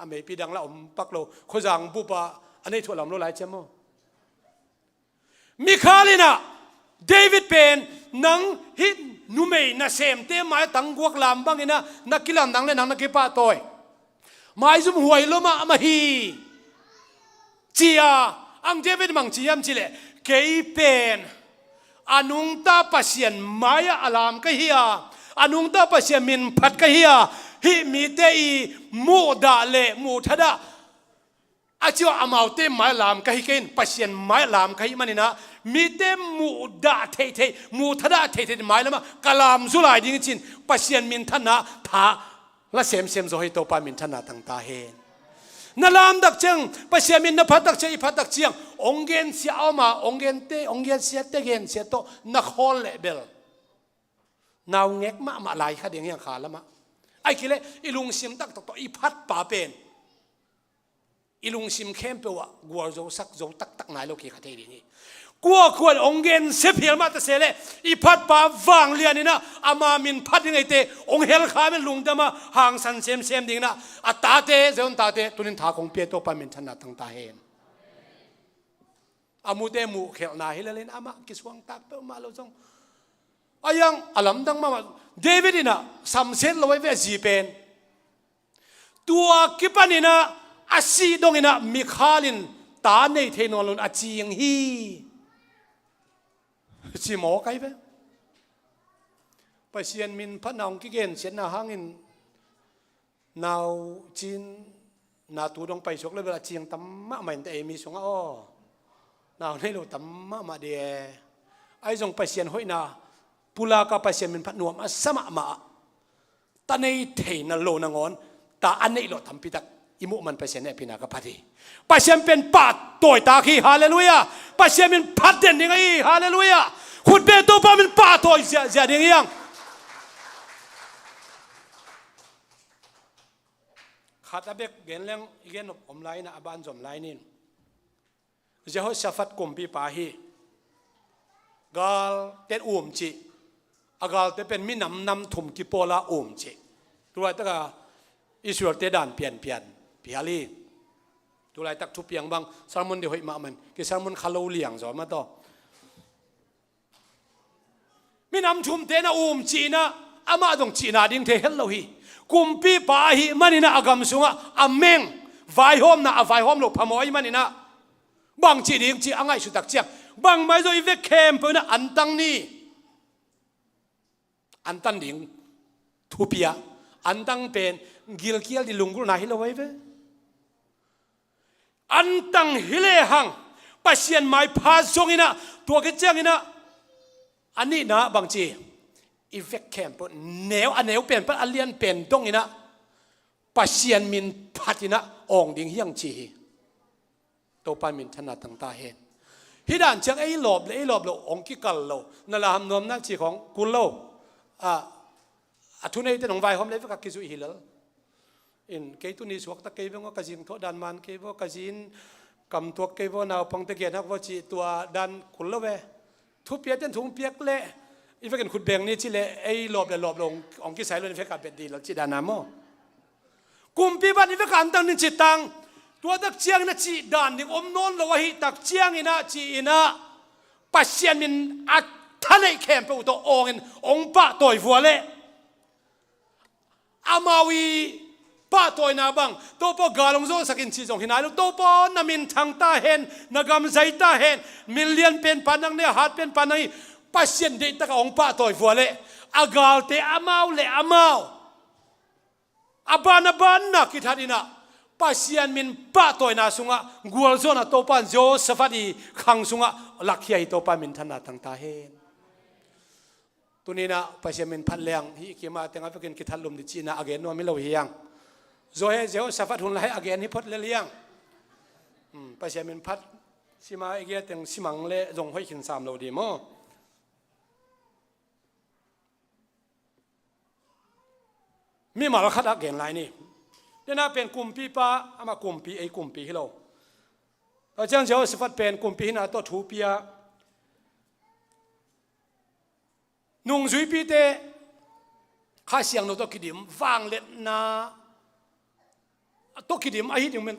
ไม่ปีดังละอมปักโลคนจังบุปผาอันนี้ถั่วลำโลหลายเจ้าโมมิคาลินะเดวิดเป็นนังฮิตนูเมย์น่าเซมเตมายตังกวกลามบังอินะนักกิลามนังเลนังนักกิปะโตยหมายซุ่มหวยลมามาฮีจียอังเดวิดมังจียมจิเลเกยเป็นอนุงตาปัสยันมายอลามก็เฮียอนุงตาปัสยันมินพัดก็เฮียฮิมีเตอีมูดาเลมูทัดะ อาจิวอามาเต็มไม้ลามกันกินปัสยันไม้ลามกันมันนี่นะมีเต็มมูดาเทเทมูทดาเทเทไม้แล้วมากลามสุไลดิ้งจินปัสยันมินทนาทาและเสมโซให้โตปามินทนาตั้งตาเฮนนลามดักเชียงปัสยันมินนพัดดักเชียงพัดดักเชียงองเกนเสียเอามาองเกนเตองเกนเสียเตเกนเสียโตนักฮอลเลเบลนาวเงกมาลายขัดอย่างเงี้ยขาแล้วมาไอ้กิเลอีลุงซิมตักตอีพัดป่าเป็นอีลุงซิมเข้มเปว่ากลัวโจสักโจตักนายโลกีขัดเทีนี้กลัวควรองเงินเสียเพียงมาแต่เสเลยอีพัดป่าวางเลียนี่นะอามามินพัดยังไงเตองเฮลขาเป็นลุงเดมาห่างสันเซมดิ่งนะอัตตาเตเจ้าตาเตตุนินทาของเปียโตปามินธนาตั้งตาเห็นอามูเตมูเขลนาฮิเลนอามากิสวงตักเปมาโลจงอายังอลัมดังมาเดวิดนะสัมเซนลอยเวจีเป็นตัวกิปานินะอาซีดงอินะมิคาลินตาในเทนอลุนอาจียงฮีจีหมอไกไปไปเชียนมินพระนองกิเกนเชียนนาหางินนาวจีนนาตูดงไปชกเลยเวลาเชียงตั้มมาเหมือนแต่มีสงอ้อนาวในโลตั้มมาเดียไอ้จงไปเชียนห้อยนาปุลากาไปเชียนมินพระนวมสมะมาตาในเทนโลนงอนตาอันในโลทำพิทักอิมุมันไปเชียนเนพินากพัดีไปเชียนเป็นปาดตัวตาขี้ฮาเลลูยาไปเชียนเป็นพัดเด่นยังไงฮาเลลูยาขุดเบโตปาเป็นป่าตัวเสียดิ่งยังขัดอาเบกเกนเลี้ยงอีเกนอมไลน์นะบ้านจอมไลน์นี่จะให้ชาฟัดกุมปีป่าฮีกาลเต็นอุ่มจีอากาลเต็นเป็นมินำถุมกิโปลาอุ่มจีตัวตั้งแต่อิสราเอลเตด่านเปลี่ยนพิฮาลีตัวไรตักทุบเปียงบางสารมุนเดี๋ยวให้มามันคือสารมุนคาโลเลียงสอนมาต่อมินำชุมเตนะอุ่มจีนะอามาตรงจีนาดิ้งเทเฮลโลฮีกุมปีป่าฮีมันนี่นะอากามสุงะอเมงไฟหอมนะไฟหอมหลบพมอยมันนี่นะบางจีดิ้งจีอ่างไอสุดักเจียงบางไม่โดยเวกเข้มเพื่อนอันตั้งนี่อันตั้งดิ้งทุเปียอันตั้งเป็นกิลเกียลดิลุงกุลนาฮิโลไว้เวอันตั้งฮิเลหังปัสยันไม่พาส่งอินะตัวกระเจียงอินะอันนี้นะบางทีอีเวกแคมป์แนวอันแนวเป็นเป็นอันเลียนเป็นตรงอินะปัสยันมินพัดอินะองดิ่งเฮียงจีตัวปามินถนัดต่างตาเห็นฮิดานเชียงไอ้หลบเลยไอ้หลบเราองกิกัลเรานั่นแหละคำนวณนักจีของกุลเราทุนไอ้ที่น้องไวหอมเลยก็กิจุฮิลล์อินเกตุนิสวกตะเกยว่ากจิงทอดันมันเกยว่ากจินกำตัวเกยว่านาวพังตะเกียนักว่าจีตัวดันกุลเราเวทุบเปียจนถุงเปียกเละอีเฟกันขุดแบงนี่จีเละไอ้หลบเลยหลบลงองกิสายเลยอีเฟกันเป็นดีแล้วจีดานาโมกุมปีบันอีเฟกันตั้งนิจิตังตัวตักเชียงนะจีดานนี่อมนนละวะฮิตักเชียงอินะจีอินะปัสยันมินอัดท่านไอ้แคมป์ไปอุตองอินองปะต่อยฟัวเละอามาวีป้าตัวนาบังตัวปอกาลงโซสักินชีจงหินาลูกตัวปอนามินทางตาเห็นนากำใจตาเห็นมิลเลียนเป็นปานังเนี่ยหาดเป็นปานังปัสยันเดตะกองป้าตัวฟัวเละอากาลเตอามาวเละอามาวอาบานนะคิดหาดินะปัสยันมินป้าตัวนาสุงะกัวลโซนะตัวปานโจสฟัดีขังสุงะลักเฮียตัวปามินธนาทางตาเห็นตัวนี้นะปัสยันมินพันเลียงฮิกิมาแต่งไปกินคิดทัลลุมดิจีนะอเกนโนมิโลเฮียงโจเฮเจ้าสฟัดหุ่นไหลอเกนฮิพดเลียงปัสยันมินพัดสิมาอีกอย่างสิมังเละจงห้อยขินสามโลดีมั้งมีมาลคัดอเกนไรนี่เดี๋ยวน่าเป็นกลุ่มปีป้าเอามากลุ่มปีไอ้กลุ่มปีที่เราเจ้าเจ้าสฟัดเป็นกลุ่มปีน่ะตัวทูปีอะนุ่งจุยปีเตข้าเสียงเราตัวกิดิมฟังเล็ดนาตัวกิดิมไอ้ที่มัน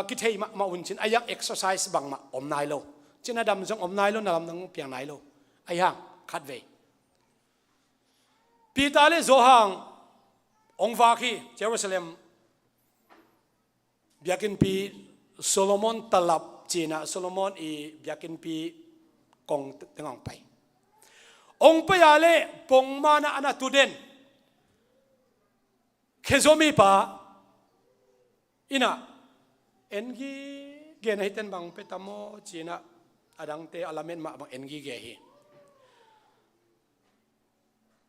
กิเทยมาอุ่นชินไอ้ยังเอ็กซ์ไซส์บังมาอมนายเราจินดำจงอมนายเราหนำนังเปียงนายเราไอ้ยังคัดเวปีตาเลโซฮังองฟาคีเยรูซาเล็มบิอากินปีโซโลมอนตลับจีน่าโซโลมอนอีบิอากินปีกงตึงองไปองไปอาเลปงมานะอนาตุเดนเคโซมีปาอินะ engi gen hiten bang petamo china adang te alamen ma bang engi ge hi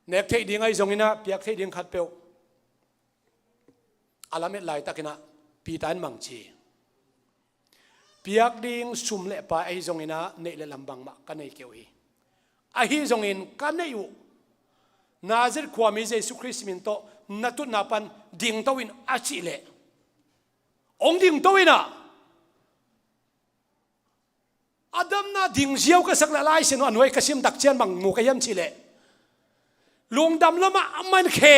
nek thei ding ai zongina piak thei ding khat peu alamet lai takina pi tan mang chi piak ding sum le pa ai zongina nei le lambang ma ka nei keu hi a hi zongin ka nei u nazir kwami jesu christ min to natu napan ding towin a chi le ong ding towina adam na ding ziaw ka sak la lai sino anoi ka sim dak chian bang mu ka yam chi le lung dam lama man khe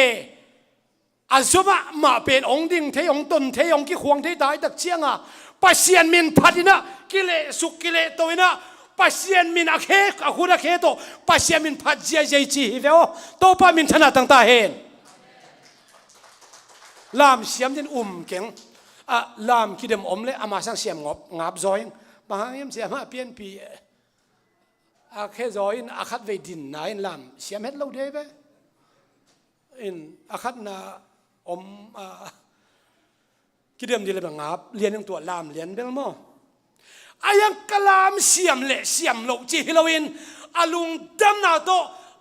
azuma ma pen ong ding the ong ton the ong ki khuang the dai dak chianga pasian min phadina kile suk kile toina pasian min akhe a khura khe to pasian min phat jia jai chi veo to pa min thana tang ta hen lam siam din keng a lam kidem omle ama sang siam ngap zoing bang yam siam a pian pi a khe zoin a khat ve din nai lam siam het lo de ve in a khat na kidem di le ngap lian yang tua lam lian bel mo ayang kalam siam le siam lo chi Halloween alung dam na to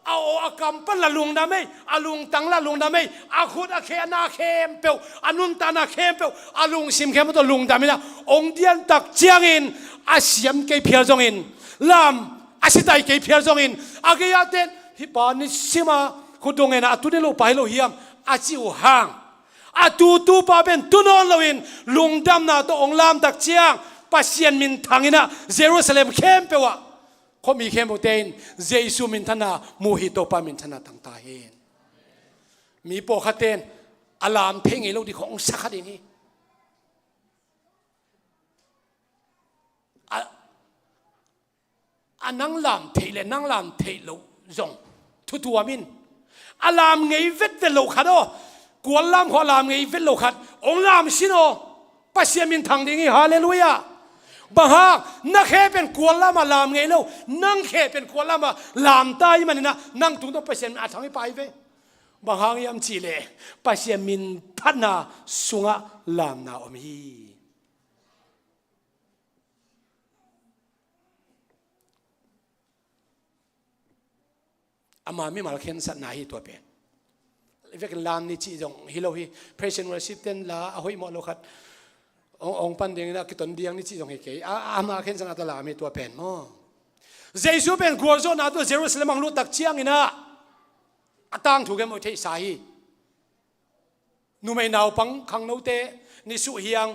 ao akam pan la lung na mai alung tang la lung na mai a khut a khe na khem pe anun ta na khem pe alung sim khem to lung damina ong dian tak chiang in a siam ke phial jong in lam a sitai ke phial jong in a ge ya ten hi pa ni sima khudong ena atu lo pai lo hiam a chiu hang a tu pa ben tu non loin lung dam na to ong lam tak chiang pasien min thangina Jerusalem khem pe wa ko mi khem boten Jesu min thana mu hi to pa min thana tang ta hen mi po khaten alam theng lo di khong sakhat ni anang lam theile nang lam theilo zong thu tu amin alam ngei vet ve lo khado kwal lam kho lam ngei vet lo khat ong lam sino pasien min thang ding hallelujah baha na khe pen kwal lam lam ngei lo nang khe pen kwal lam lam tai manina nang tung to pasien a thang pai ve baha yam chi le pasien min phana sunga lam na om hi ama mi mal khen sat na hi to pen vek lam ni chi jong hilo hi praise and worship ten la a hoi mo lo khat ong pan ding na ki ton diang ni chi jong he ke ama khen sang ta la mi to pen mo jesu pen gorzo na to Jerusalem ang lu tak chiang ina atang thu ge mo thei sa hi nu mai naw pang khang no te ni su hiang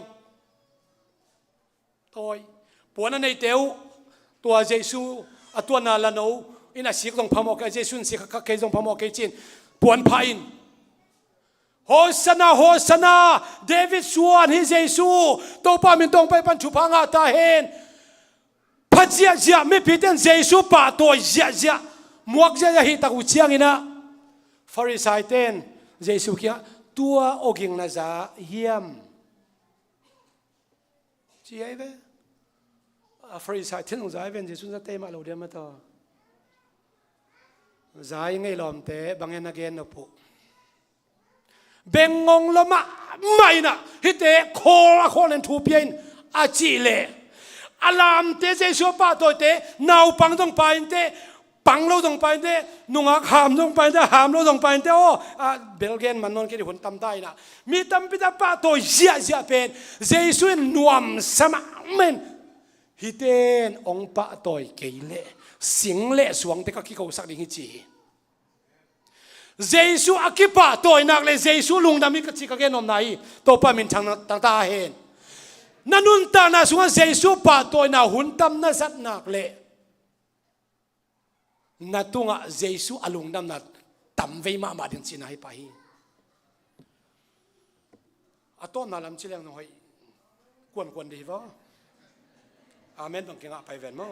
toi puan nei teu tua jesu atwa na la no ina sik dong phamo ka jesu sik ka ke dong phamo ke chin puan phain Hosanna Hosanna David suan hi jesu to pa min tong pai pan thu phanga ta hen phajia jia me piten jesu pa to jia muak jia hi ta ku chiang ina Pharisai ten jesu kia tua oging na za hiam chi ai ve Pharisai ten za ven jesu za te ma lo de ma to zai ngay lom te bangen again no pu bengong lama mai na hite khola kholen thu pian a chi le alam te jesu pa to te nau pang dong pa in te pang lo dong pa in te nunga ham dong pa in te ham lo dong pa in te o belgen manon ke hun tam dai na mi tam pi ta pa to zia pen jesu nuam sama men hiten ong pa toy ke le sing le suang te ka ki ko sak ding chi jesu akipa toy nak le jesu lungdami ka chi ka gen om nai to pa min thang ta hen nanun ta na sunga jesu pa toy na hun tam na sat nak le natunga jesu alungdam na tam ve ma ma din chi nai pa hi aton na lam chi leng no hoi kwan di va amen bang kinga pai ven mo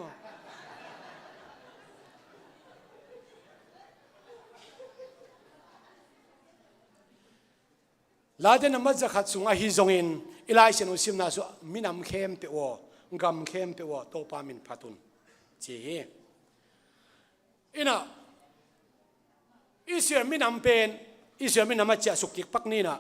laden amad zakhat sunga hi zongin ilai senu simna su minam khem pe o gam khem pe o to pa min phatun chi ina Israel minam pen Israel minam cha sukik pak ni na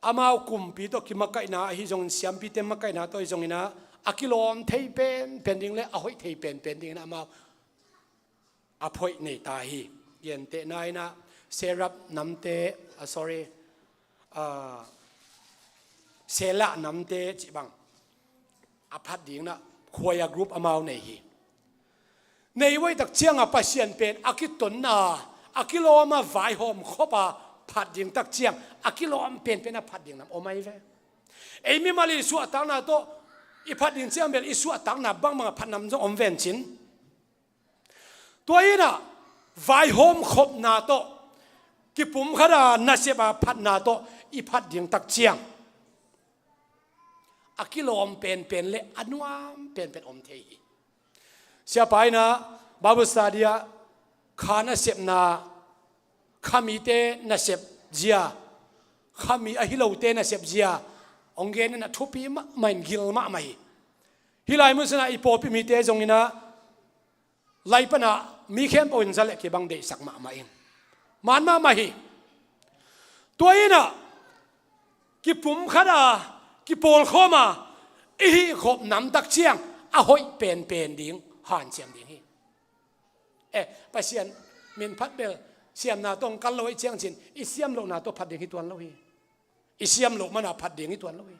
amau kumpi to kimakai na hi jong siam pi te makai na to jong ina akilom thei pen pending le ahoi thei pen pending na amau aphoi nei ta hi yen te nai na serap namte sorry sela namte chi bang aphat ding na khoya group amau nei hi nei wai tak chiang a pasien pen akiton na akiloma vai hom khopa phat ding tak chiang akilom pen pen a phat ding nam omai ve ei mi mali su atang na to i phat ding chiang bel i su atang na bang mga phat nam jong om ven chin toina vai hom khop na to ki pum khara na se ba phat na to i phat ding tak chiang akilom pen pen le anuam pen pen om thei sia pai na babu stadia khana sep na khami te na sep jia khami a hilo te na sep jia ongen na thupi ma main gil ma mai hilai mu sana ipo pi mi te jong ina laipana mi khem pon zale ke bang de sak ma ma in man ma hi toina ki pum khada ki pol khoma i khop nam tak chiang a hoi pen pen ding han chiam ding hi pasien min phat bel siam na tong kal loi chiang chin i siam lo na to phat ding hi tuan lo hi i siam lo mana phat ding hi tuan lo hi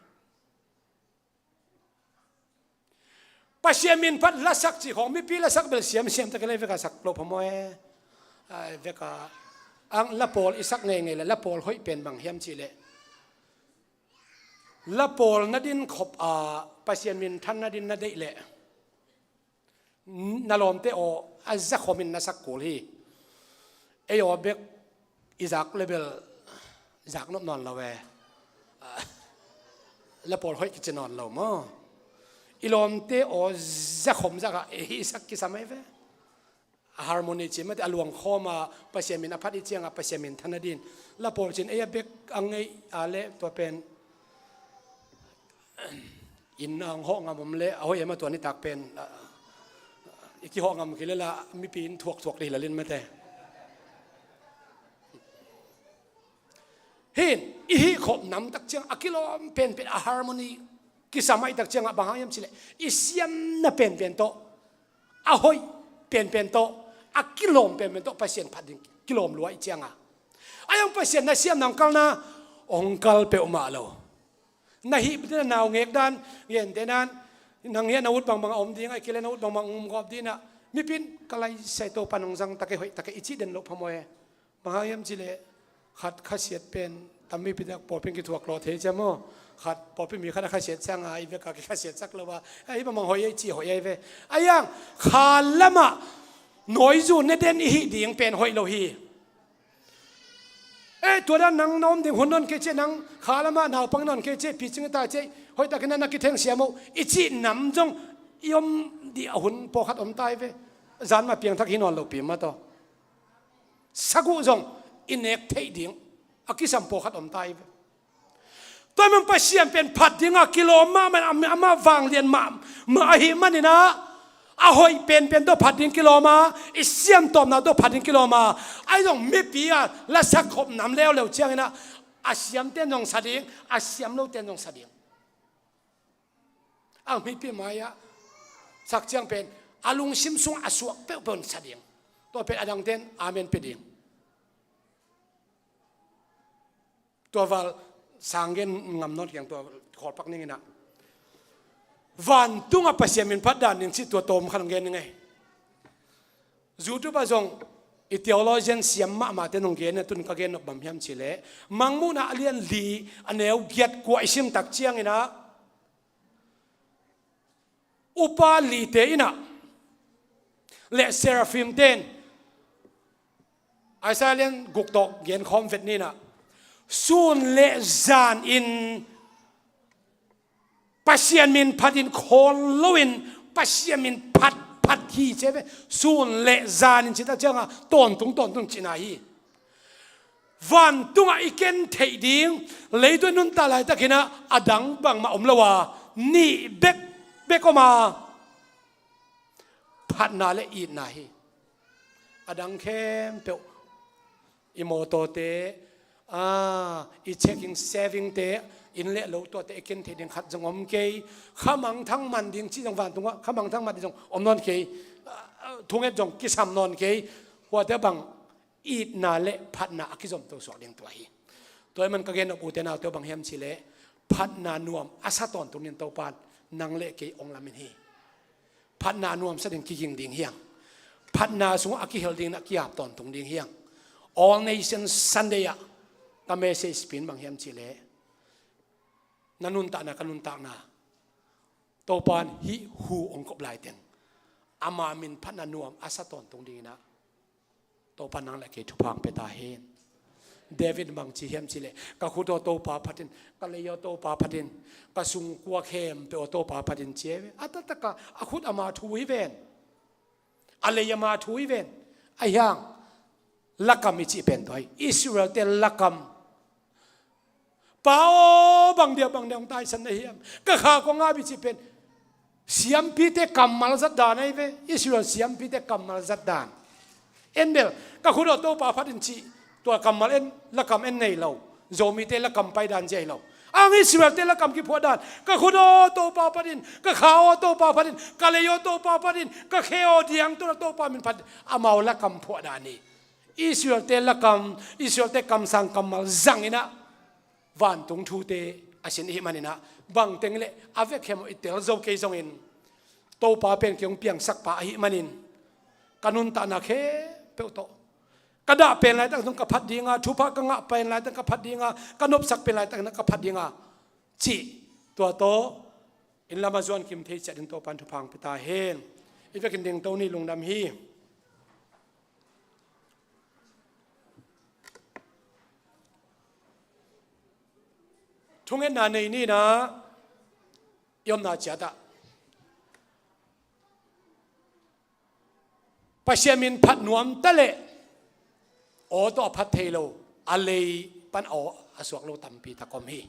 pasien min phat la sak chi khong mi pi la sak bel siam siam ta ke le ve ka sak lo phamoe ve ka ang la pol i sak nge nge la pol hoi pen bang hiam chi le la pol na din khop a pasien min than na din na dei le nalom te o azza khomin na sak kul hi eyo bek izak level izak nop non lawe la pol hoi ki chenon lo mo ilom te o za khom za ka hi sak ki samai ve harmony chi ma te aluang khoma pasien min aphat i chiang a pasien min than na din la pol chin eya bek angai ale to pen in ang ho ngam le a hoi ma to ni tak pen iki ho ngam kilela mi pin thuak ri la lin ma te hin i hi khop nam tak chiang akilom pen pen a harmony ki samai tak chiang a bangayam chile i siam na pen pen to a hoi pen pen to akilom pen pen to pasien phating kilom luai chiang a ayang pasien na siam nam kal na ongkal pe ma lo na hi bna naw ngek dan yen tenan nang hian awut bang bang om ding ai kilen awut bang bang gop dina mi pin kalai sai to panong jang take hoi take ichi den lo phamoe bangayam chile khat khasiat pen tammi pidak popin ki thuak lo the chamo khat popin mi khana khasiat chang ai ve ka ki khasiat sak lo wa ai bang hoi ai chi hoi ai ve ayang khalama noi zu ne den hi ding pen hoi lo hiตัวนั้นนังน้อมดิ่งหุ่นนนเกจนังขาละมาหนาวปังนนเกจพิจิงตาเจหอยตะกันนักกิเทงเสียมูอิจินำจงยมดีหุ่นปอขัดอมตายเวจานมาเพียงทักหินนเราเปียมาต่อสักุจงอินเอกเทดิ่งอากิสัมปอขัดอมตายเวตัวมันไปเสียมเป็นผัดดิ่งกิโลมามันอามาฟังเรียนมาหิมันนี่นะอาหอยเป็นตัวผัดดิ้งกิโลมาอิเสียมตอมนาตัวผัดดิ้งกิโลมาไอ้ตรงไม่ปีอ่ะและสักขบน้ำแล้วเชียงนะอาเสียมเต้นตรงสะดิ้งอาเสียมเราเต้นตรงสะดิ้งไม่ปีมาอ่ะสักเชียงเป็นอาลุงซิมซุงอาสวกเป็นสะดิ้งตัวเป็นอดังเต้นอาเมนเป็นดิ้งตัววัลสังเกตงำนอดอย่างตัวขอดปักนี่นะวันตุ้งอภัสยามินพัดดานยังสิตัวโตมขันเงินยังไงจูตุปะจงอิเทโอโลจีนเสียมมาเตนงเงินตุนกเงินนบำเพ็ญชิเลมังมูนาเลียนลีอันเอวเกียรกว่าอิสิมตักเชียงอินะอุปาลีเตอินะเลเซราฟิมเตนไอซาเลียนกุกตอกเงินคอมเฟตนี่นะซูนเลจานอินpasien min padin khol loin pasien min pat hi chebe sun le zanin chita changa ton tung china hi van tunga iken thei ding leido nun ta lai takina adang bang ma omlawa ni bekoma phat na le i na hi adang khem pe imoto te i checking saving te in le lo to te ken the ding khat jong om ke khamang thang man ding chi jong van tunga khamang thang man jong om non ke thunget jong ki sam non ke wa te bang it na le phat na ki jom to so ding to hi toy man ka gen u te na to bang hem chi le phat na nuam asa ton tu nin to pan nang le ke ong lamin hi phat na nuam sa ding ki jing ding hiang phat na sung aki hel ding na ki ap ton tung ding hiang all nations Sunday ya ka message spin bang hem chi le nanun ta na kanun ta na to pan hi hu ong kop lai teng ama min phat na nuam asa ton tung ding na to pan nang le ke thu phang pe ta hen David mang chi hem chi le ka khu to pa phatin ka le yo to pa phatin ka sung kwa khem pe to pa phatin che atata ka akhut ama thui ven ale yama thui ven ayang lakam chi pen toi Israel te lakam pao bang dia bang tai san na hiam ka kha ko nga bi chi pen siam pi te kamal zat dan ai ve Israel siam pi te kamal zat dan enbel ka khu to pa phatin chiตัวกำมาเอ็นละกำเอ็นในเราโจมีเตละกำไปดานใจเราอังอิสราเอลเตละกำกี่พวดานก็คุณโอโตปาปดินก็ข้าวโตปาปดินก็เลยโยโตปาปดินก็เขโอเดียงตัวโตปามินพัดอามาละกำพวดานี่อิสราเอลเตละกำอิสราเอลเตกำสังกำมาจังอินะวันตรงทูเตอาศินหิมันอินะบังเต็งเละอาเวกเข้มอิเตลโจเกยจงอินโตปาเป็นเกียงเปียงสักปาหิมันอินกันุนตานาเคเปโตกระดาเป็นไรตั้งกระพัดดีงาชุพะกงะเป็นไรตั้งกระพัดดีงากระนบสักเป็นไรตั้งกระพัดดีงาจีตัวโตอินลามาจวนคิมเทจัดอินโตปันทุพังปิตาเฮนอีกกินดิงโตนี่ลุงดำฮีทุกเงินนาในนี่นะยอมนาจัดอะปัจเจมินพัดนวมตะเละโอตัวพัดเทโลอะไรปันโออสวกโลตัมปีตะกอมฮี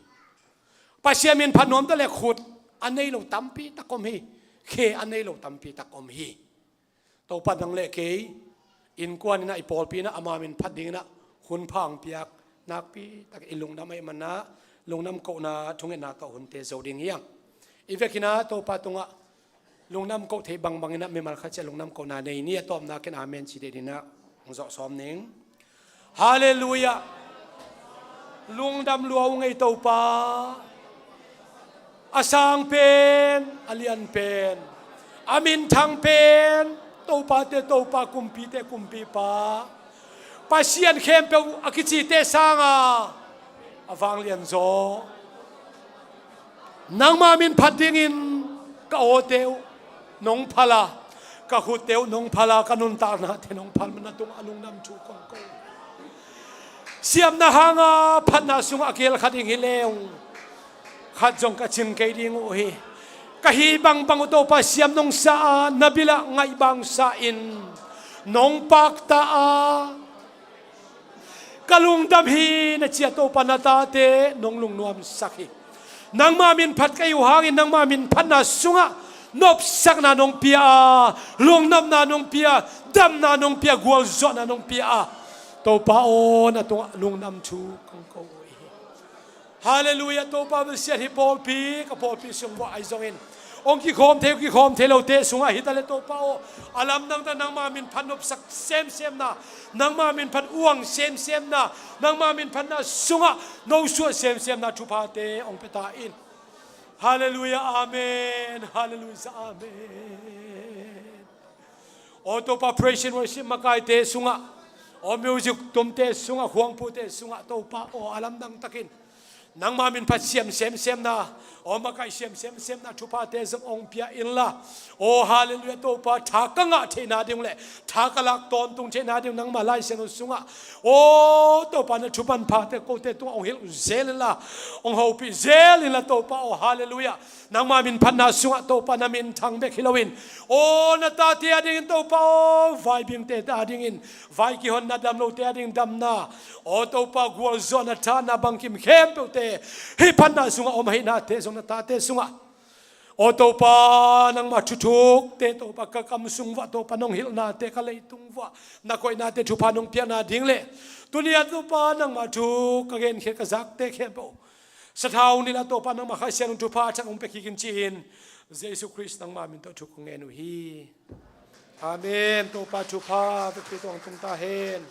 ปัจเจมินพัดนวมตะเละขุดอันนี้โลตัมปีตะกอมฮีเคอันนี้โลตัมปีตะกอมฮีตัวปันดังเละเคอินกวนนะไอปอลปีนะอามามินพัดดิ้งนะหุ่นพังเปียกนักปีตะอิลุงน้ำไอมันนะลุงน้ำโกนะทุงเงินนาตัวหุ่นเตโซดิ้งยังอีเวกินะตัวปัตตงะลุงน้ำโกเทบังบังนะไม่มาขัดเจลุงน้ำโกนาในนี้ตัวนักเก็นอาเมนชีเดดินะงจอซ้อมเน่งฮาเลลูยาลุงดำลัวงไงเต้าป้าอาสังเป็นอเลียนเป็นอามินทางเป็นเต้าป้าเต้าป้ากุมปีเต้กุมปีป้าป้าเสียนเข้มเปวอากิจิเตสังอาฟังเลียนโซนางมามินพัดดิ้งก็โอเตวนงพลาก็ขุดเตวนงพลากันุนตานะเทนงพัลมันตุงอลุงดำชูกองโกเสียมนาหางาพันนาสุงอาเกลขัดอิงฮิเลวขัดจงกะจิงเกดิงโอเฮกะฮีบังบังอุโตปะเสียมนงสานบิละไงบังสาอินนงปักตากะลุงดำฮีนะเจียโตปะนาตาเตนงลุงนวมสักฮีนางมามินพัดกะอยู่หางอินนางมามินพันนาสุงะนบสักนานงเปียลุงนำนานงเปียดำนานงเปียกวลจอนานงเปียตัวป้าโอนะตัวลุงนำชูของเขาฮาเลลูยาตัวป้าเป็นเสียที่พอลปีกับพอลปีส่งว่าไอ้จงอินองค์กิคอมเทกิคอมเทโลเตส่งไอ้ฮิตาเลตัวป้าโออาลัมนังแต่นางมามินพันนบสักเซมนะนางมามินพันอ้วงเซมนะนางมามินพันนะส่งอ่ะโนชัวเซมนะชุพาเตองค์เปตาอินฮาเลลูยาอาเมนฮาเลลูยาอาเมนโอตัวป้า praise and worship มาไกเตส่งอ่ะโอมิวสิกตุมเตสุงะห่วงพูเตสุงะโตปะโออาลัมดังตะกินนางมามินพัดเสียมนะโอมาไกเสียมนะทุพาเตสมองเปียอินละโอฮาเลลูยาโตปะทากงะเทนาดิงเละทากลักตอนตุงเทนาดิงนางมาไลเซนสุงะโอโตปะนะทุปันพาเตโกเตตัวองเฮลเซลละองฮอปิเซลละโตปะโอฮาเลลูยานางมามินพันนาสุงะโตปะนามินทางเบคิลวินโอนาตาเตียดิงโตปะโอไฟบิงเตตาดิงอินไฟกิฮอนนาดัมโลเตียดิงดัมนาโอโตปะกัวซอนาทานาบังคิมเข้มเปเตฮิพันนาสุงะอมให้นาเตสงนาตาเตสุงะ o to pa nang ma thuthuk te to pa ka kam sung wa to pa nong hil na te ka lei tung wa na koi na te thu pa nong pia na ding le tunia to pa nang ma thu ka gen khe ka zak te khe bo sathau ni la to pa nang ma khai sian thu pa chang ong pe ki kin chin jesu christ nang ma min to thu kong enu hi amen to pa thu pa pe tong tung ta hen